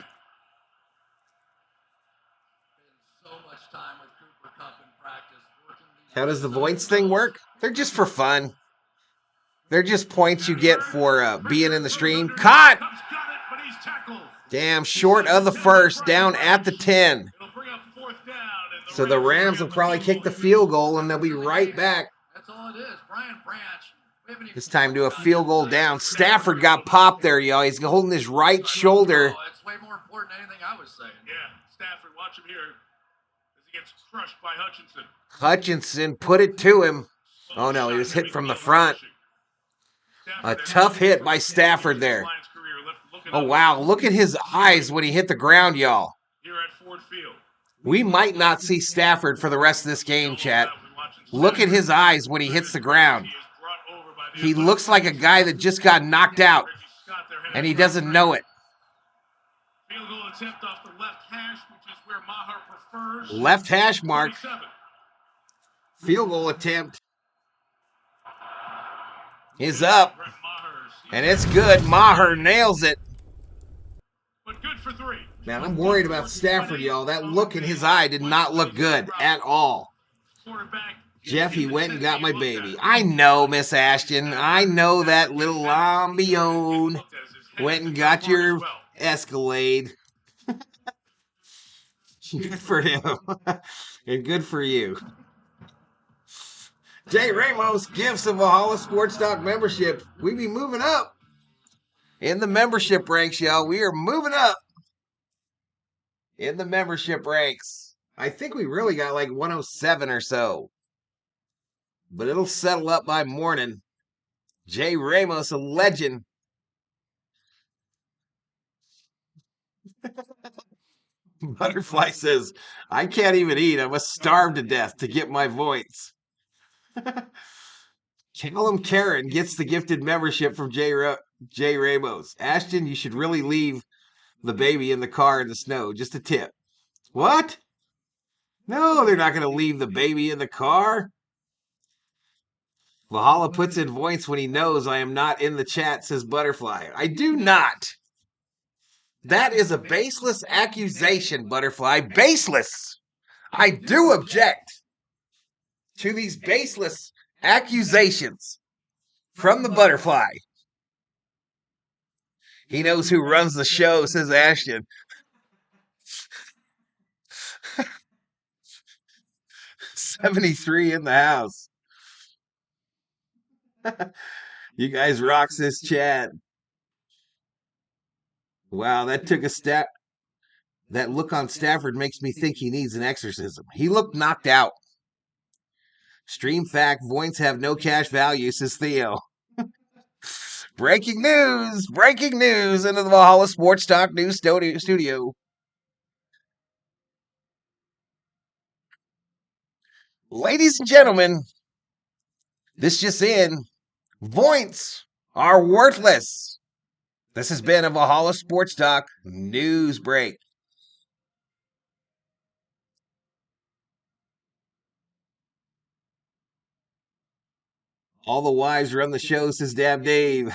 So much time with Cooper Cup in practice. How does the Voints thing work? They're just for fun. They're just points you get for being in the stream. Caught! Damn, short of the first, down at the 10. So the Rams will probably kick the field goal, and they'll be right back. That's all it is. Brian Branch. This time to a field goal down. Stafford got popped there, y'all. He's holding his right shoulder. Oh, it's way more important than anything I was saying. Yeah, Stafford, watch him here as he gets crushed by Hutchinson. Hutchinson put it to him. Oh, no, he was hit from the front. A tough hit by Stafford there. Oh, wow. Look at his eyes when he hit the ground, y'all. Here at Ford Field. We might not see Stafford for the rest of this game, chat. Look at his eyes when he hits the ground. He looks like a guy that just got knocked out, and he doesn't know it. Field goal attempt off the left hash, which is where Maher prefers. Left hash mark. Field goal attempt is up, and it's good. Maher nails it. But good for 3. Man, I'm worried about Stafford, y'all. That look in his eye did not look good at all. Jeff, he went and got my baby. I know, Miss Ashton. I know that little Lambione went and got your Escalade. Good for him. And good for you. Jay Ramos, gifts of Valhalla Sports Talk membership. We be moving up in the membership ranks, y'all. We are moving up in the membership ranks. I think we really got like 107 or so. But it'll settle up by morning. Jay Ramos, a legend. Butterfly says, I can't even eat. I must starve to death to get my Voints. Callum Karen gets the gifted membership from Jay Ramos. Ashton, you should really leave the baby in the car in the snow. Just a tip. What? No, they're not going to leave the baby in the car. Valhalla puts in Voints when he knows I am not in the chat, says Butterfly. I do not. That is a baseless accusation, Butterfly. Baseless. I do object to these baseless accusations from the Butterfly. He knows who runs the show, says Ashton. $73 in the house. You guys rocks this chat. Wow, that took a step. That look on Stafford makes me think he needs an exorcism. He looked knocked out. Stream fact, Voints have no cash value, says Theo. Breaking news into the Valhalla Sports Talk News Studio. Ladies and gentlemen, This just in. Points are worthless. This has been a Valhalla Sports Talk news break. All the wives run the show, says Dab Dave.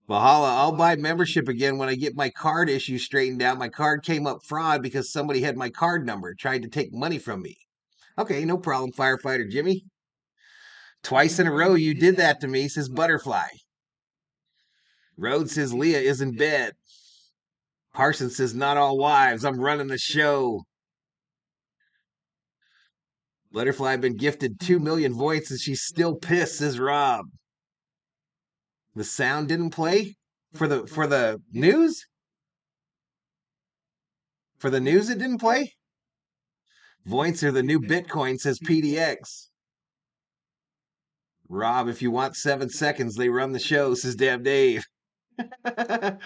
Valhalla, I'll buy membership again when I get my card issue straightened out. My card came up fraud because somebody had my card number, tried to take money from me. Okay, no problem, Firefighter Jimmy. Twice in a row you did that to me, says Butterfly. Rhodes says Leah is in bed. Parsons says not all wives, I'm running the show. Butterfly been gifted 2 million voice and she's still pissed, says Rob. The sound didn't play for the news? For the news it didn't play? Voints are the new Bitcoin, says PDX. Rob, if you want 7 seconds, they run the show, says Dab Dave. All right,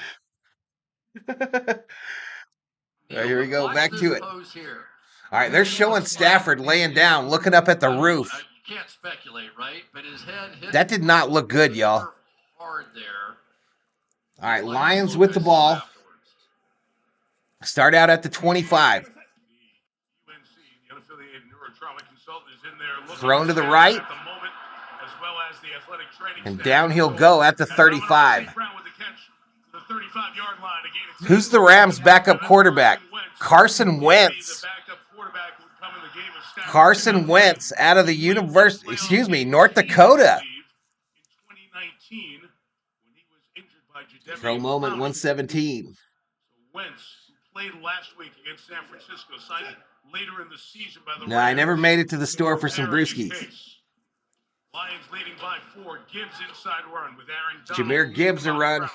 here we go. Back to it. All right, they're showing Stafford laying down, looking up at the roof. You can't speculate, right? But his head hit. That did not look good, y'all. Hard there. All right, Lions with the ball. Start out at the 25. Thrown to the right. And down he'll go at the 35. Who's the Rams' backup quarterback? Carson Wentz. Carson Wentz out of the North Dakota. Throw moment 117. Wentz, who played last week against San Francisco, signed later in the season by the No, I never made it to the store for some brewskis. Lions leading by 4. Gibbs inside run with Aaron Donald. Jameer Gibbs a run. All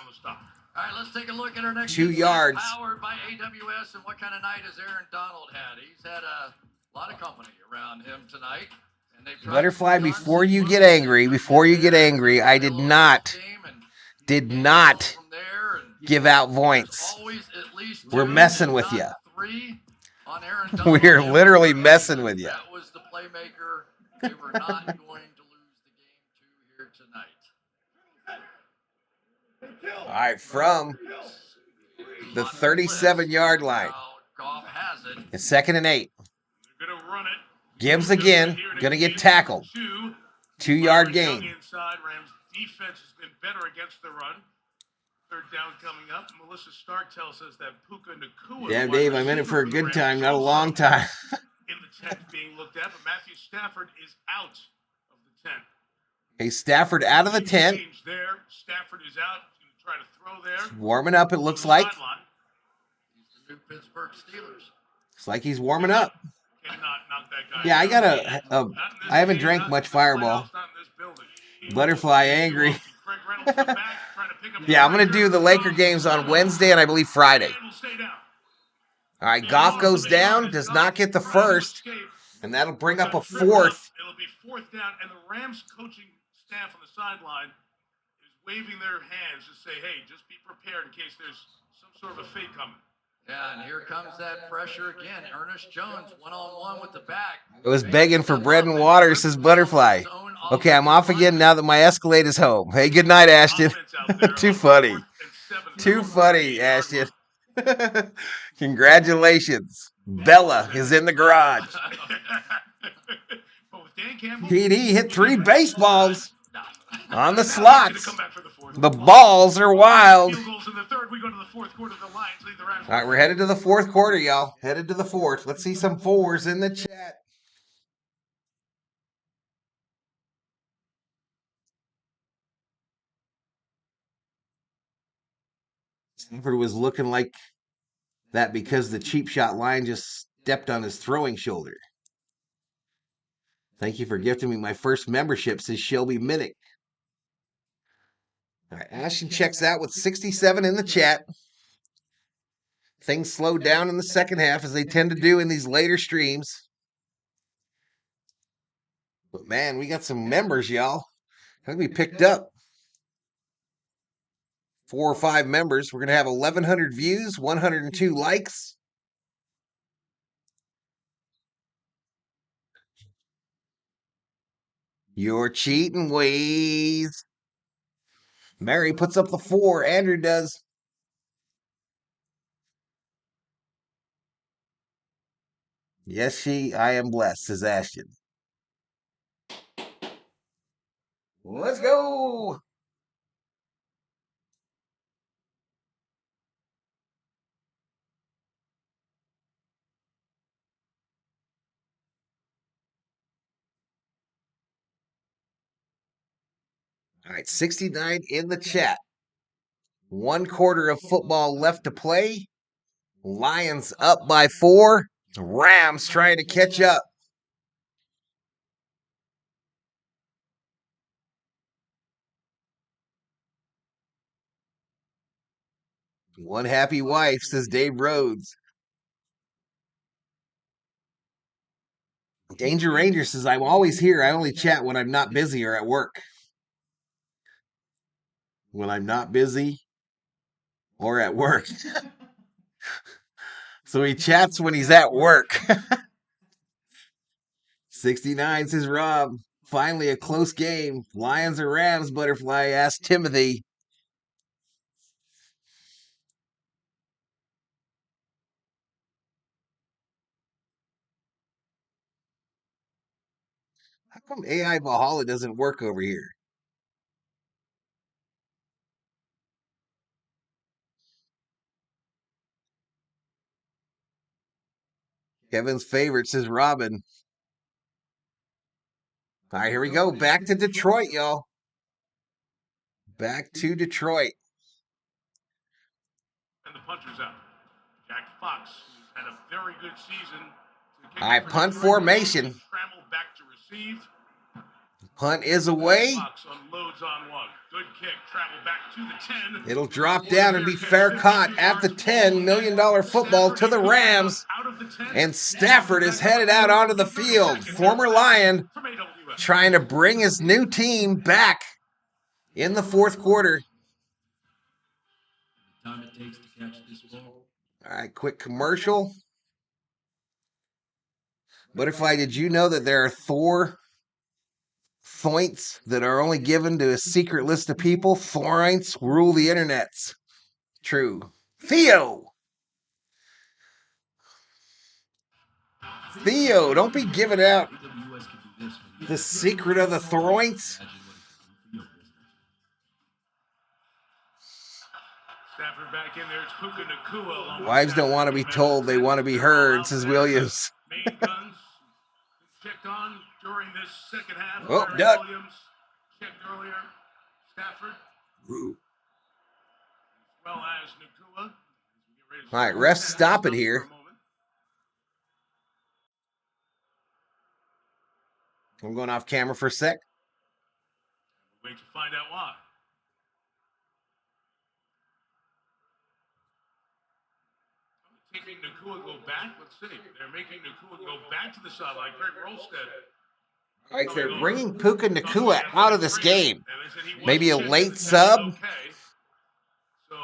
right, let's take a look at our next 2 yards. Powered by AWS, and what kind of night has Aaron Donald had? He's had a lot of company around him tonight. And Butterfly, before you get angry, I did not give out points. We're messing with you. We're literally messing with you. That was the playmaker. They were not going to lose the game to here tonight. All right, from the 37-yard line. It's 2nd and 8. Gibbs again, going to get tackled. 2-yard gain. Rams defense has been better against the run. 3rd down coming up. Melissa Stark tells us that Puka Nacua. Yeah, Dave, I'm in it for a good time, not a long time. In the 10th being looked at, but Matthew Stafford is out of the 10th. Hey, Stafford out of the 10th. There. Stafford is out. He's going to try to throw there. Warming up, it looks like. He's the new Pittsburgh Steelers. Looks like he's warming up. Cannot knock that guy Yeah, I out. got I haven't drank much Fireball. Butterfly angry. Yeah, I'm going to do the Laker games on Wednesday and I believe Friday. All right, Goff goes down, does not get the first, and that'll bring up a 4th. It'll be 4th down, and the Rams coaching staff on the sideline is waving their hands to say, hey, just be prepared in case there's some sort of a fake coming. Yeah, and here comes that pressure again. Ernest Jones, one-on-one with the back. It was begging for bread and water, says Butterfly. Okay, I'm off again now that my Escalade is home. Hey, good night, Ashton. Too funny. Too funny, Ashton. Congratulations. Bella is in the garage. PD hit 3 baseballs on the slots. The balls are wild. All right, we're headed to the 4th quarter, y'all. Headed to the 4th. Let's see some 4s in the chat. Stafford was looking like that because the cheap shot line just stepped on his throwing shoulder. Thank you for gifting me my first membership, says Shelby Minnick. All right, Ashton checks out with 67 in the chat. Things slowed down in the second half, as they tend to do in these later streams. But, man, we got some members, y'all. I think we picked up 4 or 5 members. We're going to have 1,100 views, 102 likes. Your cheating ways. Mary puts up the 4. Andrew does. Yes, I am blessed, says Ashton. Let's go. All right, 69 in the chat. 1 quarter of football left to play. Lions up by 4. Rams trying to catch up. One happy wife, says Dave Rhodes. Danger Ranger says, I'm always here. I only chat when I'm not busy or at work. When I'm not busy or at work. So he chats when he's at work. 69 says Rob. Finally a close game. Lions or Rams, Butterfly asked Timothy. How come AI Valhalla doesn't work over here? Kevin's favorite says Robin. All right, here we go. Back to Detroit, y'all. Back to Detroit. And the puncher's out. Jack Fox, who's had a very good season. All right, punt formation. Trammell back to receive. Punt is away. Fox unloads on one. Good kick. Trammell back to the 10. It'll drop down and be fair caught at the $10 million football to the Rams. And Stafford is headed out onto the field. Former Lion trying to bring his new team back in the fourth quarter. Time it takes to catch this ball. All right, quick commercial. Butterfly, did you know that there are Thoints that are only given to a secret list of people? Thoints rule the internets. True. Theo, don't be giving out the secret of the Thoints. Stafford back in there. It's Puka Nacua. Wives don't want to be told, they want to be heard, says Williams. Main guns checked on during this second half. Oh, duck. Williams checked earlier. Stafford. Ooh. As well as Nacua. All right, refs stop it here. I'm going off camera for a sec. Wait to find out why. Taking Nacua go back. Let's see. They're making Nacua go back to the sideline. Greg Rolstead. All right, they're bringing Puka Nacua out of this game. Maybe a late sub. So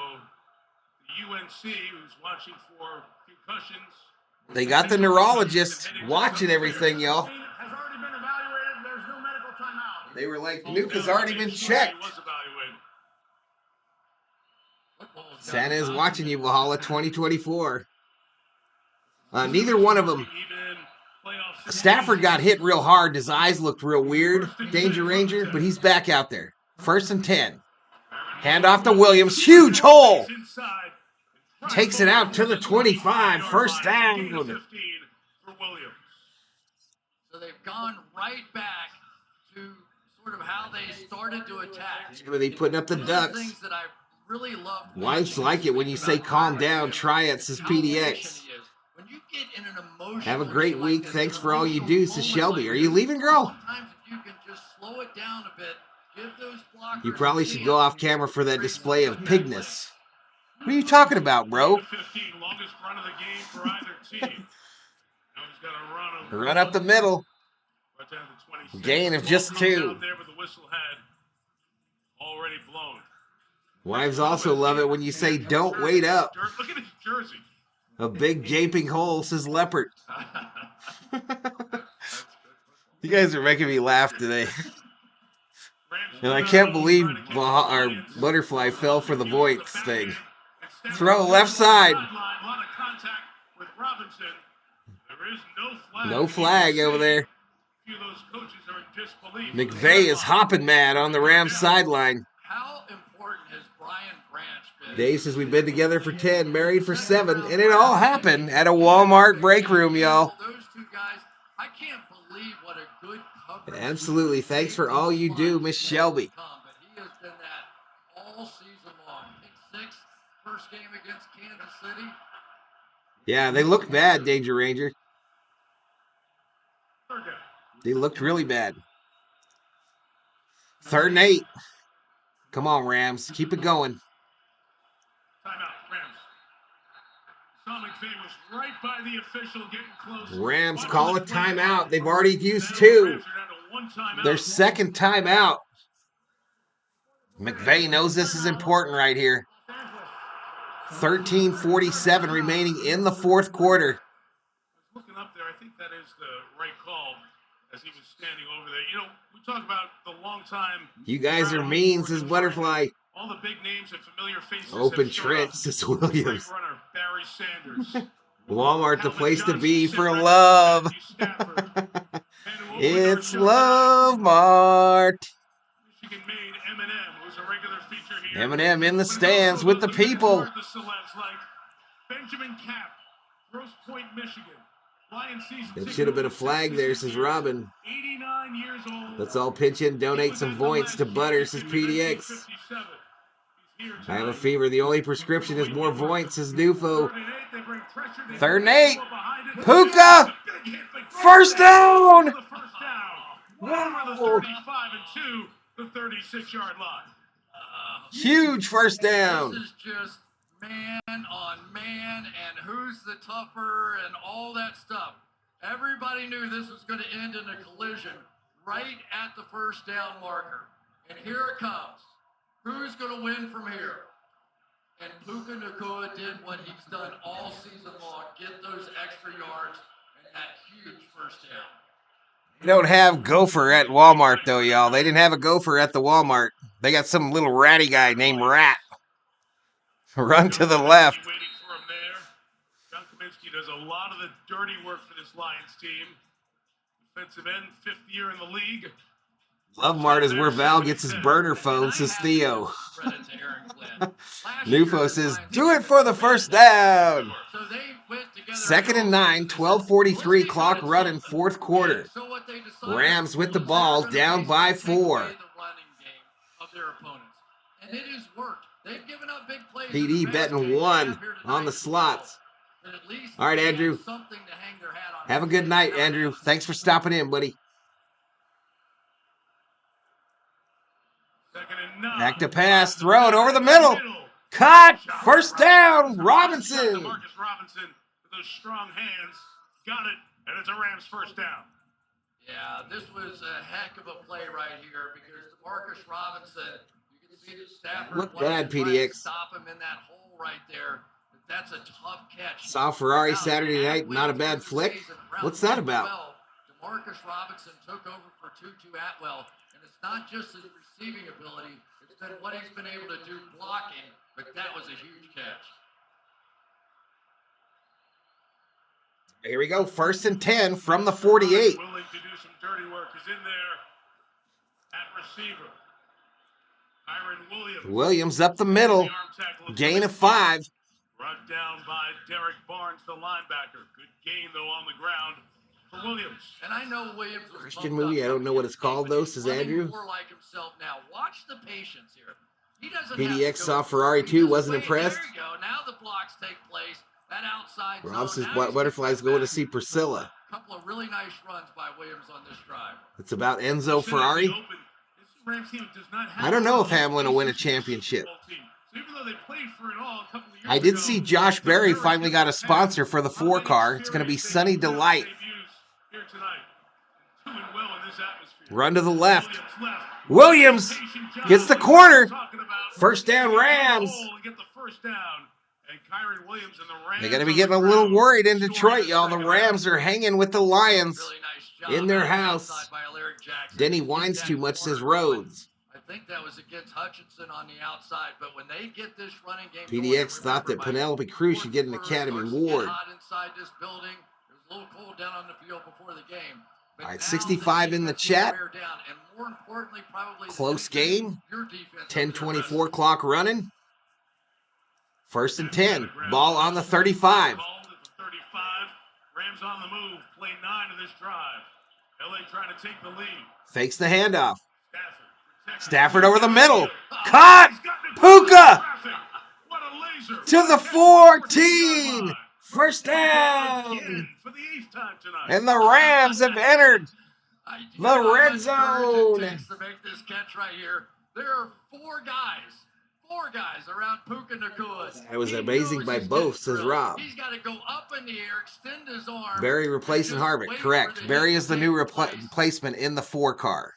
the UNC, who's watching for concussions. They got the neurologist watching everything, y'all. Has already been evaluated. There's no medical timeout. They were like, Nuke has already been checked. Santa is watching you, Valhalla 2024. Neither one of them. Stafford got hit real hard. His eyes looked real weird. Danger Ranger, but he's back out there. 1st and 10. Hand off to Williams. Huge hole. Takes it out to the 25. First down. So they've gone right back to sort of how they started to attack. He's going to be putting up the ducks. Things that I really love. Wives like it when you say calm down. Try it, says PDX. When you get in an emotion, have a great week. Thanks for all you do, says Shelby. Are you leaving, girl? Sometimes if you can just slow it down a bit, give those blockers. You probably should go off camera for that display of pigness. What are you talking about, bro? 15, longest run of the game for either team. Now he's got a run up the middle. Right down to 26. Gain of just 2. Out there, but the whistle had already blown. Wives also love it when you say, don't wait up. Look at his jersey. A big gaping hole, says Leopard. You guys are making me laugh today. And I can't believe our Butterfly fell for the Voights thing. Throw left side. A lot of contact with Robinson. There is no flag. No flag over there. A few of those coaches are in disbelief. McVay is hopping mad on the Rams sideline. How important has Brian Branch been? Dave says we've been together for 10, married for 7, and it all happened at a Walmart break room, y'all. Those two guys, I can't believe what a good coverage. Absolutely. Thanks for all you do, Miss Shelby. But he has been that all season long. Pick 6, first game against Kansas City. Yeah, they looked bad, Danger Ranger. They looked really bad. 3rd and 8. Come on, Rams. Keep it going. Timeout, Rams. Saw McVay was right by the official getting close. Rams call a timeout. They've already used 2. Their 2nd timeout. McVay knows this is important right here. 13:47 remaining in the 4th quarter. Looking up there, I think that is the right call as he was standing over there. You know, we talk about the long time. You guys are mean, says Butterfly. All the big names and familiar faces. Open trench, says Williams. Runner Barry Sanders. Walmart, the place to be for love. It's Love Mart. Michigan made Eminem, who's a regular feature here. Eminem in the stands with the people. The celebs like Benjamin Cap, Grosse Pointe, Michigan. Lion season It should have been a flag there, says Robin. 89 years old. Let's all pitch in, donate some points to Butter, says PDX. I have a fever. The only prescription is more points, says Nufo. 3rd and 8. Puka! First down! Wow! 35 and 2, the 36-yard line. Huge first down. This is just man on man and who's the tougher and all that stuff. Everybody knew this was going to end in a collision right at the first down marker. And here it comes. Who's going to win from here? And Puka Nacua did what he's done all season long, get those extra yards and that huge first down. They don't have Gopher at Walmart, though, y'all. They didn't have a Gopher at the Walmart. They got some little ratty guy named Rat. Run to the left. Waiting for him there. John Kaminsky does a lot of the dirty work for this Lions team. Defensive end, 5th year in the league. Love Mart is where Val gets his burner phone, says Theo. Nufo says, do it for the first down. 2nd and 9, 12:43 clock running, 4th quarter. Rams with the ball, down by 4. PD betting 1 on the slots. All right, Andrew. Have a good night, Andrew. Thanks for stopping in, buddy. Back to pass, throw it over the middle. Caught, first down, Robinson. Marcus Robinson with those strong hands. Got it, and it's a Rams first down. Yeah, this was a heck of a play right here because Marcus Robinson, you can see that Stafford look bad, PDX. Stop him in that hole right there. That's a tough catch. Saw Ferrari Saturday night, not a bad flick. What's that about? Marcus Robinson took over for Tutu Atwell, and it's not just his receiving ability, it's been what he's been able to do blocking, but that was a huge catch. Here we go, 1st and 10 from the 48. Willing to do some dirty work is in there at receiver. Kyron Williams up the middle, gain of 5. Run down by Derek Barnes, the linebacker. Good gain, though, on the ground for Williams. And I know Williams was Christian movie, I don't know what it's called, though, says Andrew. More like himself now. Watch the patience here. He doesn't PDX saw Ferrari 2, wasn't impressed. There you go. Now the blocks take place. That outside Rob says Butterfly's going to see Priscilla. A couple of really nice runs by Williams on this drive. It's about Enzo Ferrari. I don't know if Hamlin will win a championship. I did see Josh Berry finally got a sponsor for the 4 car. It's going to be Sunny Delight. Run to the left. Williams gets the corner. First down, Rams. They're going to be getting a little worried in Detroit, y'all. The Rams are hanging with the Lions in their house. Denny whines too much, says Rhodes. I think that was against Hutchinson on the outside, but when they get this running game PDX going, thought that Penelope Cruz should get an Academy Award. hot inside this building. It was a little cold down on the field before the game. All right, 65 in the chat. Down, and more importantly, probably close game. your defense 10:24 clock running. 1st and 10. Ball on the 35. 35. Rams on the move. Play 9 of this drive. LA trying to take the lead. Fakes the handoff. Stafford over the middle. Caught! Puka! What a laser. To the 14. First down. For the 8th time tonight. And the Rams have entered the red zone. To make this catch right here. There are 4 guys around Puka Nacua. It was amazing by both, says Rob. He's got to go up in the air, extend his arm. Barry replacing Harvick, correct. Barry is the new replacement in the 4 car.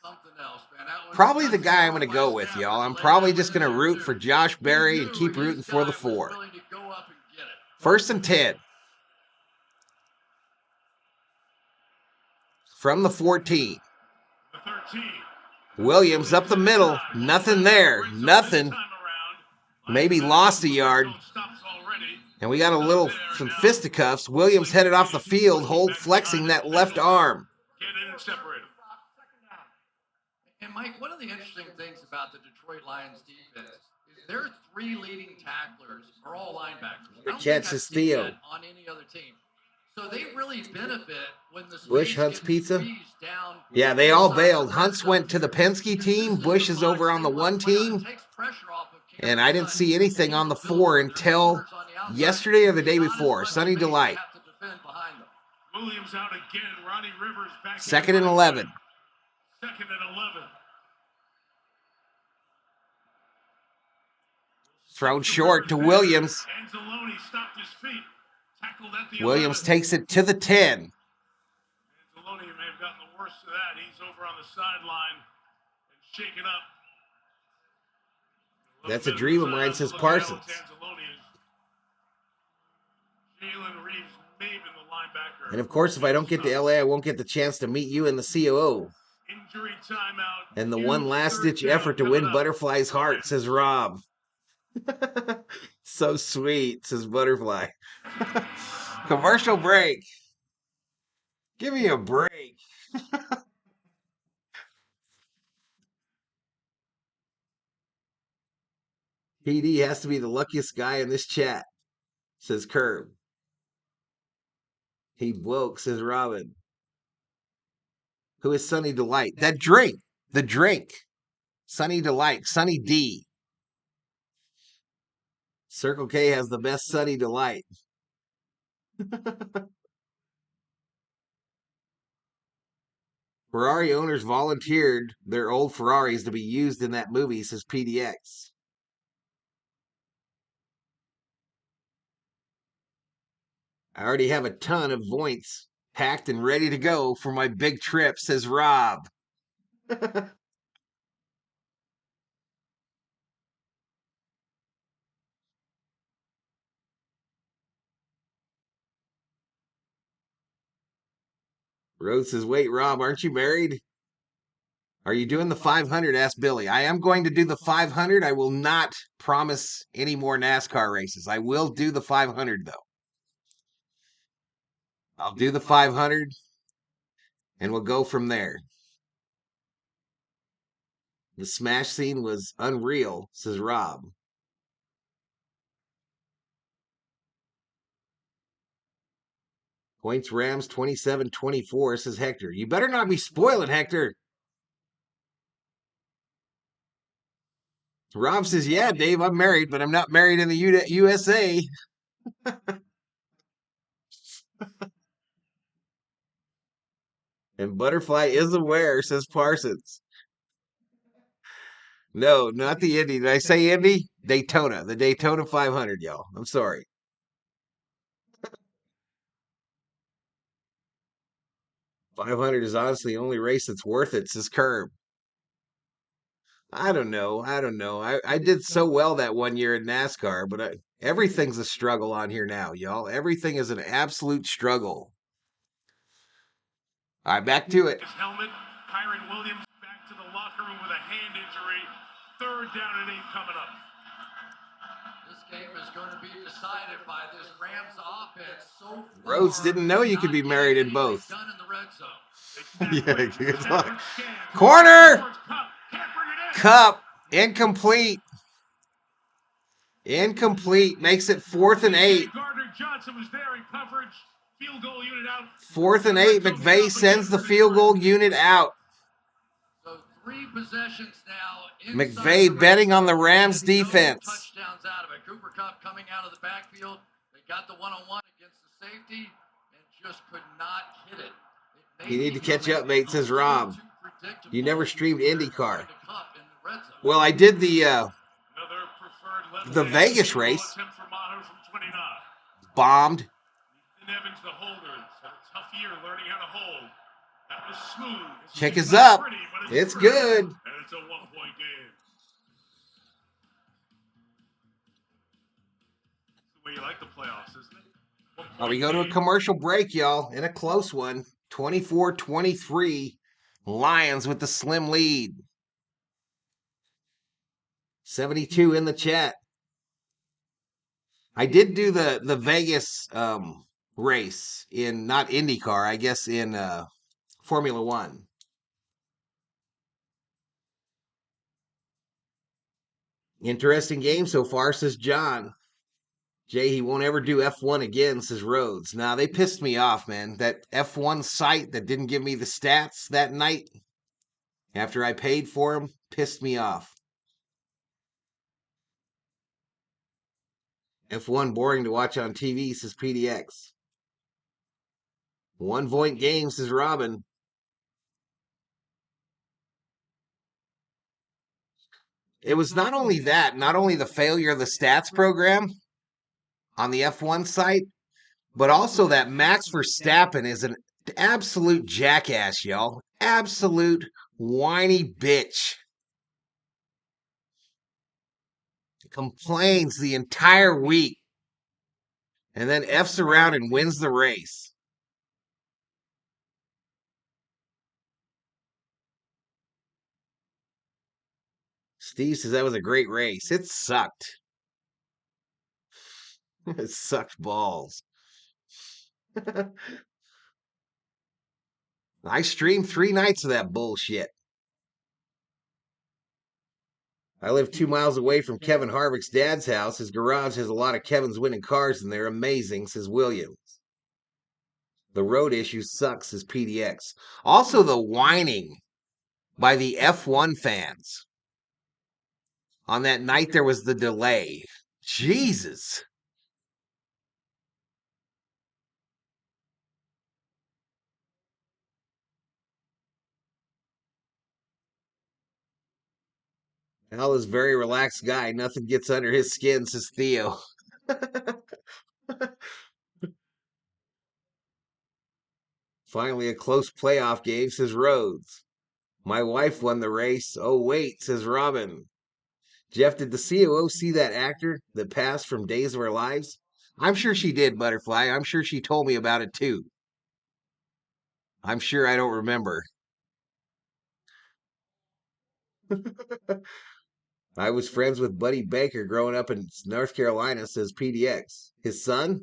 Probably the guy I'm going to go with, y'all. I'm probably just going to root for Josh Berry and keep rooting for the 4. 1st and 10. From the 14. The 13. Williams up the middle. Nothing there. Nothing. Maybe lost a yard. And we got some fisticuffs. Williams headed off the field, flexing that left arm. Get in and separate. And Mike, one of the interesting things about the Detroit Lions defense is their 3 leading tacklers are all linebackers. I don't Catch think I've is seen Theo. that on any other team. So they really benefit when the Bush, space Hunt's gets Pizza. squeezed down. Yeah, they all bailed. Hunt's went to the Penske team. Bush is over on the 1 team. And I didn't see anything on the 4 until yesterday or the day before. Sunny Delight. Williams out again. Ronnie Rivers back. 2nd and 11. 2nd and 11. Thrown short to Williams. Anzalone stopped his feet. Tackled at the Williams 11. takes it to the 10. Anzalone may have gotten the worst of that. He's over on the sideline and shaken up. That's a dream of mine, says Parsons. Jalen Reeves may have been the linebacker. And of course, if I don't get to LA, I won't get the chance to meet you in the COO. Injury timeout. And the one last-ditch effort to win Butterfly's heart, says Rob. So sweet, says Butterfly. Commercial break. Give me a break. PD has to be the luckiest guy in this chat, says Curb. He woke, says Robin. Who is Sunny Delight? That drink. The drink. Sunny Delight. Sunny D. Circle K has the best Sunny Delight. Ferrari owners volunteered their old Ferraris to be used in that movie, says PDX. I already have a ton of points packed and ready to go for my big trip, says Rob. Rose says, wait, Rob, aren't you married? Are you doing the 500? Asked Billy. I am going to do the 500. I will not promise any more NASCAR races. I will do the 500, though. I'll do the 500, and we'll go from there. The smash scene was unreal, says Rob. Points Rams 27-24, says Hector. You better not be spoiling, Hector. Rob says, yeah, Dave, I'm married, but I'm not married in the USA. And Butterfly is aware, says Parsons. No, not the Indy. Did I say Indy? Daytona. The Daytona 500, y'all. I'm sorry. $500 is honestly the only race that's worth it, says Curb. I don't know. I did so well that one year in NASCAR, but everything's a struggle on here now, y'all. Everything is an absolute struggle. All right, back to it. His helmet, Kyron Williams back to the locker room with a hand injury. 3rd down and 8 coming up. This game is going to be decided by this Rams offense so far. Rhodes didn't know you could be married in both. Done in the red zone. Yeah, good luck. Corner! Cup. Incomplete. Incomplete. Makes it 4th and 8. Gardner Johnson was there in coverage. Field goal unit out. 4th and 8. McVay sends the field goal unit out. So 3 possessions now. McVay betting on the Rams defense. No touchdowns out of it. Cooper Kupp coming out of the backfield. They got the one-on-one against the safety and just could not hit it. You need to catch up, mate, says Rob. You never streamed IndyCar. Well, I did the Vegas race. Bombed. Evans, the holders, had a tough year learning how to hold. That was smooth. Check is up. Pretty, it's good. And it's a 1-point game. That's the way you like the playoffs, isn't it? Well, we go to a commercial break, y'all, in a close one. 24-23. Lions with the slim lead. 72 in the chat. I did do the Vegas race in, not IndyCar, I guess in Formula One. Interesting game so far, says John. Jay, he won't ever do F1 again, says Rhodes. Nah, they pissed me off, man. That F1 site that didn't give me the stats that night after I paid for them pissed me off. F1 boring to watch on TV, says PDX. 1-point game, says Robin. It was not only that, not only the failure of the stats program on the F1 site, but also that Max Verstappen is an absolute jackass, y'all. Absolute whiny bitch. Complains the entire week and then F's around and wins the race. Steve says that was a great race. It sucked. It sucked balls. I streamed 3 nights of that bullshit. I live 2 miles away from Kevin Harvick's dad's house. His garage has a lot of Kevin's winning cars and they're amazing, says Williams. The road issue sucks, says PDX. Also the whining by the F1 fans. On that night there was the delay. Jesus. Al is a very relaxed guy. Nothing gets under his skin, says Theo. Finally, a close playoff game, says Rhodes. My wife won the race. Oh, wait, says Robin. Jeff, did the COO see that actor that passed from Days of Our Lives? I'm sure she did, Butterfly. I'm sure she told me about it, too. I'm sure I don't remember. I was friends with Buddy Baker growing up in North Carolina, says PDX. His son?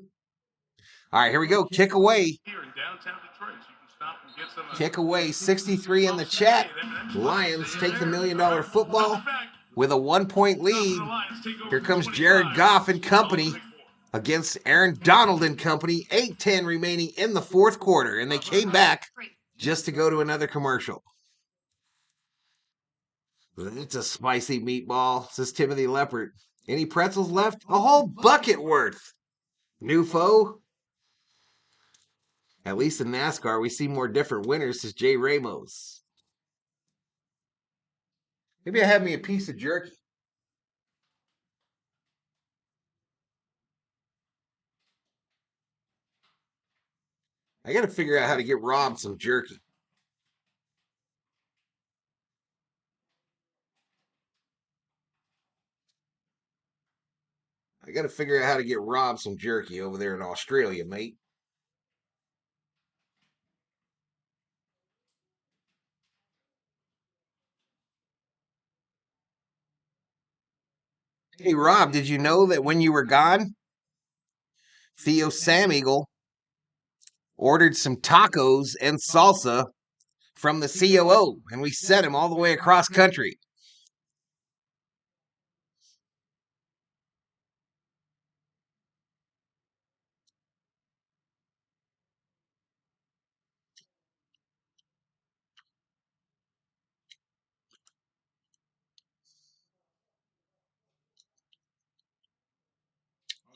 All right, here we go. Kick away. Here in downtown Detroit, so you can stop and get some. Kick away. 63 in the chat. Lions take the $1 million football with a 1-point lead. Here comes Jared Goff and company against Aaron Donald and company. 8:10 remaining in the 4th quarter, and they came back just to go to another commercial. It's a spicy meatball, says Timothy Leopard. Any pretzels left? A whole bucket worth. New foe? At least in NASCAR, we see more different winners, says Jay Ramos. Maybe I have me a piece of jerky. I got to figure out how to get Rob some jerky. I got to figure out how to get Rob some jerky over there in Australia, mate. Hey, Rob, did you know that when you were gone, Theo Sam Eagle ordered some tacos and salsa from the COO, and we sent him all the way across country?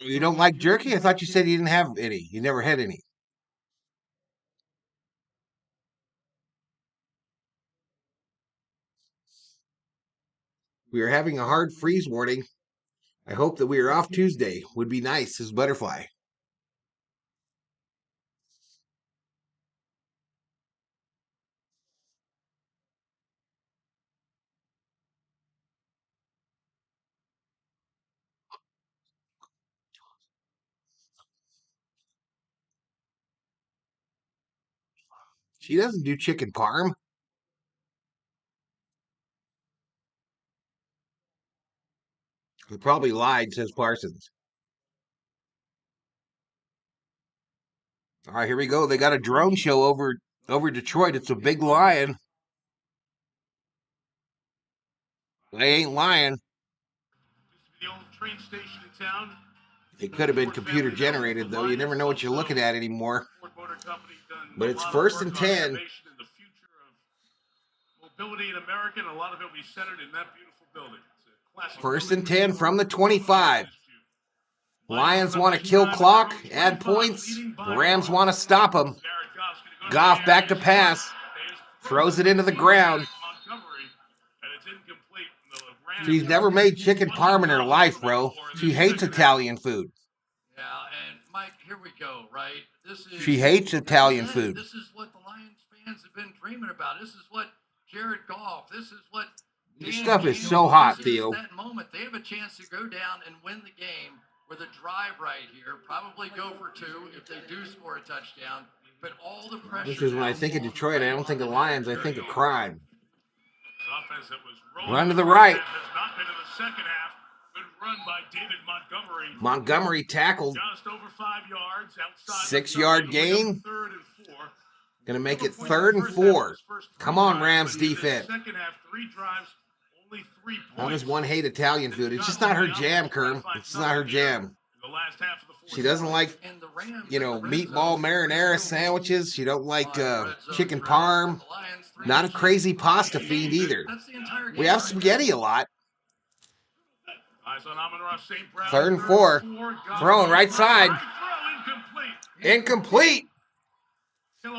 You don't like jerky? I thought you said you didn't have any. You never had any. We are having a hard freeze warning. I hope that we are off Tuesday. Would be nice, says Butterfly. She doesn't do chicken parm. He probably lied, says Parsons. All right, here we go. They got a drone show over Detroit. It's a big lion. They ain't lying. The old train station in town. It could have been computer generated, though. You never know what you're looking at anymore. Ford Motor Company done But a it's lot of first and work on 10. innovation and the future of mobility in America, and a lot of it we centered in that beautiful building. It's a classic First and building 10 from the 25. Lions want to kill clock, add points. The Rams want to stop them. Goff back to pass. Throws it into the ground. She's never made chicken parm in her life, bro. She hates Italian food. Yeah, and Mike, here we go, right? She hates Italian food. This is what the Lions fans have been dreaming about. This is what Jared Goff. This is what This stuff is so hot, Theo. That moment, they have a chance to go down and win the game with a drive right here. Probably go for two if they do score a touchdown. But all the pressure. This is when I think of Detroit. I don't think of Lions. I think of crime. Run to the right. Run by David Montgomery. Montgomery tackled. Just over 5 yards outside. 6-yard gain. Third and 4. Gonna make it 3rd and 4. Come on, Rams defense. Second half, 3 drives, only 3 points. How does one hate Italian food? It's just not her jam, Kerm. It's not her jam. She doesn't like, meatball marinara sandwiches. She don't like chicken parm. Not a crazy pasta fiend either. We have spaghetti a lot. 3rd and 4. Throwing right side. Incomplete. The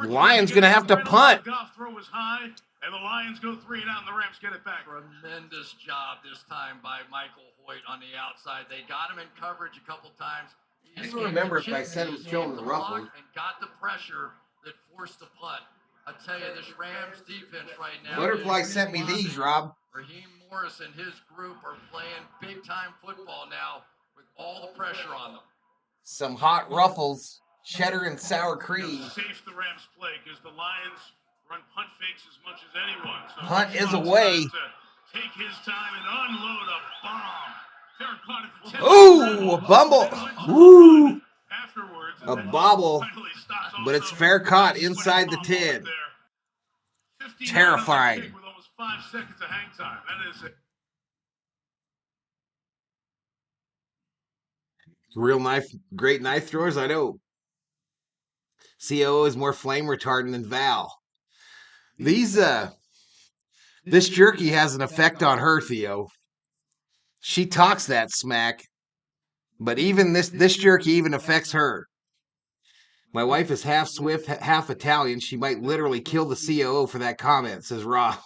Lions going to have to punt. Goff throw is high, and the Lions go 3 and out, and the Rams get it back. Tremendous job this time by Michael Hoyt on the outside. They got him in coverage a couple times. I don't remember if I said it was showing the ruffles. And got the pressure that forced the punt. I tell you, this Rams defense right now. Butterfly sent me these, Rob. Raheem Morris and his group are playing big-time football now with all the pressure on them. Some hot ruffles, cheddar and sour cream. Safe the Rams play because the Lions run punt fakes as much as anyone. So punt is away. Take his time and unload a bomb. Ooh, a bumble. Ooh. A bobble. But it's fair caught inside the 10. Terrifying. With almost 5 seconds of hang time. That is it. Real great knife throwers, I know. COO is more flame retardant than Val. This jerky has an effect on her, Theo. She talks that smack, but even this jerky even affects her. My wife is half Swift, half Italian. She might literally kill the COO for that comment, says Rob.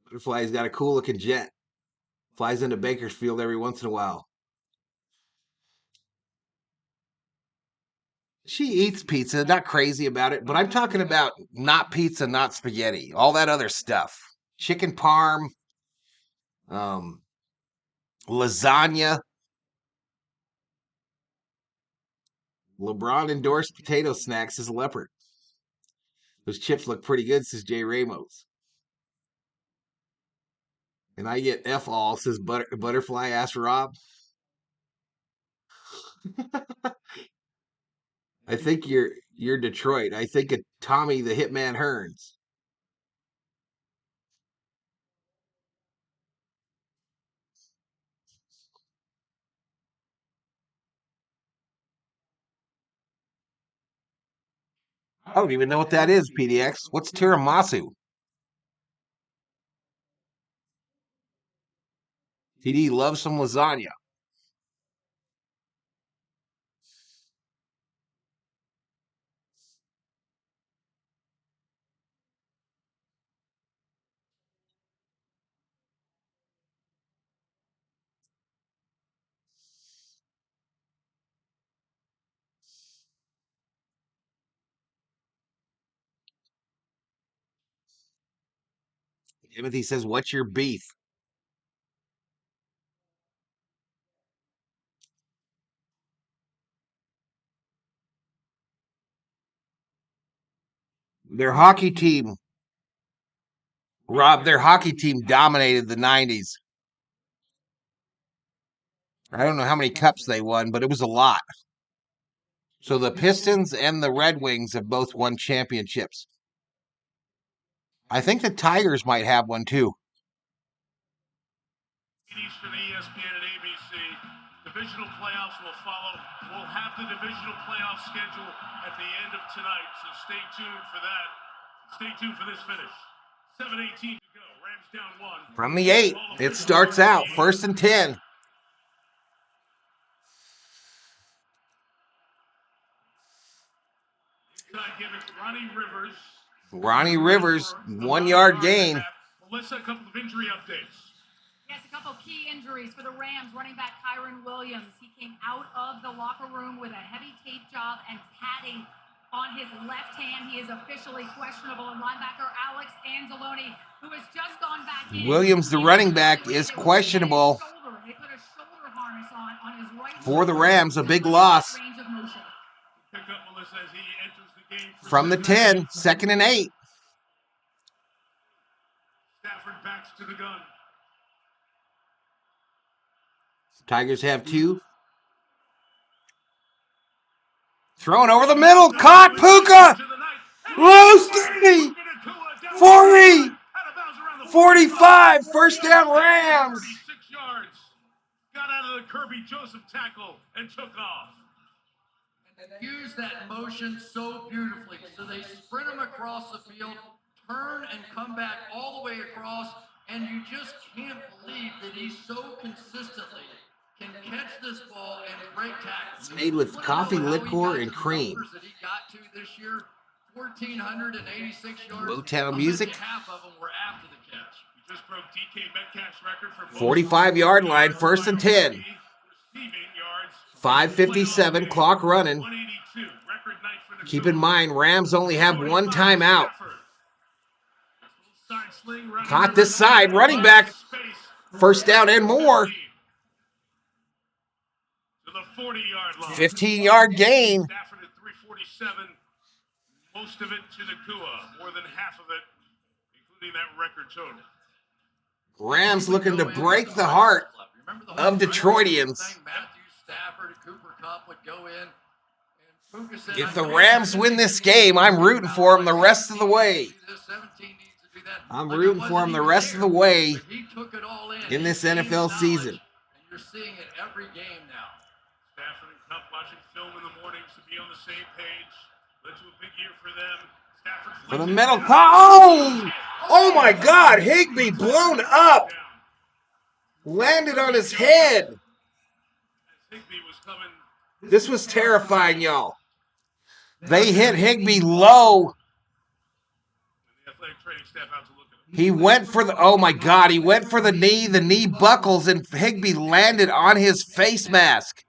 Butterfly's got a cool looking jet. Flies into Bakersfield every once in a while. She eats pizza, not crazy about it, but I'm talking about not pizza, not spaghetti, all that other stuff. Chicken parm, lasagna. LeBron endorsed potato snacks as a leopard. Those chips look pretty good, says Jay Ramos. And I get F all, says Butterfly, asked Rob. I think you're Detroit. I think it's Tommy the Hitman Hearns. I don't even know what that is, PDX. What's tiramisu? TD loves some lasagna. Timothy says, what's your beef? Their hockey team, Rob, their hockey team dominated the 90s. I don't know how many cups they won, but it was a lot. So the Pistons and the Red Wings have both won championships. I think the Tigers might have one too. Eastern, ESPN, and ABC. Divisional playoffs will follow. We'll have the divisional playoff schedule at the end of tonight, so stay tuned for that. Stay tuned for this finish. 7:18 to go. Rams down 1. From the 8, it starts out 1st and 10. Ronnie Rivers, 1-yard gain. Melissa, a couple of injury updates. Yes, a couple key injuries for the Rams. Running back Kyron Williams. He came out of the locker room with a heavy tape job and padding on his left hand. He is officially questionable. And linebacker Alex Anzalone, who has just gone back in. Williams, the running back, is questionable. They put a shoulder harness on his right for the Rams, a big loss. From the 10, 2nd and 8. Stafford backs to the gun. Tigers have 2. Thrown over the middle. Caught Puka. Loose 30. 40. 45. First down Rams. 36 yards. Got out of the Kirby Joseph tackle and took off. Use that motion so beautifully. So they sprint him across the field, turn and come back all the way across, and you just can't believe that he so consistently can catch this ball and break tackles. It's made with coffee, liquor, and cream. That he got to this year, 1,486 yards. Motown music. Half of them were after the catch. He just broke DK Metcalf's record for 45-yard line, 1st and 10. 5:57, clock running. Keep in mind, Rams only have 1 timeout. Caught this side, running back. First down and more. 15-yard gain. Stafford at 347. Most of it to Nakua. More than half of it, including that record total. Rams looking to break the heart of Detroitians. If the Rams win this game, I'm rooting for them the rest of the way. I'm rooting for them the rest of the way in this NFL season. You're seeing it every game now. Stafford and Cup watching film in the mornings to be on the same page. Led to a big year for them. Stafford For the middle. Oh my God. Higbee blown up. Landed on his head. This was terrifying, y'all. They hit Higbee low. He went for the, oh my God, he went for the knee. The knee buckles and Higbee landed on his face mask.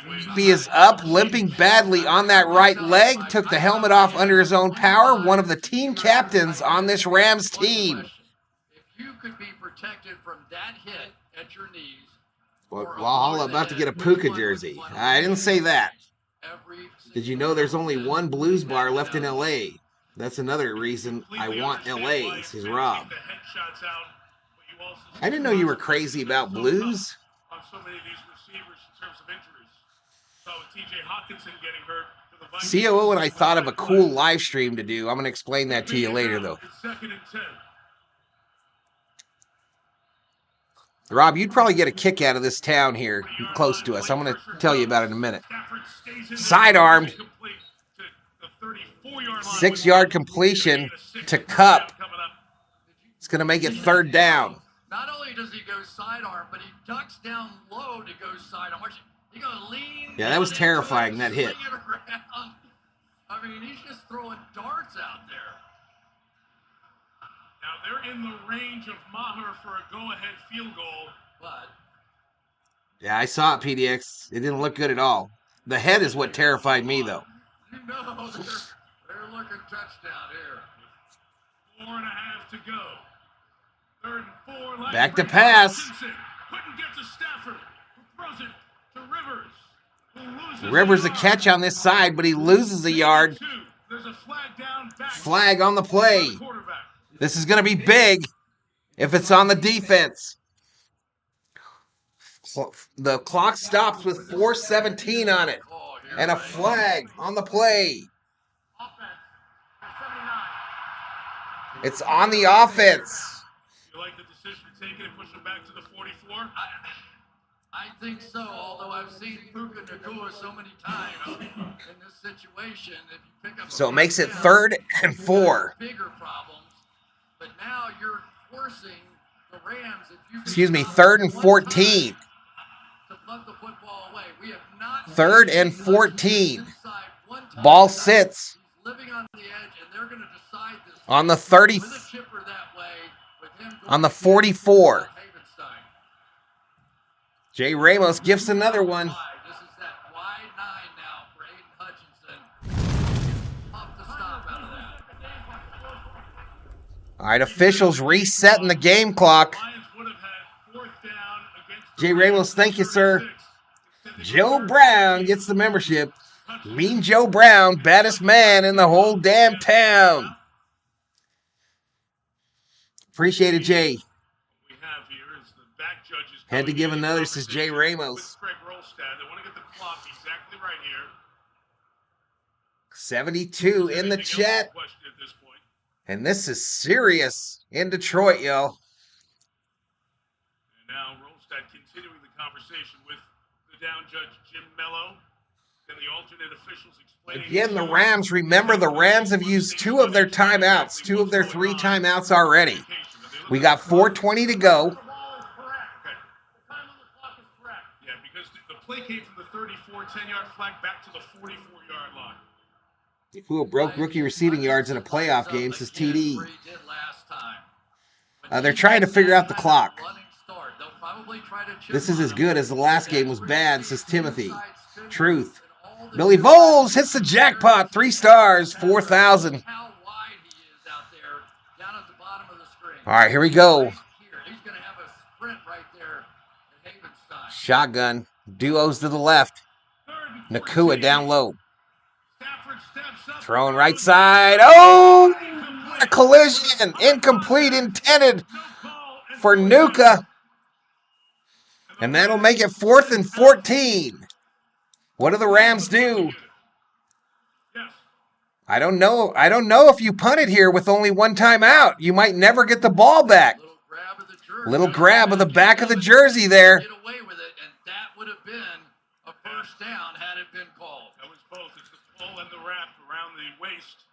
Higbee is up, limping badly on that right leg. Took the helmet off under his own power. One of the team captains on this Rams team. If you could be protected from that hit at your knees. Well, Valhalla about to get a Puka jersey. I didn't say that. Did you know there's only one blues bar left in LA? That's another reason I want LA, says Rob. I didn't know you were crazy about blues. On so many of these receivers in terms of injuries. So with TJ Hawkinson getting hurt for the Vikings. COO and I thought of a cool live stream to do. I'm going to explain that to you later, though. It's 2nd and 10. Rob, you'd probably get a kick out of this town here close to us. I'm going to tell you about it in a minute. Sidearmed. 6-yard completion to Cup. It's going to make it 3rd down. Not only does he go sidearm, but he ducks down low to go sidearm. He's going to lean. Yeah, that was terrifying, that hit. I mean, he's just throwing darts out there. Now they're in the range of Maher for a go-ahead field goal. But yeah, I saw it, PDX. It didn't look good at all. The head is what terrified me, though. You know, they're looking touchdown here. 4.5 to go. 3rd and 4. Back to pass. Couldn't get to Stafford. Who throws it to Rivers. Rivers a catch on this side, but he loses a yard. There's a flag down back. Flag on the play. This is going to be big if it's on the defense. The clock stops with 4:17 on it. And a flag on the play. It's on the offense. You like the decision to take it and push him back to the 44? I think so, although I've seen Puka Nacua so many times in this situation. If you pick up so it makes it 3rd and 4. Bigger problems, but now you're forcing the Rams. Excuse me, 3rd and 14. To punt the football away. We have not 3rd and 14. Ball sits living on the edge, and they're going to decide this on the 30, with a chipper that way, with him on the 44. Jay Ramos gives another one. This is that wide 9 now for Aiden Hutchinson. Off the stop out of that. All right, officials resetting the game clock. Jay Ramos, thank you, sir. Joe Brown gets the membership. Mean Joe Brown, baddest man in the whole damn town. Appreciate it, Jay. Had to give another, says Jay Ramos. 72 in the chat. And this is serious in Detroit, y'all. And now Rolstad continuing the conversation with the down judge, Jim Mello, and the alternate officials explaining. Again, the Rams, remember the Rams have used 2 of their timeouts, 2 of their 3 timeouts already. We got 4:20 to go. Play came from the 34 10-yard flag back to the 44-yard line. Who broke rookie receiving yards in a playoff game, says TD. They're trying to figure out the clock. This is as good as the last game was bad, says Timothy. Truth. Billy Voles hits the jackpot. 3 stars, 4,000. All right, here we go. Shotgun. Duos to the left. Nacua down low. Throwing right side. Oh! A collision. Incomplete intended for Nuka. And that'll make it 4th and 14. What do the Rams do? I don't know. I don't know if you punt it here with only 1 timeout. You might never get the ball back. Little grab of the back of the jersey there. Would have been a first down had it been called. That was both. It's the pull and the wrap around the waist.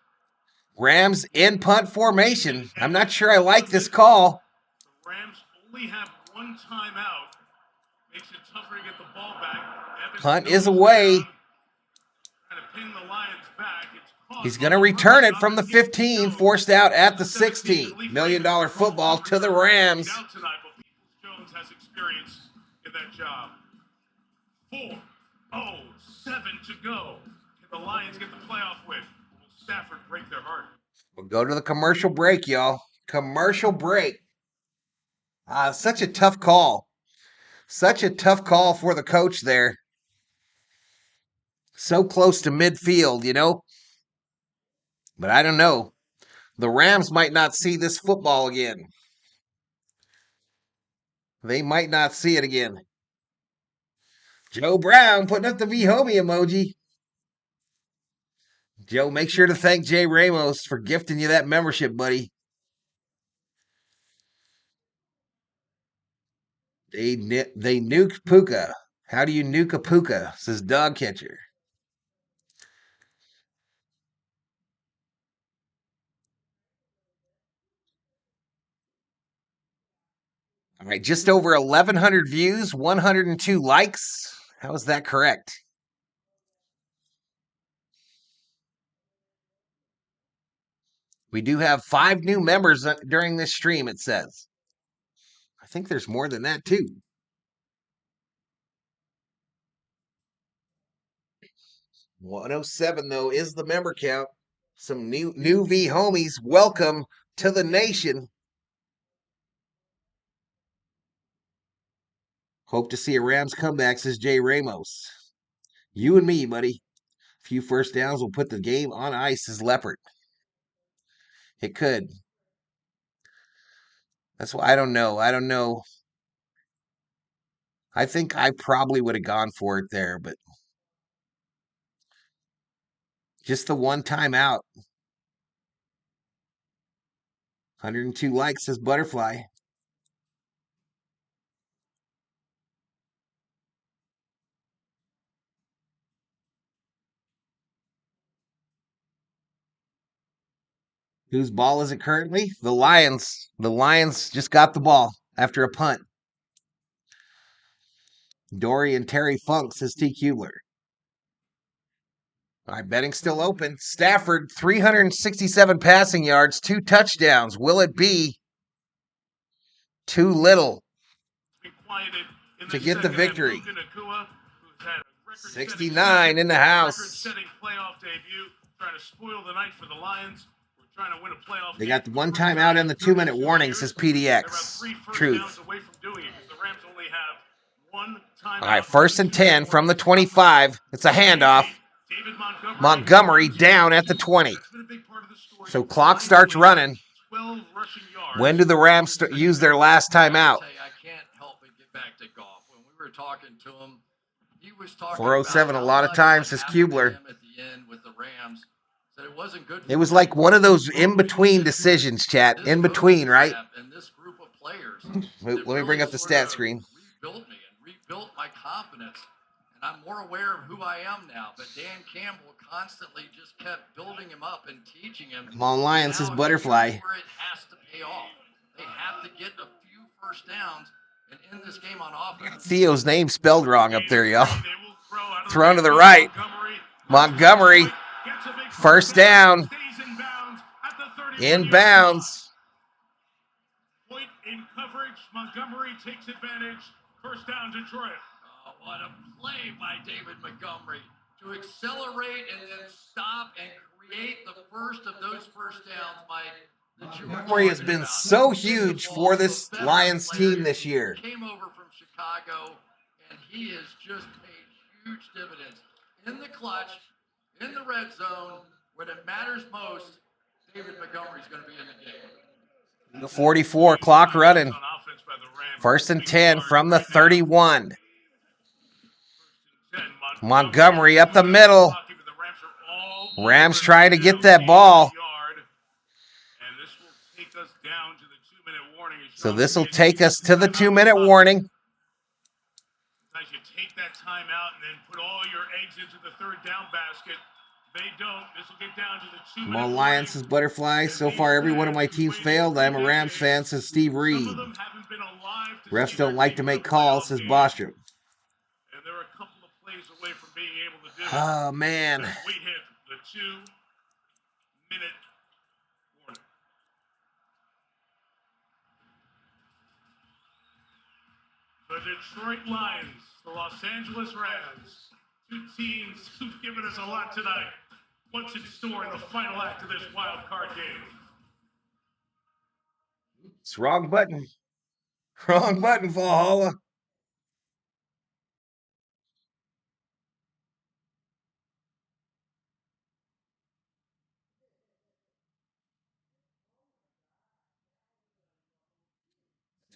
Rams in punt formation. I'm not sure I like this call. The Rams only have 1 timeout. Makes it tougher to get the ball back. Punt is away. Trying to pin the Lions back. He's going to return it from the 15, forced out at the 16. $1 million football to the Rams. Jones has experience in that job. 4-0-7 to go. Can the Lions get the playoff win? Will Stafford break their heart? We'll go to the commercial break, y'all. Commercial break. Such a tough call. Such a tough call for the coach there. So close to midfield, you know? But I don't know. The Rams might not see this football again. They might not see it again. Joe Brown putting up the V-homie emoji. Joe, make sure to thank Jay Ramos for gifting you that membership, buddy. They nuke Puka. How do you nuke a Puka? Says dog catcher. All right, just over 1,100 views, 102 likes. How is that correct? We do have 5 new members during this stream, it says. I think there's more than that, too. 107, though, is the member count. Some new V homies. Welcome to the nation. Hope to see a Rams comeback, says Jay Ramos. You and me, buddy. A few first downs will put the game on ice, says Leopard. It could. That's why I don't know. I think I probably would have gone for it there, but just the one time out. 102 likes, says Butterfly. Whose ball is it currently? The Lions. The Lions just got the ball after a punt. Dory and Terry Funk, says T. Kubler. All right, betting still open. Stafford, 367 passing yards, 2 touchdowns. Will it be too little to get the victory? 69 in the house. Record-setting playoff debut, trying to spoil the night for the Lions. We're trying to win a playoff. They got the one time out in the 2-minute warning, says PDX. Truth. Away from doing it because the Rams only have one time. All right, 1st and 10 from the 25. It's a handoff. Montgomery down at the 20. So clock starts running. When do the Rams use their last timeout? I can't help but get back to Goff. When we were talking to him, he was talking 407 a lot of times, says Kubler. at the end with the Rams. Said it wasn't good. It was like one of those in-between decisions, chat. In between, right? And this group of players. Let me bring up the stat screen. Rebuilt me and rebuilt my confidence. And I'm more aware of who I am now. But Dan Campbell constantly just kept building him up and teaching him. Come on, Lions, says Butterfly. Where it has to pay off. They have to get a few first downs and end this game on offense. Theo's name spelled wrong up there, y'all. Thrown to the right. Montgomery. First down. Inbounds. Point in coverage. Montgomery takes advantage. First down, Detroit. Oh, what a play by David Montgomery to accelerate and then stop and create the first of those first downs by Montgomery has been so huge for this Lions team this year. Came over from Chicago, and he has just paid huge dividends in the clutch, in the red zone, when it matters most. David Montgomery is going to be in the game. The 44 clock running. 1st and 10 from the 31. Montgomery up the middle. Rams trying to get that ball. So this will take us to the 2-minute warning. You take that time out and then put all your eggs into the third down basket. They don't. This will get down to the 2-minute Come on, Lions, says Butterfly. So far, every one of my teams failed. I'm a Rams fan, says Steve Reed. Refs don't like to make calls, says Bostrom. And there are a couple of plays away from being able to do it. Oh, man. We hit the 2-minute warning. The Detroit Lions, the Los Angeles Rams, 2 teams who've given us a lot tonight. What's in store in the final act of this wild card game? It's wrong button. Wrong button, Valhalla.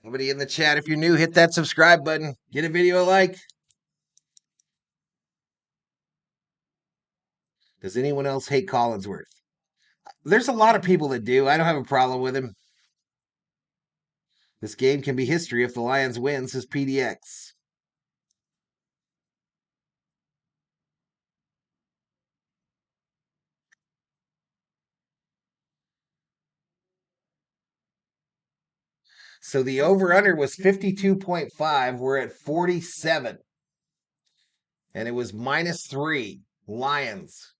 Somebody in the chat, if you're new, hit that subscribe button. Get a video a like. Does anyone else hate Collinsworth? There's a lot of people that do. I don't have a problem with him. This game can be history if the Lions win, says PDX. So the over-under was 52.5. We're at 47. And it was -3. Lions.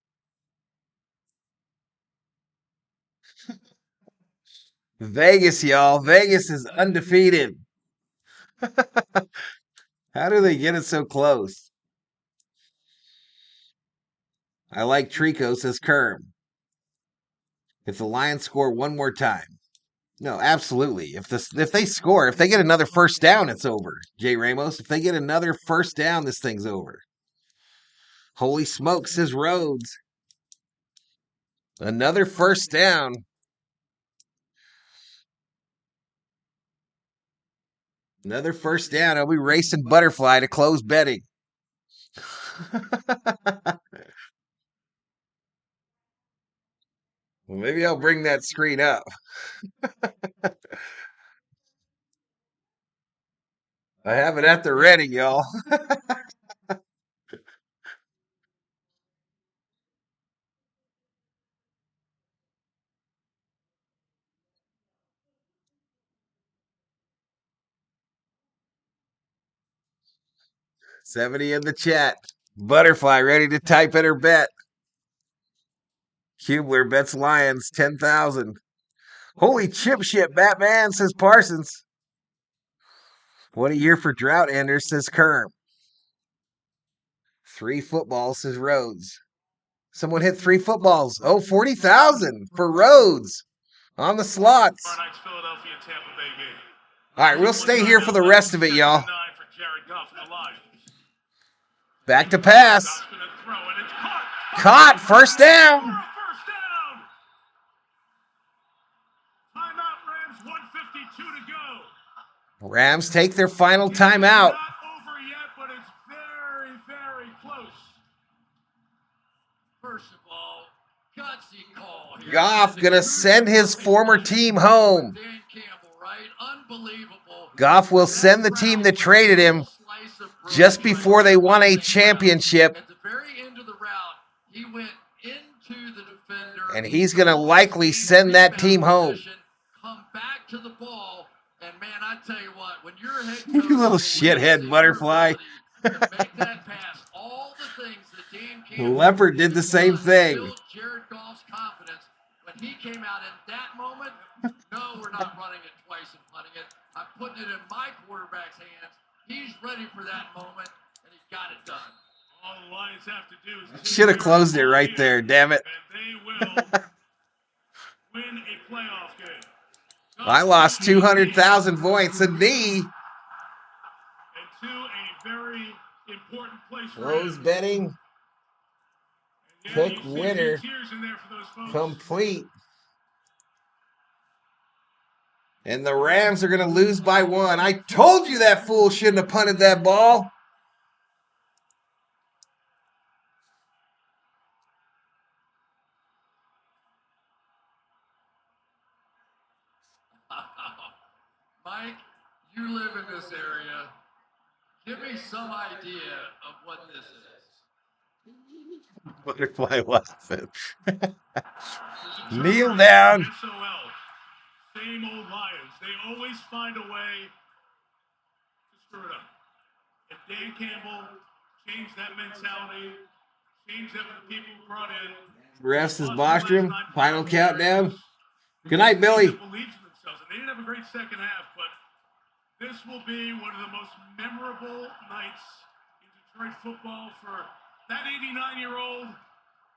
Vegas, y'all. Vegas is undefeated. How do they get it so close? I like Trico, says Kerm. If the Lions score one more time. No, absolutely. If they score, if they get another first down, it's over. Jay Ramos, if they get another first down, this thing's over. Holy smoke, says Rhodes. Another first down. Another first down. I'll be racing Butterfly to close betting. Well, maybe I'll bring that screen up. I have it at the ready, y'all. $70 in the chat. Butterfly ready to type in her bet. Kubler bets Lions 10,000. Holy chip shit, Batman, says Parsons. What a year for Drought Enders, says Kerm. 3 footballs, says Rhodes. Someone hit 3 footballs. Oh, 40,000 for Rhodes on the slots. All right, we'll stay here for the rest of it, y'all. Back to pass. Caught. First down. Rams take their final timeout. Goff gonna send his former team home. Goff will send the team that traded him just before they won a championship. And he's gonna likely send that team home. Come back to the ball, and man, I tell you what, when you're a head You little shithead, Butterfly. make that pass, all the things that Dan Campbell Leopard did the same thing. Jared Goff's confidence when he came out in that moment. No, we're not running it twice and punting it. I'm putting it in my quarterback's hands. He's ready for that moment, and he got it done. All the Lions have to do is Should have closed it right there, damn it. and they will win a playoff game. I lost 200,000 points a knee. And to a very important place for Close him. betting. And yeah, Pick you see winner. some tears in there for those folks. Complete. And the Rams are going to lose by 1. I told you that fool shouldn't have punted that ball. Mike, you live in this area. Give me some idea of what this is. Butterfly laughing. There's a Kneel turnaround down. in SOL. Same old Lions. They always find a way to screw it up. And Dan Campbell changed that mentality, changed that with the people who brought in. Refs is Bostrom. Final countdown. Good night, Billy. Believes in themselves. And they didn't have a great second half, but this will be one of the most memorable nights in Detroit football for that 89-year-old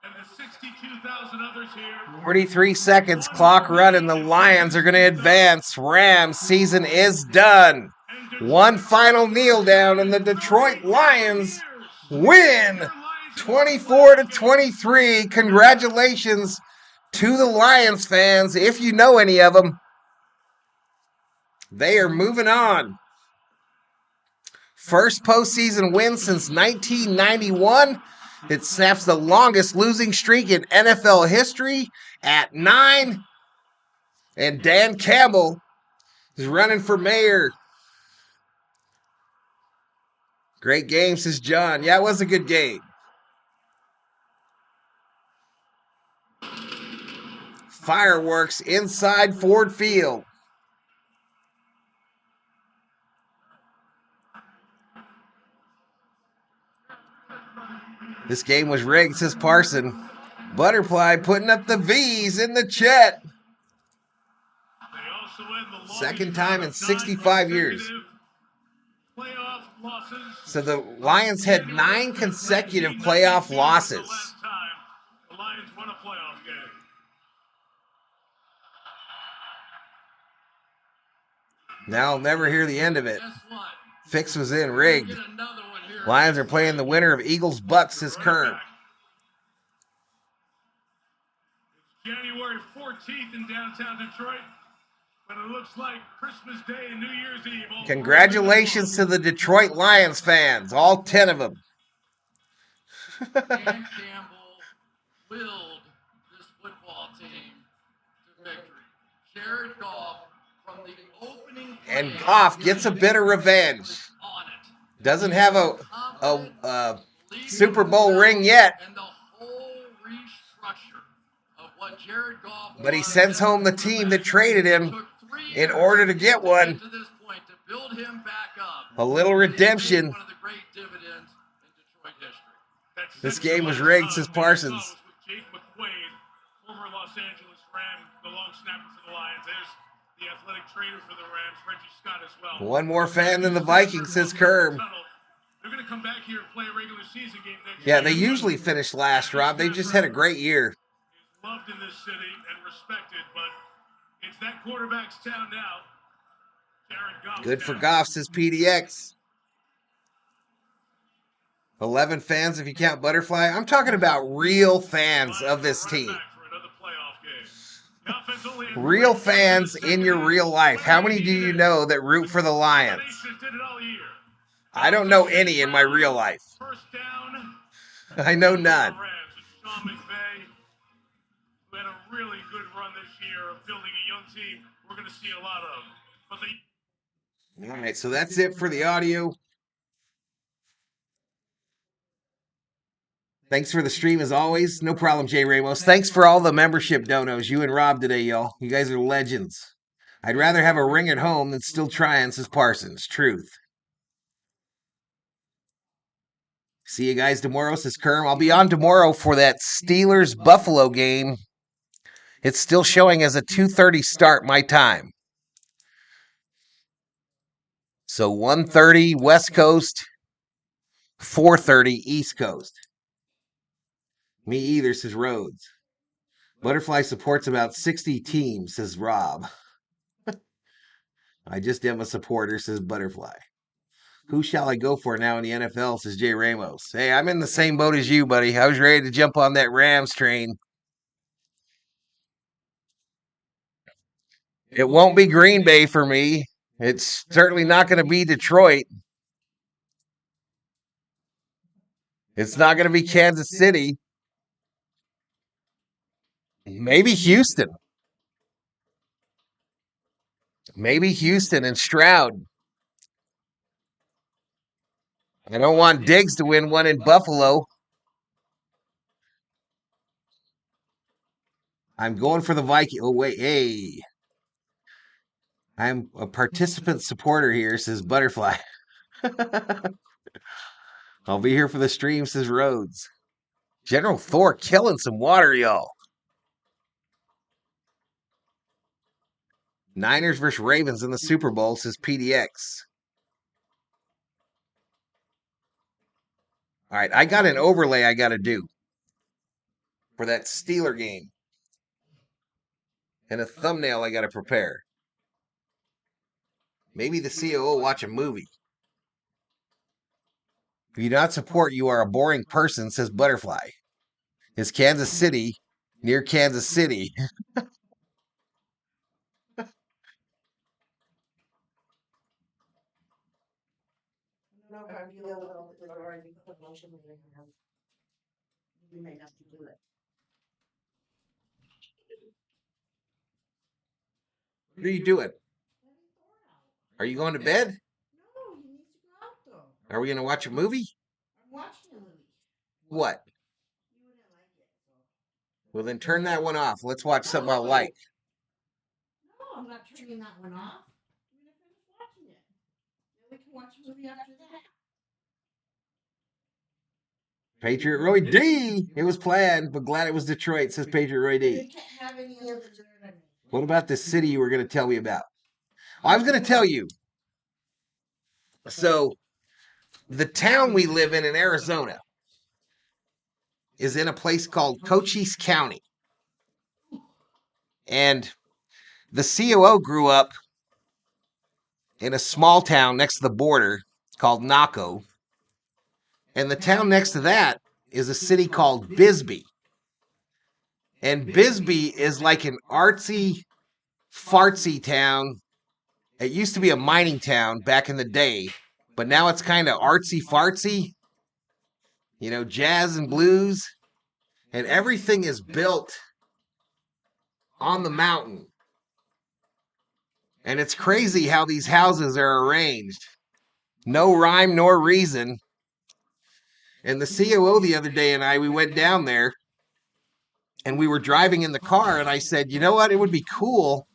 and the 62,000 others here. 43 seconds, clock running. The Lions are going to advance. Rams season is done. One final kneel down, and the Detroit Lions win 24-23. Congratulations to the Lions fans, if you know any of them. They are moving on. First postseason win since 1991. It snaps the longest losing streak in NFL history at 9. And Dan Campbell is running for mayor. Great game, says John. Yeah, it was a good game. Fireworks inside Ford Field. This game was rigged, says Parson. Butterfly putting up the V's in the chat. Second time in 65 years. So the Lions had 9 consecutive playoff losses. The Lions won a playoff game. Now I'll never hear the end of it. Fix was in, rigged. Lions are playing the winner of Eagles-Bucks, says Kern. January 14th in downtown Detroit, but it looks like Christmas Day and New Year's Eve. Congratulations to the Detroit Lions fans, all 10 of them. Dan Campbell willed this football team to victory. Jared Goff from the opening play, And Goff gets a bit of revenge. Doesn't have a Super Bowl ring yet. And the whole restructure of what Jared Goff, but he sends home the team that traded him in order to get one. to this point to build him back up. A little redemption. One of the great dividends in Detroit history. This game was rigged, says Parsons. Jake McQuaid, former Los Angeles Ram, the long snapper for the Lions. There's the athletic trainer for the Rams, Reggie Scott as well. One more fan than the Vikings, says Kerb. They're going to come back here and play a regular season game next Yeah, year. they usually finish last, Rob. They just had a great year. He's loved in this city and respected, but it's that quarterback's town now. Jared Goff. Good for Goff, says PDX. 11 fans if you count Butterfly. I'm talking about real fans of this team. Real fans in your real life. How many do you know that root for the Lions? I don't know any in my real life. First down. I know none. Sean McVay, who had a really good run this year of building a young team, we're going to see a lot of. But All right, so that's it for the audio. Thanks for the stream as always. No problem, Jay Ramos. Thanks for all the membership donos. You and Rob today, y'all. You guys are legends. I'd rather have a ring at home than still trying, says Parsons. Truth. See you guys tomorrow, says Kerm. I'll be on tomorrow for that Steelers-Buffalo game. It's still showing as a 2:30 start my time. So 1:30 West Coast, 4:30 East Coast. Me either, says Rhodes. Butterfly supports about 60 teams, says Rob. I just am a supporter, says Butterfly. Who shall I go for now in the NFL, says Jay Ramos. Hey, I'm in the same boat as you, buddy. I was ready to jump on that Rams train. It won't be Green Bay for me. It's certainly not going to be Detroit. It's not going to be Kansas City. Maybe Houston. Maybe Houston and Stroud. I don't want Diggs to win one in Buffalo. I'm going for the Vikings. Oh, wait. Hey. I'm a participant supporter here, says Butterfly. I'll be here for the stream, says Rhodes. General Thor killing some water, y'all. Niners versus Ravens in the Super Bowl, says PDX. All right, I got an overlay I got to do for that Steeler game. And a thumbnail I got to prepare. Maybe the COO will watch a movie. If you do not support, you are a boring person, says Butterfly. Is Kansas City near Kansas City? You may have to do it. What are you doing? Are you going to bed? No, he needs to go out though. Are we going to watch a movie? I'm watching a movie. What? You wouldn't like it. So. Well, then turn that one off. Let's watch something I like. No, I'm not turning that one off. I'm going to finish watching it. Then we can watch a movie after that. Patriot Roy D. It was planned, but glad it was Detroit, says Patriot Roy You D. can't have any other than me. What about the city you were going to tell me about? I was going to tell you. So, the town we live in Arizona is in a place called Cochise County. And the COO grew up in a small town next to the border called Naco. And the town next to that is a city called Bisbee. And Bisbee is like an artsy, fartsy town. It used to be a mining town back in the day, but now it's kind of artsy fartsy. You know, jazz and blues. And everything is built on the mountain. And it's crazy how these houses are arranged. No rhyme nor reason. And the COO the other day and we went down there and we were driving in the car and I said, you know what? It would be cool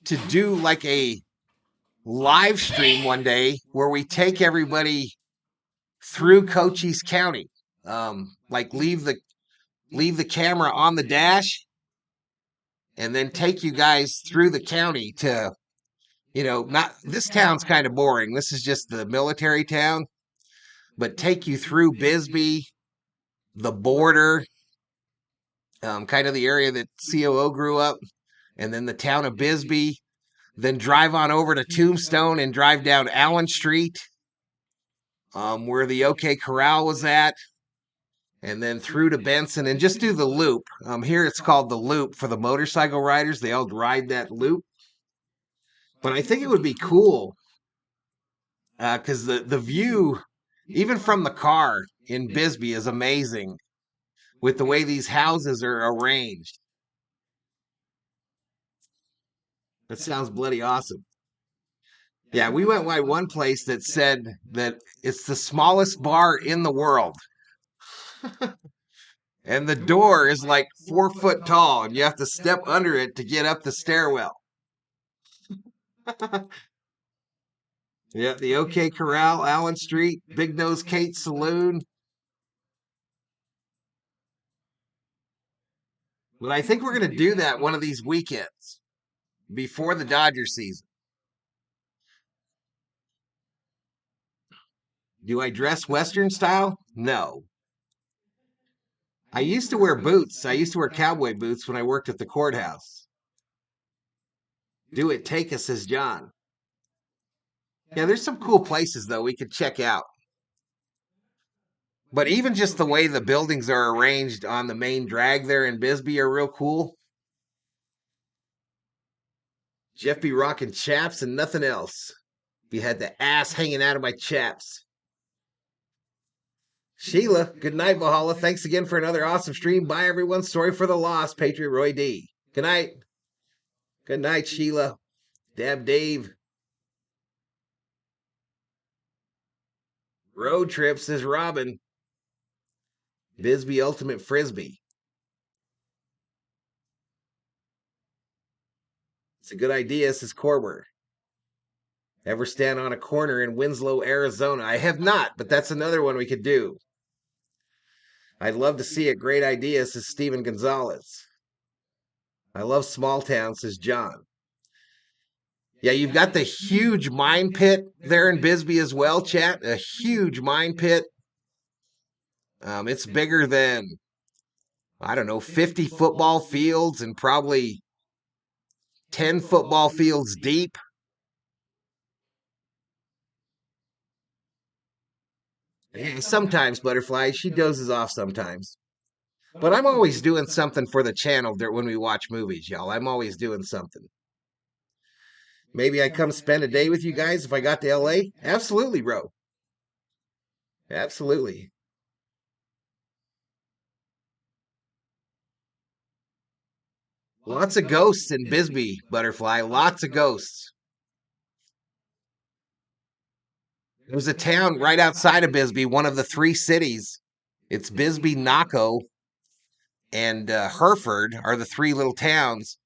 to do like a live stream one day where we take everybody through Cochise County. Like leave the camera on the dash and then take you guys through the county to, you know, not, this town's kind of boring. This is just the military town, but take you through Bisbee, the border, kind of the area that COO grew up, and then the town of Bisbee, then drive on over to Tombstone and drive down Allen Street, where the OK Corral was at, and then through to Benson and just do the loop. Here it's called the loop for the motorcycle riders. They all ride that loop. But I think it would be cool because the view, even from the car in Bisbee, is amazing with the way these houses are arranged. That sounds bloody awesome. Yeah, we went by one place that said that it's the smallest bar in the world. And the door is like 4 foot tall, and you have to step under it to get up the stairwell. Yeah, the OK Corral, Allen Street, Big Nose Kate's Saloon. But I think we're going to do that one of these weekends before the Dodger season. Do I dress Western style? No. I used to wear boots. I used to wear cowboy boots when I worked at the courthouse. Do it, take us, says John. Yeah, there's some cool places, though, we could check out. But even just the way the buildings are arranged on the main drag there in Bisbee are real cool. Jeff be rocking chaps and nothing else. You had the ass hanging out of my chaps. Sheila, good night, Valhalla. Thanks again for another awesome stream. Bye, everyone. Sorry for the loss, Patriot Roy D. Good night. Good night, Sheila. Dab Dave. Road trip, says Robin. Bisbee Ultimate Frisbee. It's a good idea, says Corber. Ever stand on a corner in Winslow, Arizona? I have not, but that's another one we could do. I'd love to see it. Great idea, says Steven Gonzalez. I love small towns, says John. Yeah, you've got the huge mine pit there in Bisbee as well, chat. A huge mine pit. It's bigger than, I don't know, 50 football fields and probably 10 football fields deep. Yeah, sometimes, Butterfly. She dozes off sometimes. But I'm always doing something for the channel when we watch movies, y'all. I'm always doing something. Maybe I come spend a day with you guys if I got to LA? Absolutely, bro. Absolutely. Lots of ghosts in Bisbee, Butterfly. Lots of ghosts. There's a town right outside of Bisbee, one of the three cities. It's Bisbee, Naco, and Hereford are the three little towns.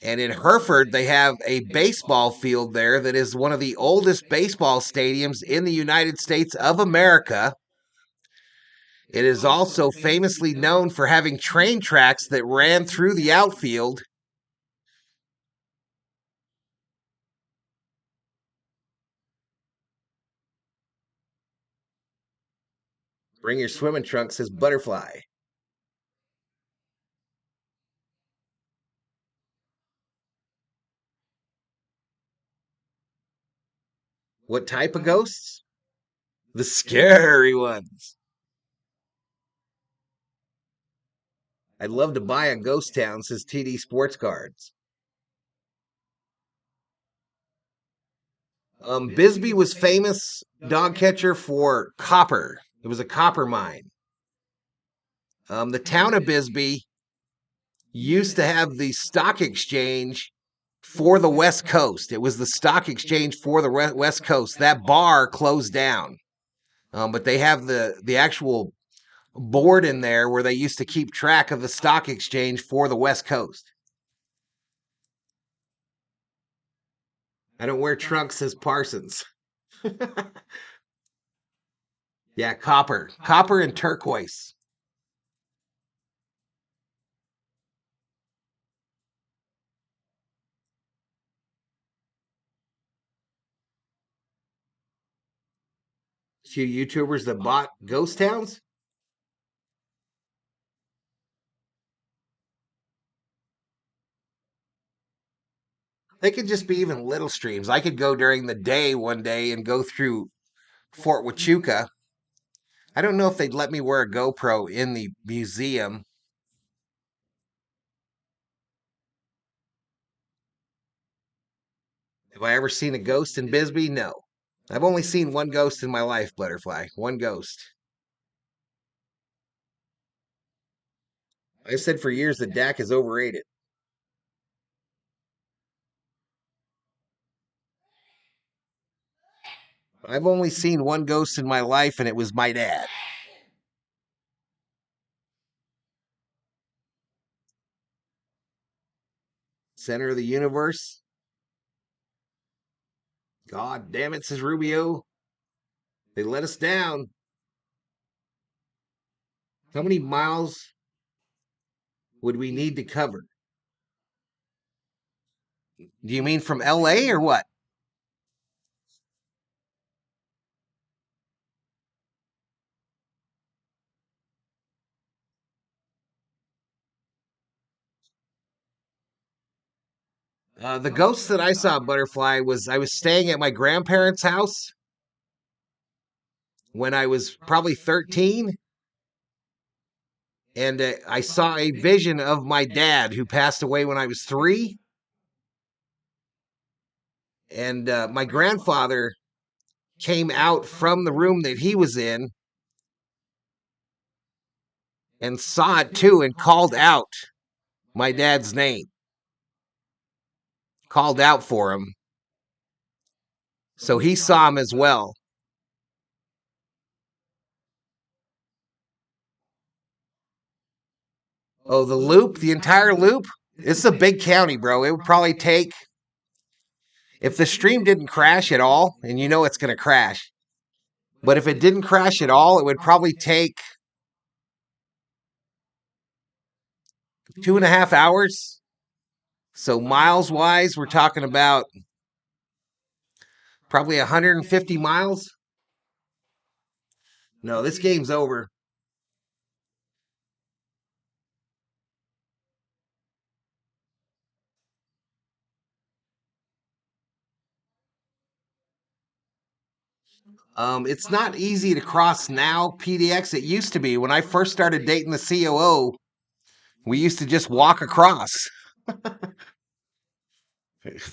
And in Hereford, they have a baseball field there that is one of the oldest baseball stadiums in the United States of America. It is also famously known for having train tracks that ran through the outfield. Bring your swimming trunks, says Butterfly. What type of ghosts? The scary ones. I'd love to buy a ghost town, says TD Sports Cards. Bisbee was famous, dog catcher, for copper. It was a copper mine. The town of Bisbee used to have the stock exchange for the West Coast. It was the stock exchange for the West Coast. That bar closed down, but they have the actual board in there where they used to keep track of the stock exchange for the West Coast. I don't wear trunks, says Parsons. Yeah, copper and turquoise. Few YouTubers that bought ghost towns. They could just be even little streams. I could go during the day one day and go through Fort Huachuca. I don't know if they'd let me wear a GoPro in the museum. Have I ever seen a ghost in Bisbee? No. I've only seen one ghost in my life, Butterfly. One ghost. I've said for years that Dak is overrated. I've only seen one ghost in my life, and it was my dad. Center of the universe. God damn it, says Rubio. They let us down. How many miles would we need to cover? Do you mean from LA or what? The ghost that I saw, Butterfly, was I was staying at my grandparents' house when I was probably 13. And I saw a vision of my dad who passed away when I was 3. And my grandfather came out from the room that he was in and saw it too and called out my dad's name. Called out for him. So he saw him as well. Oh, the loop, the entire loop? It's a big county, bro. It would probably take, if the stream didn't crash at all, and you know it's going to crash, but if it didn't crash at all, it would probably take 2.5 hours. So miles wise, we're talking about probably 150 miles. No, this game's over. It's not easy to cross now, PDX. It used to be. When I first started dating the COO, we used to just walk across.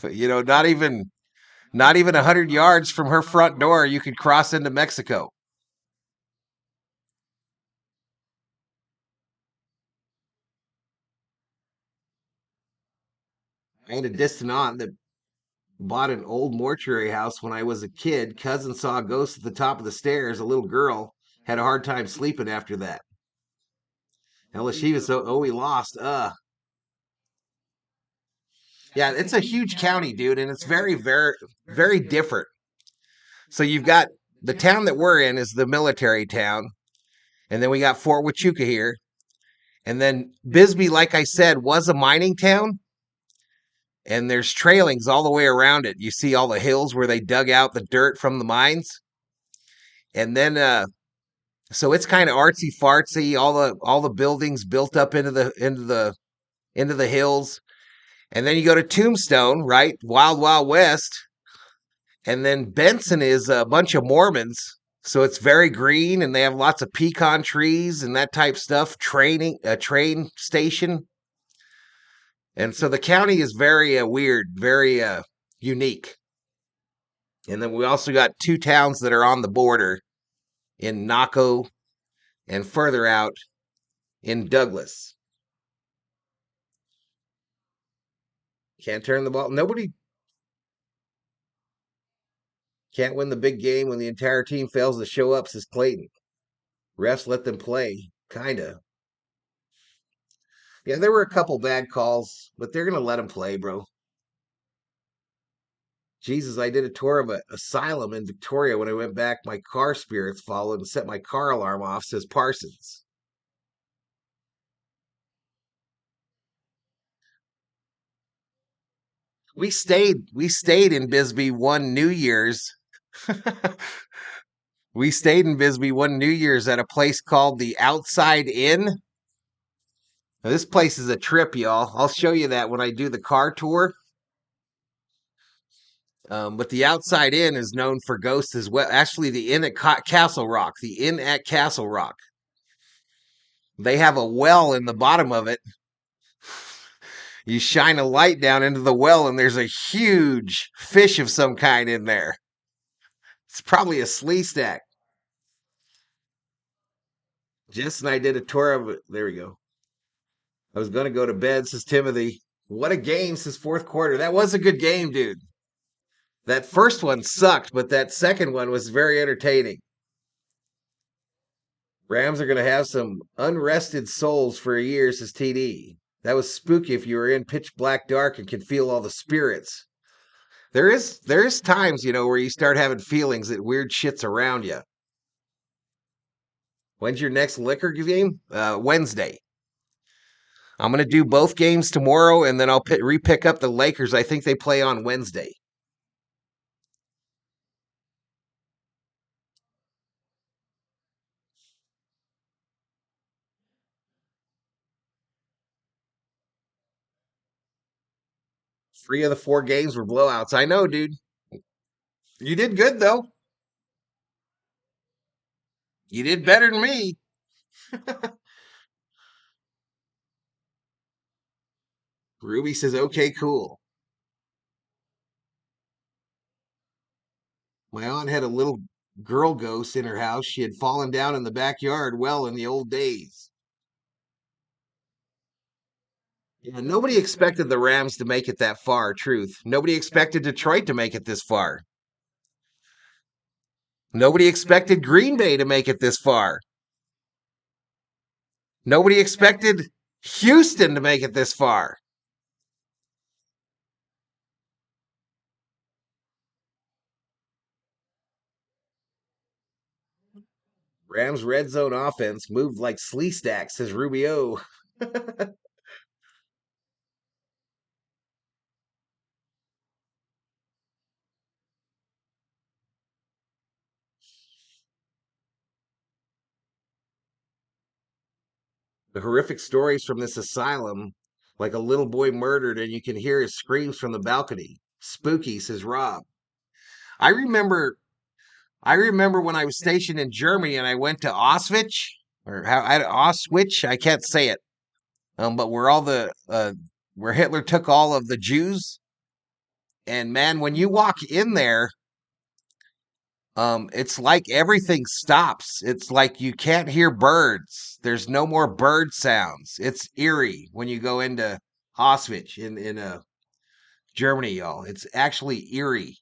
You know, not even 100 yards from her front door, you could cross into Mexico. I had a distant aunt that bought an old mortuary house when I was a kid. Cousin saw a ghost at the top of the stairs. A little girl had a hard time sleeping after that. Hell, she was so, we lost. Yeah, it's a huge county, dude, and it's very, very, very different. So you've got the town that we're in is the military town, and then we got Fort Huachuca here, and then Bisbee, like I said, was a mining town, and there's trailings all the way around it. You see all the hills where they dug out the dirt from the mines, and then so it's kind of artsy fartsy. All the buildings built up into the hills, and then you go to Tombstone, right? Wild Wild West. And then Benson is a bunch of Mormons. So it's very green and they have lots of pecan trees and that type stuff. A train station. And so the county is very weird, very unique. And then we also got two towns that are on the border in Naco and further out in Douglas. Can't turn the ball. Nobody can't win the big game when the entire team fails to show up, says Clayton. Refs let them play, kinda. Yeah, there were a couple bad calls, but they're gonna let them play, bro. Jesus, I did a tour of an asylum in Victoria. When I went back, my car spirits followed and set my car alarm off, says Parsons. We stayed in Bisbee one New Year's. We stayed in Bisbee one New Year's at a place called the Outside Inn. Now, this place is a trip, y'all. I'll show you that when I do the car tour. But the Outside Inn is known for ghosts as well. Actually, the Inn at Castle Rock. The Inn at Castle Rock. They have a well in the bottom of it. You shine a light down into the well, and there's a huge fish of some kind in there. It's probably a slee stack. Jess and I did a tour of it. There we go. I was going to go to bed, says Timothy. What a game, says fourth quarter. That was a good game, dude. That first one sucked, but that second one was very entertaining. Rams are going to have some unrested souls for a year, says TD. That was spooky if you were in pitch black dark and could feel all the spirits. There is times, where you start having feelings that weird shit's around you. When's your next liquor game? Wednesday. I'm going to do both games tomorrow, and then I'll re-pick up the Lakers. I think they play on Wednesday. Three of the four games were blowouts. I know, dude. You did good, though. You did better than me. Ruby says, okay, cool. My aunt had a little girl ghost in her house. She had fallen down in the backyard well in the old days. Yeah, nobody expected the Rams to make it that far, truth. Nobody expected Detroit to make it this far. Nobody expected Green Bay to make it this far. Nobody expected Houston to make it this far. Rams red zone offense moved like slee stacks, says Rubio. The horrific stories from this asylum, like a little boy murdered and you can hear his screams from the balcony. Spooky, says Rob. I remember when I was stationed in Germany and I went to Auschwitz, Auschwitz, I can't say it. But where Hitler took all of the Jews. And man, when you walk in there, it's like everything stops. It's like you can't hear birds. There's no more bird sounds. It's eerie when you go into Auschwitz Germany, y'all. It's actually eerie.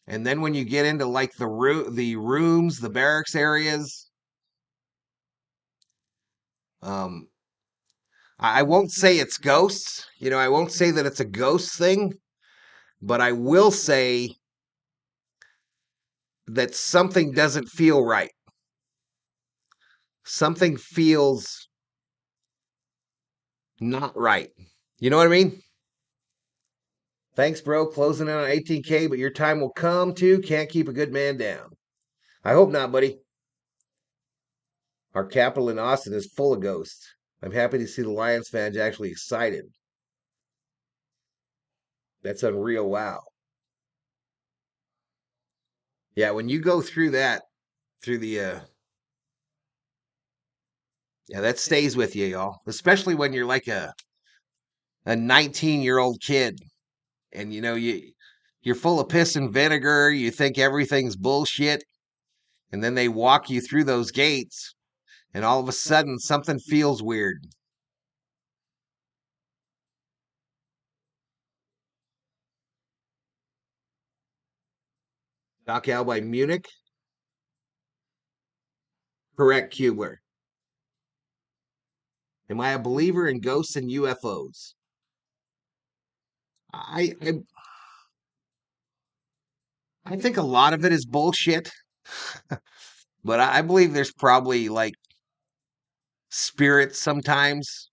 And then when you get into like the rooms, the barracks areas, I won't say it's ghosts. I won't say that it's a ghost thing, but I will say that something doesn't feel right. Something feels not right. You know what I mean? Thanks, bro. Closing in on 18K, but your time will come too. Can't keep a good man down. I hope not, buddy. Our capital in Austin is full of ghosts. I'm happy to see the Lions fans actually excited. That's unreal. Wow. Yeah, when you go through that, through the, yeah, that stays with you, y'all. Especially when you're like a 19-year-old kid and you're full of piss and vinegar, you think everything's bullshit, and then they walk you through those gates and all of a sudden something feels weird. Knockout by Munich. Correct, Kubler. Am I a believer in ghosts and UFOs? I think a lot of it is bullshit, but I believe there's probably like spirits sometimes,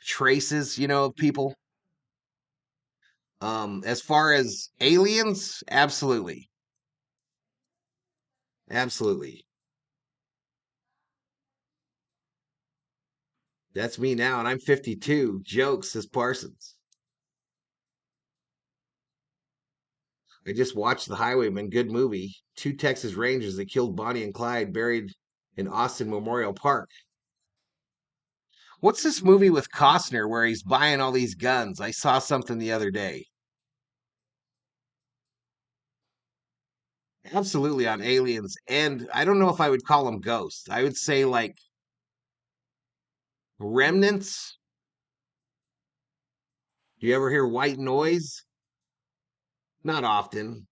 traces, of people. As far as aliens, absolutely. Absolutely. That's me now, and I'm 52. Jokes, says Parsons. I just watched The Highwayman, good movie. 2 Texas Rangers that killed Bonnie and Clyde buried in Austin Memorial Park. What's this movie with Costner where he's buying all these guns? I saw something the other day. Absolutely on aliens, and I don't know if I would call them ghosts. I would say like remnants. Do you ever hear white noise? Not often.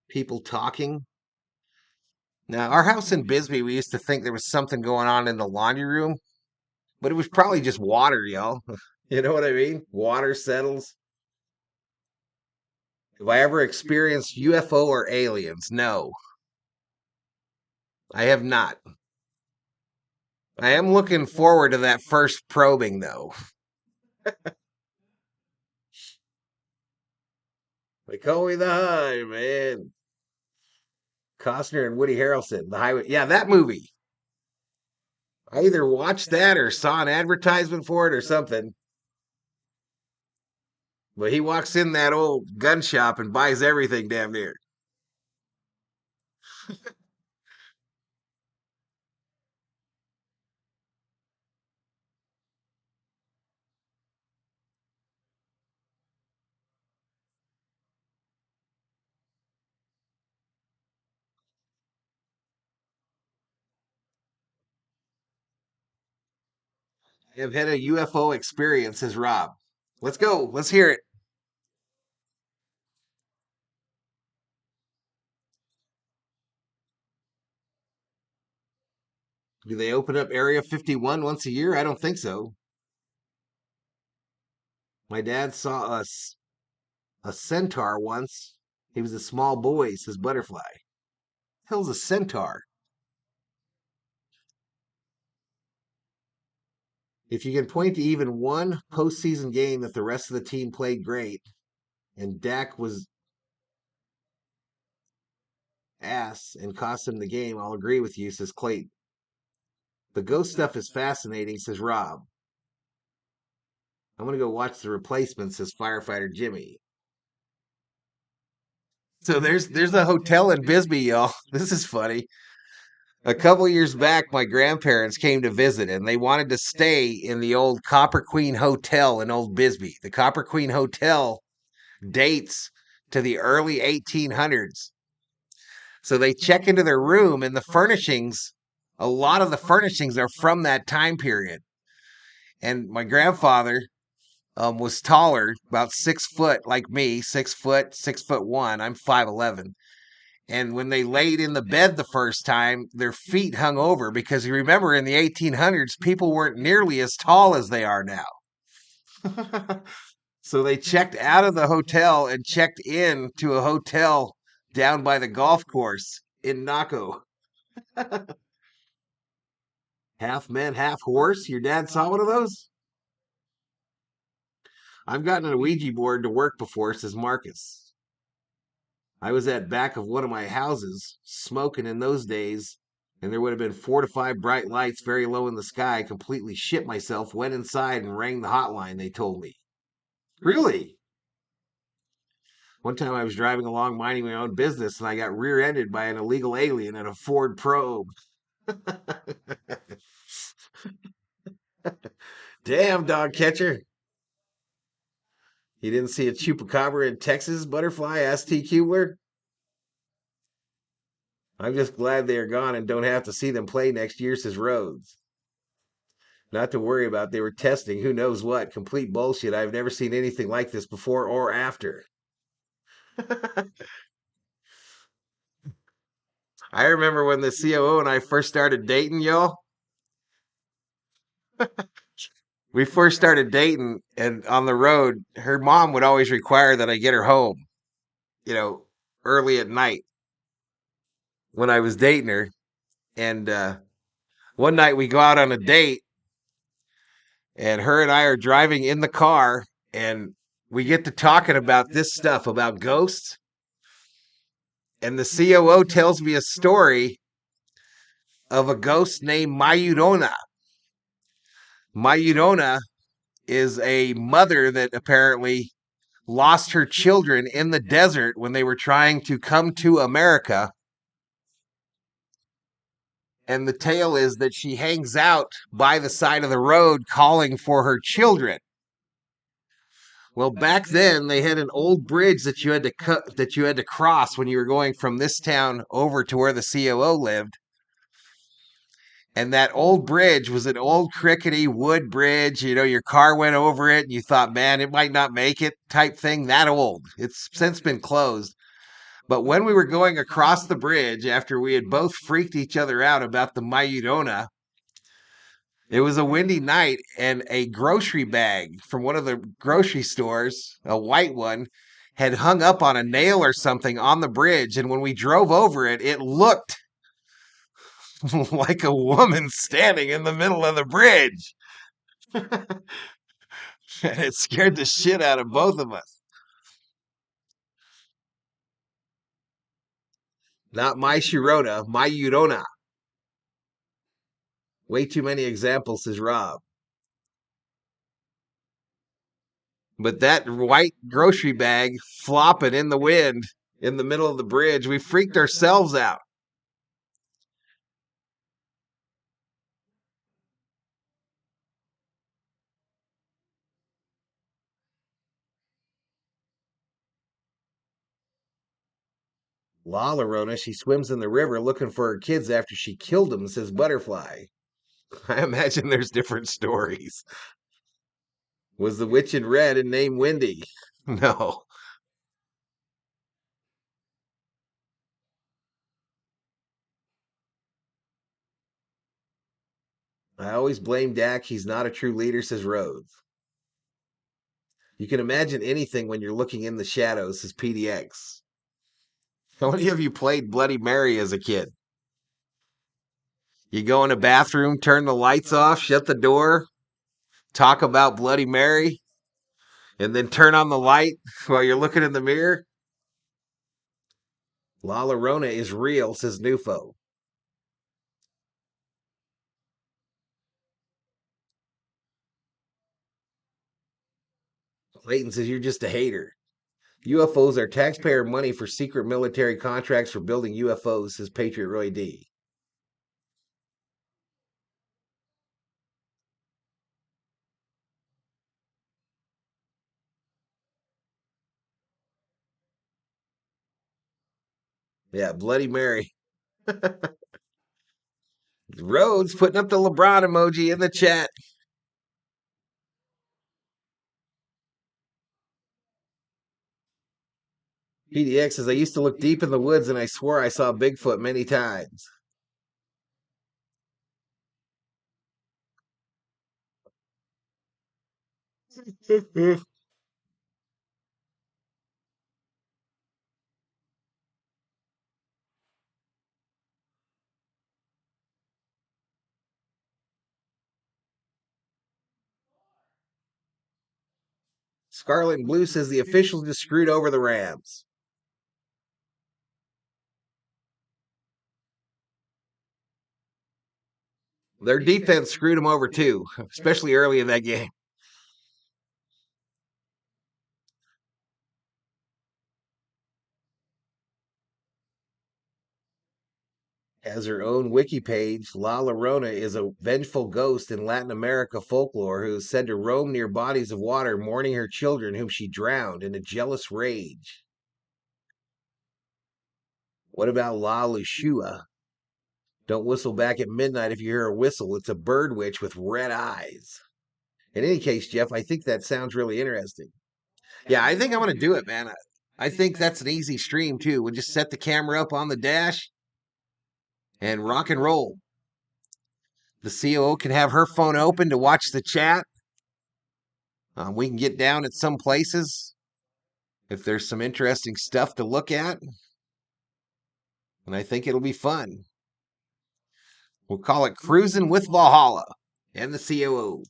People talking. Now, our house in Bisbee, we used to think there was something going on in the laundry room, but it was probably just water, y'all. You know what I mean? Water settles. Have I ever experienced UFO or aliens? No, I have not. I am looking forward to that first probing, though. They call me the High, man. Costner and Woody Harrelson, The Highway. Yeah, that movie. I either watched that or saw an advertisement for it or something. But he walks in that old gun shop and buys everything damn near. I have had a UFO experience, says Rob. Let's go. Let's hear it. Do they open up Area 51 once a year? I don't think so. My dad saw a centaur once. He was a small boy, says Butterfly. Hell's a centaur? If you can point to even one postseason game that the rest of the team played great and Dak was ass and cost him the game, I'll agree with you, says Clayton. The ghost stuff is fascinating, says Rob. I'm going to go watch The Replacements, says Firefighter Jimmy. So there's a hotel in Bisbee, y'all. This is funny. A couple years back, my grandparents came to visit, and they wanted to stay in the old Copper Queen Hotel in Old Bisbee. The Copper Queen Hotel dates to the early 1800s. So they check into their room, and the furnishings a lot of the furnishings are from that time period. And my grandfather was taller, about 6 foot, like me, 6 foot, 6'1". I'm 5'11". And when they laid in the bed the first time, their feet hung over because you remember in the 1800s, people weren't nearly as tall as they are now. So they checked out of the hotel and checked in to a hotel down by the golf course in Naco. Half man, half horse. Your dad saw one of those? I've gotten a Ouija board to work before, says Marcus. I was at back of one of my houses, smoking in those days, and there would have been 4 to 5 bright lights very low in the sky. Completely shit myself, went inside and rang the hotline, they told me. Really? One time I was driving along minding my own business, and I got rear-ended by an illegal alien in a Ford Probe. Damn, dog catcher. You didn't see a chupacabra in Texas, Butterfly? Asked T. Kubler. I'm just glad they are gone and don't have to see them play next year, says Rhodes. Not to worry about, they were testing who knows what. Complete bullshit. I've never seen anything like this before or after. I remember when the COO and I first started dating, y'all. We first started dating, and on the road, her mom would always require that I get her home, early at night when I was dating her. And one night we go out on a date, and her and I are driving in the car, and we get to talking about this stuff, about ghosts. And the COO tells me a story of a ghost named Mayurona. Mayurona is a mother that apparently lost her children in the desert when they were trying to come to America. And the tale is that she hangs out by the side of the road calling for her children. Well, back then they had an old bridge that you had to cross when you were going from this town over to where the COO lived. And that old bridge was an old crickety wood bridge. Your car went over it and you thought, man, it might not make it type thing. That old. It's since been closed. But when we were going across the bridge, after we had both freaked each other out about the Mayurona, it was a windy night, and a grocery bag from one of the grocery stores, a white one, had hung up on a nail or something on the bridge. And when we drove over it, it looked like a woman standing in the middle of the bridge. And it scared the shit out of both of us. Not my Shirona, my Urona. Way too many examples, says Rob. But that white grocery bag flopping in the wind in the middle of the bridge, we freaked ourselves out. La Llorona, she swims in the river looking for her kids after she killed them, says Butterfly. I imagine there's different stories. Was the witch in red and named Wendy? No. I always blame Dak. He's not a true leader, says Rhodes. You can imagine anything when you're looking in the shadows, says PDX. How many of you played Bloody Mary as a kid? You go in a bathroom, turn the lights off, shut the door, talk about Bloody Mary, and then turn on the light while you're looking in the mirror? La Llorona is real, says Nufo. Clayton says you're just a hater. UFOs are taxpayer money for secret military contracts for building UFOs, says Patriot Roy D. Yeah, Bloody Mary. Rhodes putting up the LeBron emoji in the chat. PDX says, I used to look deep in the woods and I swore I saw Bigfoot many times. Scarlet and Blue says the officials just screwed over the Rams. Their defense screwed them over too, especially early in that game. Has her own wiki page. La Llorona is a vengeful ghost in Latin America folklore who is said to roam near bodies of water, mourning her children whom she drowned in a jealous rage. What about La Lushua? Don't whistle back at midnight if you hear a whistle. It's a bird witch with red eyes. In any case, Jeff, I think that sounds really interesting. Yeah, I think I'm going to do it, man. I think that's an easy stream, too. We'll just set the camera up on the dash and rock and roll. The COO can have her phone open to watch the chat. We can get down at some places if there's some interesting stuff to look at. And I think it'll be fun. We'll call it Cruising with Valhalla and the COO.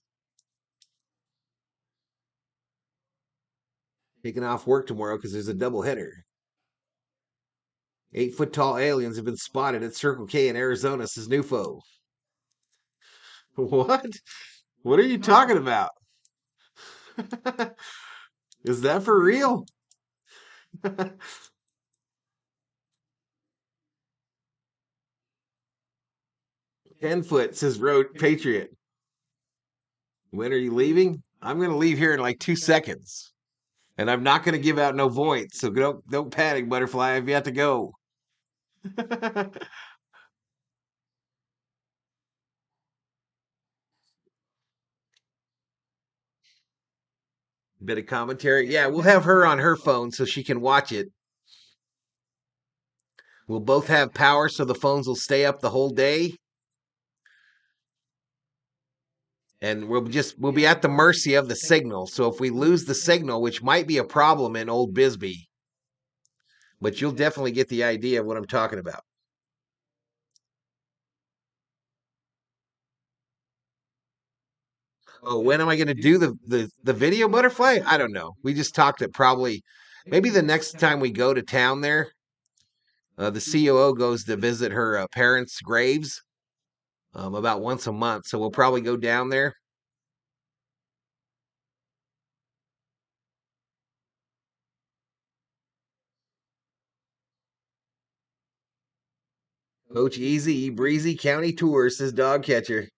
Taking off work tomorrow because there's a doubleheader. 8-foot-tall aliens have been spotted at Circle K in Arizona, says Nufo. What? What are you talking about? Is that for real? 10-foot, says Road Patriot. When are you leaving? I'm going to leave here in like 2 seconds. And I'm not going to give out no points, so don't panic, Butterfly, if you have to go. Bit of commentary. Yeah, we'll have her on her phone so she can watch it. We'll both have power so the phones will stay up the whole day. And we'll be at the mercy of the signal. So if we lose the signal, which might be a problem in Old Bisbee, but you'll definitely get the idea of what I'm talking about. Oh, when am I going to do the video, Butterfly? I don't know. We just talked it probably maybe the next time we go to town there. The COO goes to visit her parents' graves about once a month, so we'll probably go down there. Coach Easy, Breezy County Tours, says Dog Catcher.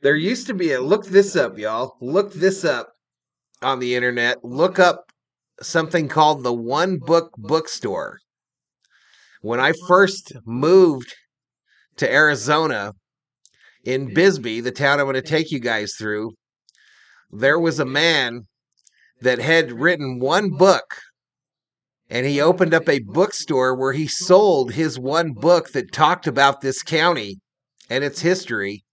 There used to be look this up, y'all. Look this up on the internet. Look up something called the One Book Bookstore. When I first moved to Arizona, in Bisbee, the town I'm going to take you guys through, there was a man that had written one book, and he opened up a bookstore where he sold his one book that talked about this county and its history.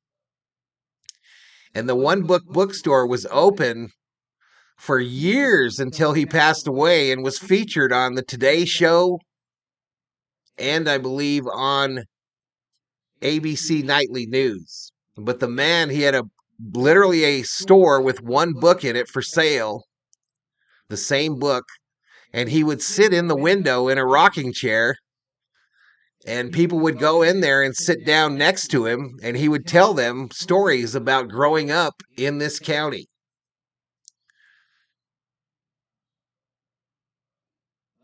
And the One Book Bookstore was open for years until he passed away and was featured on the Today Show and I believe on ABC Nightly News. But the man, he had literally a store with one book in it for sale, the same book, and he would sit in the window in a rocking chair, and people would go in there and sit down next to him, and he would tell them stories about growing up in this county.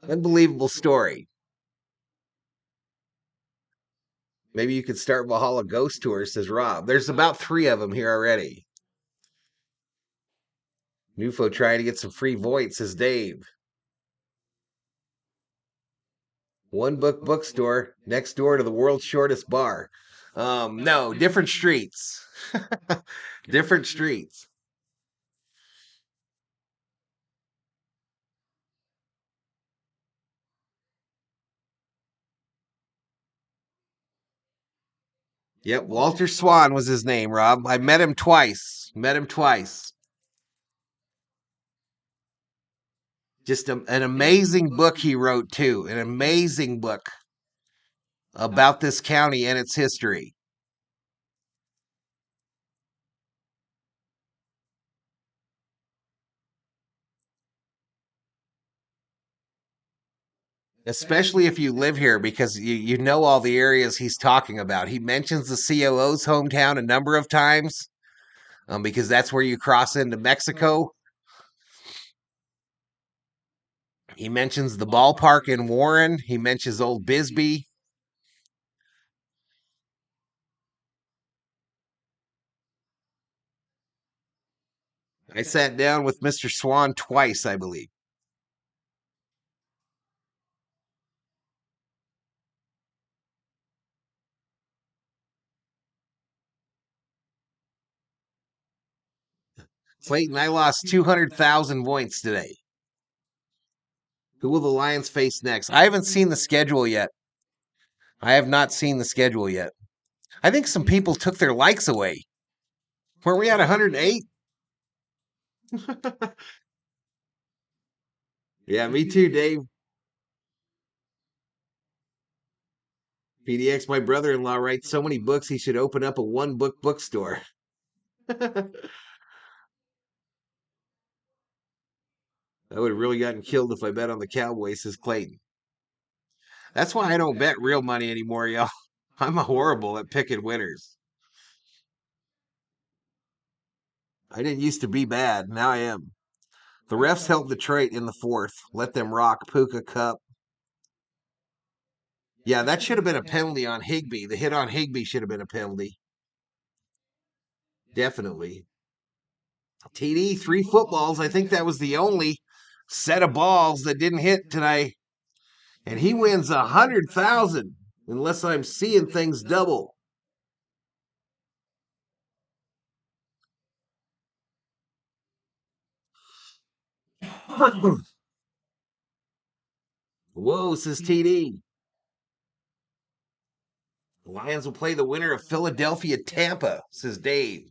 Unbelievable story. Maybe you could start Valhalla Ghost Tours, says Rob. There's about 3 of them here already. Nufo trying to get some free voids, says Dave. One Book Bookstore next door to the world's shortest bar. No, different streets. Different streets. Yep, Walter Swan was his name, Rob. I met him twice. Just an amazing book he wrote, too. An amazing book about this county and its history. Especially if you live here, because you know all the areas he's talking about. He mentions the COO's hometown a number of times because that's where you cross into Mexico. He mentions the ballpark in Warren. He mentions Old Bisbee. I sat down with Mr. Swan twice, I believe. Clayton, I lost 200,000 points today. Who will the Lions face next? I haven't seen the schedule yet. I have not seen the schedule yet. I think some people took their likes away. Were we at 108? Yeah, me too, Dave. PDX, my brother-in-law writes so many books he should open up a one-book bookstore. I would have really gotten killed if I bet on the Cowboys, says Clayton. That's why I don't bet real money anymore, y'all. I'm horrible at picking winners. I didn't used to be bad. Now I am. The refs held Detroit in the fourth. Let them rock. Puka Cup. Yeah, that should have been a penalty on Higbee. The hit on Higbee should have been a penalty. Definitely. TD, 3 footballs. I think that was the only set of balls that didn't hit tonight. And he wins 100,000 unless I'm seeing things double. Whoa, says TD. The Lions will play the winner of Philadelphia Tampa, says Dave.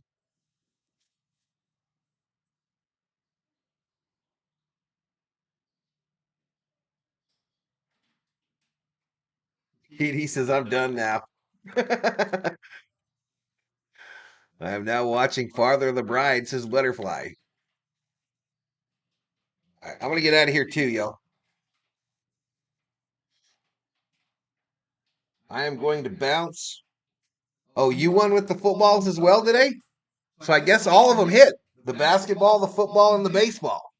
TD says, I'm done now. I am now watching Father of the Bride, says Butterfly. I'm going to get out of here too, yo. I am going to bounce. Oh, you won with the footballs as well today? So I guess all of them hit. The basketball, the football, and the baseball.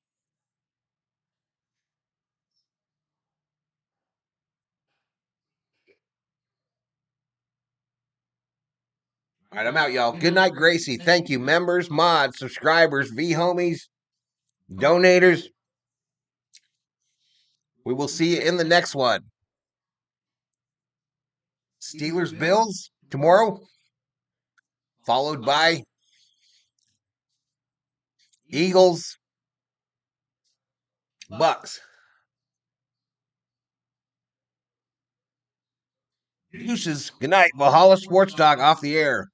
All right, I'm out, y'all. Good night, Gracie. Thank you, members, mods, subscribers, V-homies, donators. We will see you in the next one. Steelers, Bills tomorrow, followed by Eagles, Bucks. Deuces. Good night. Valhalla Sports Talk off the air.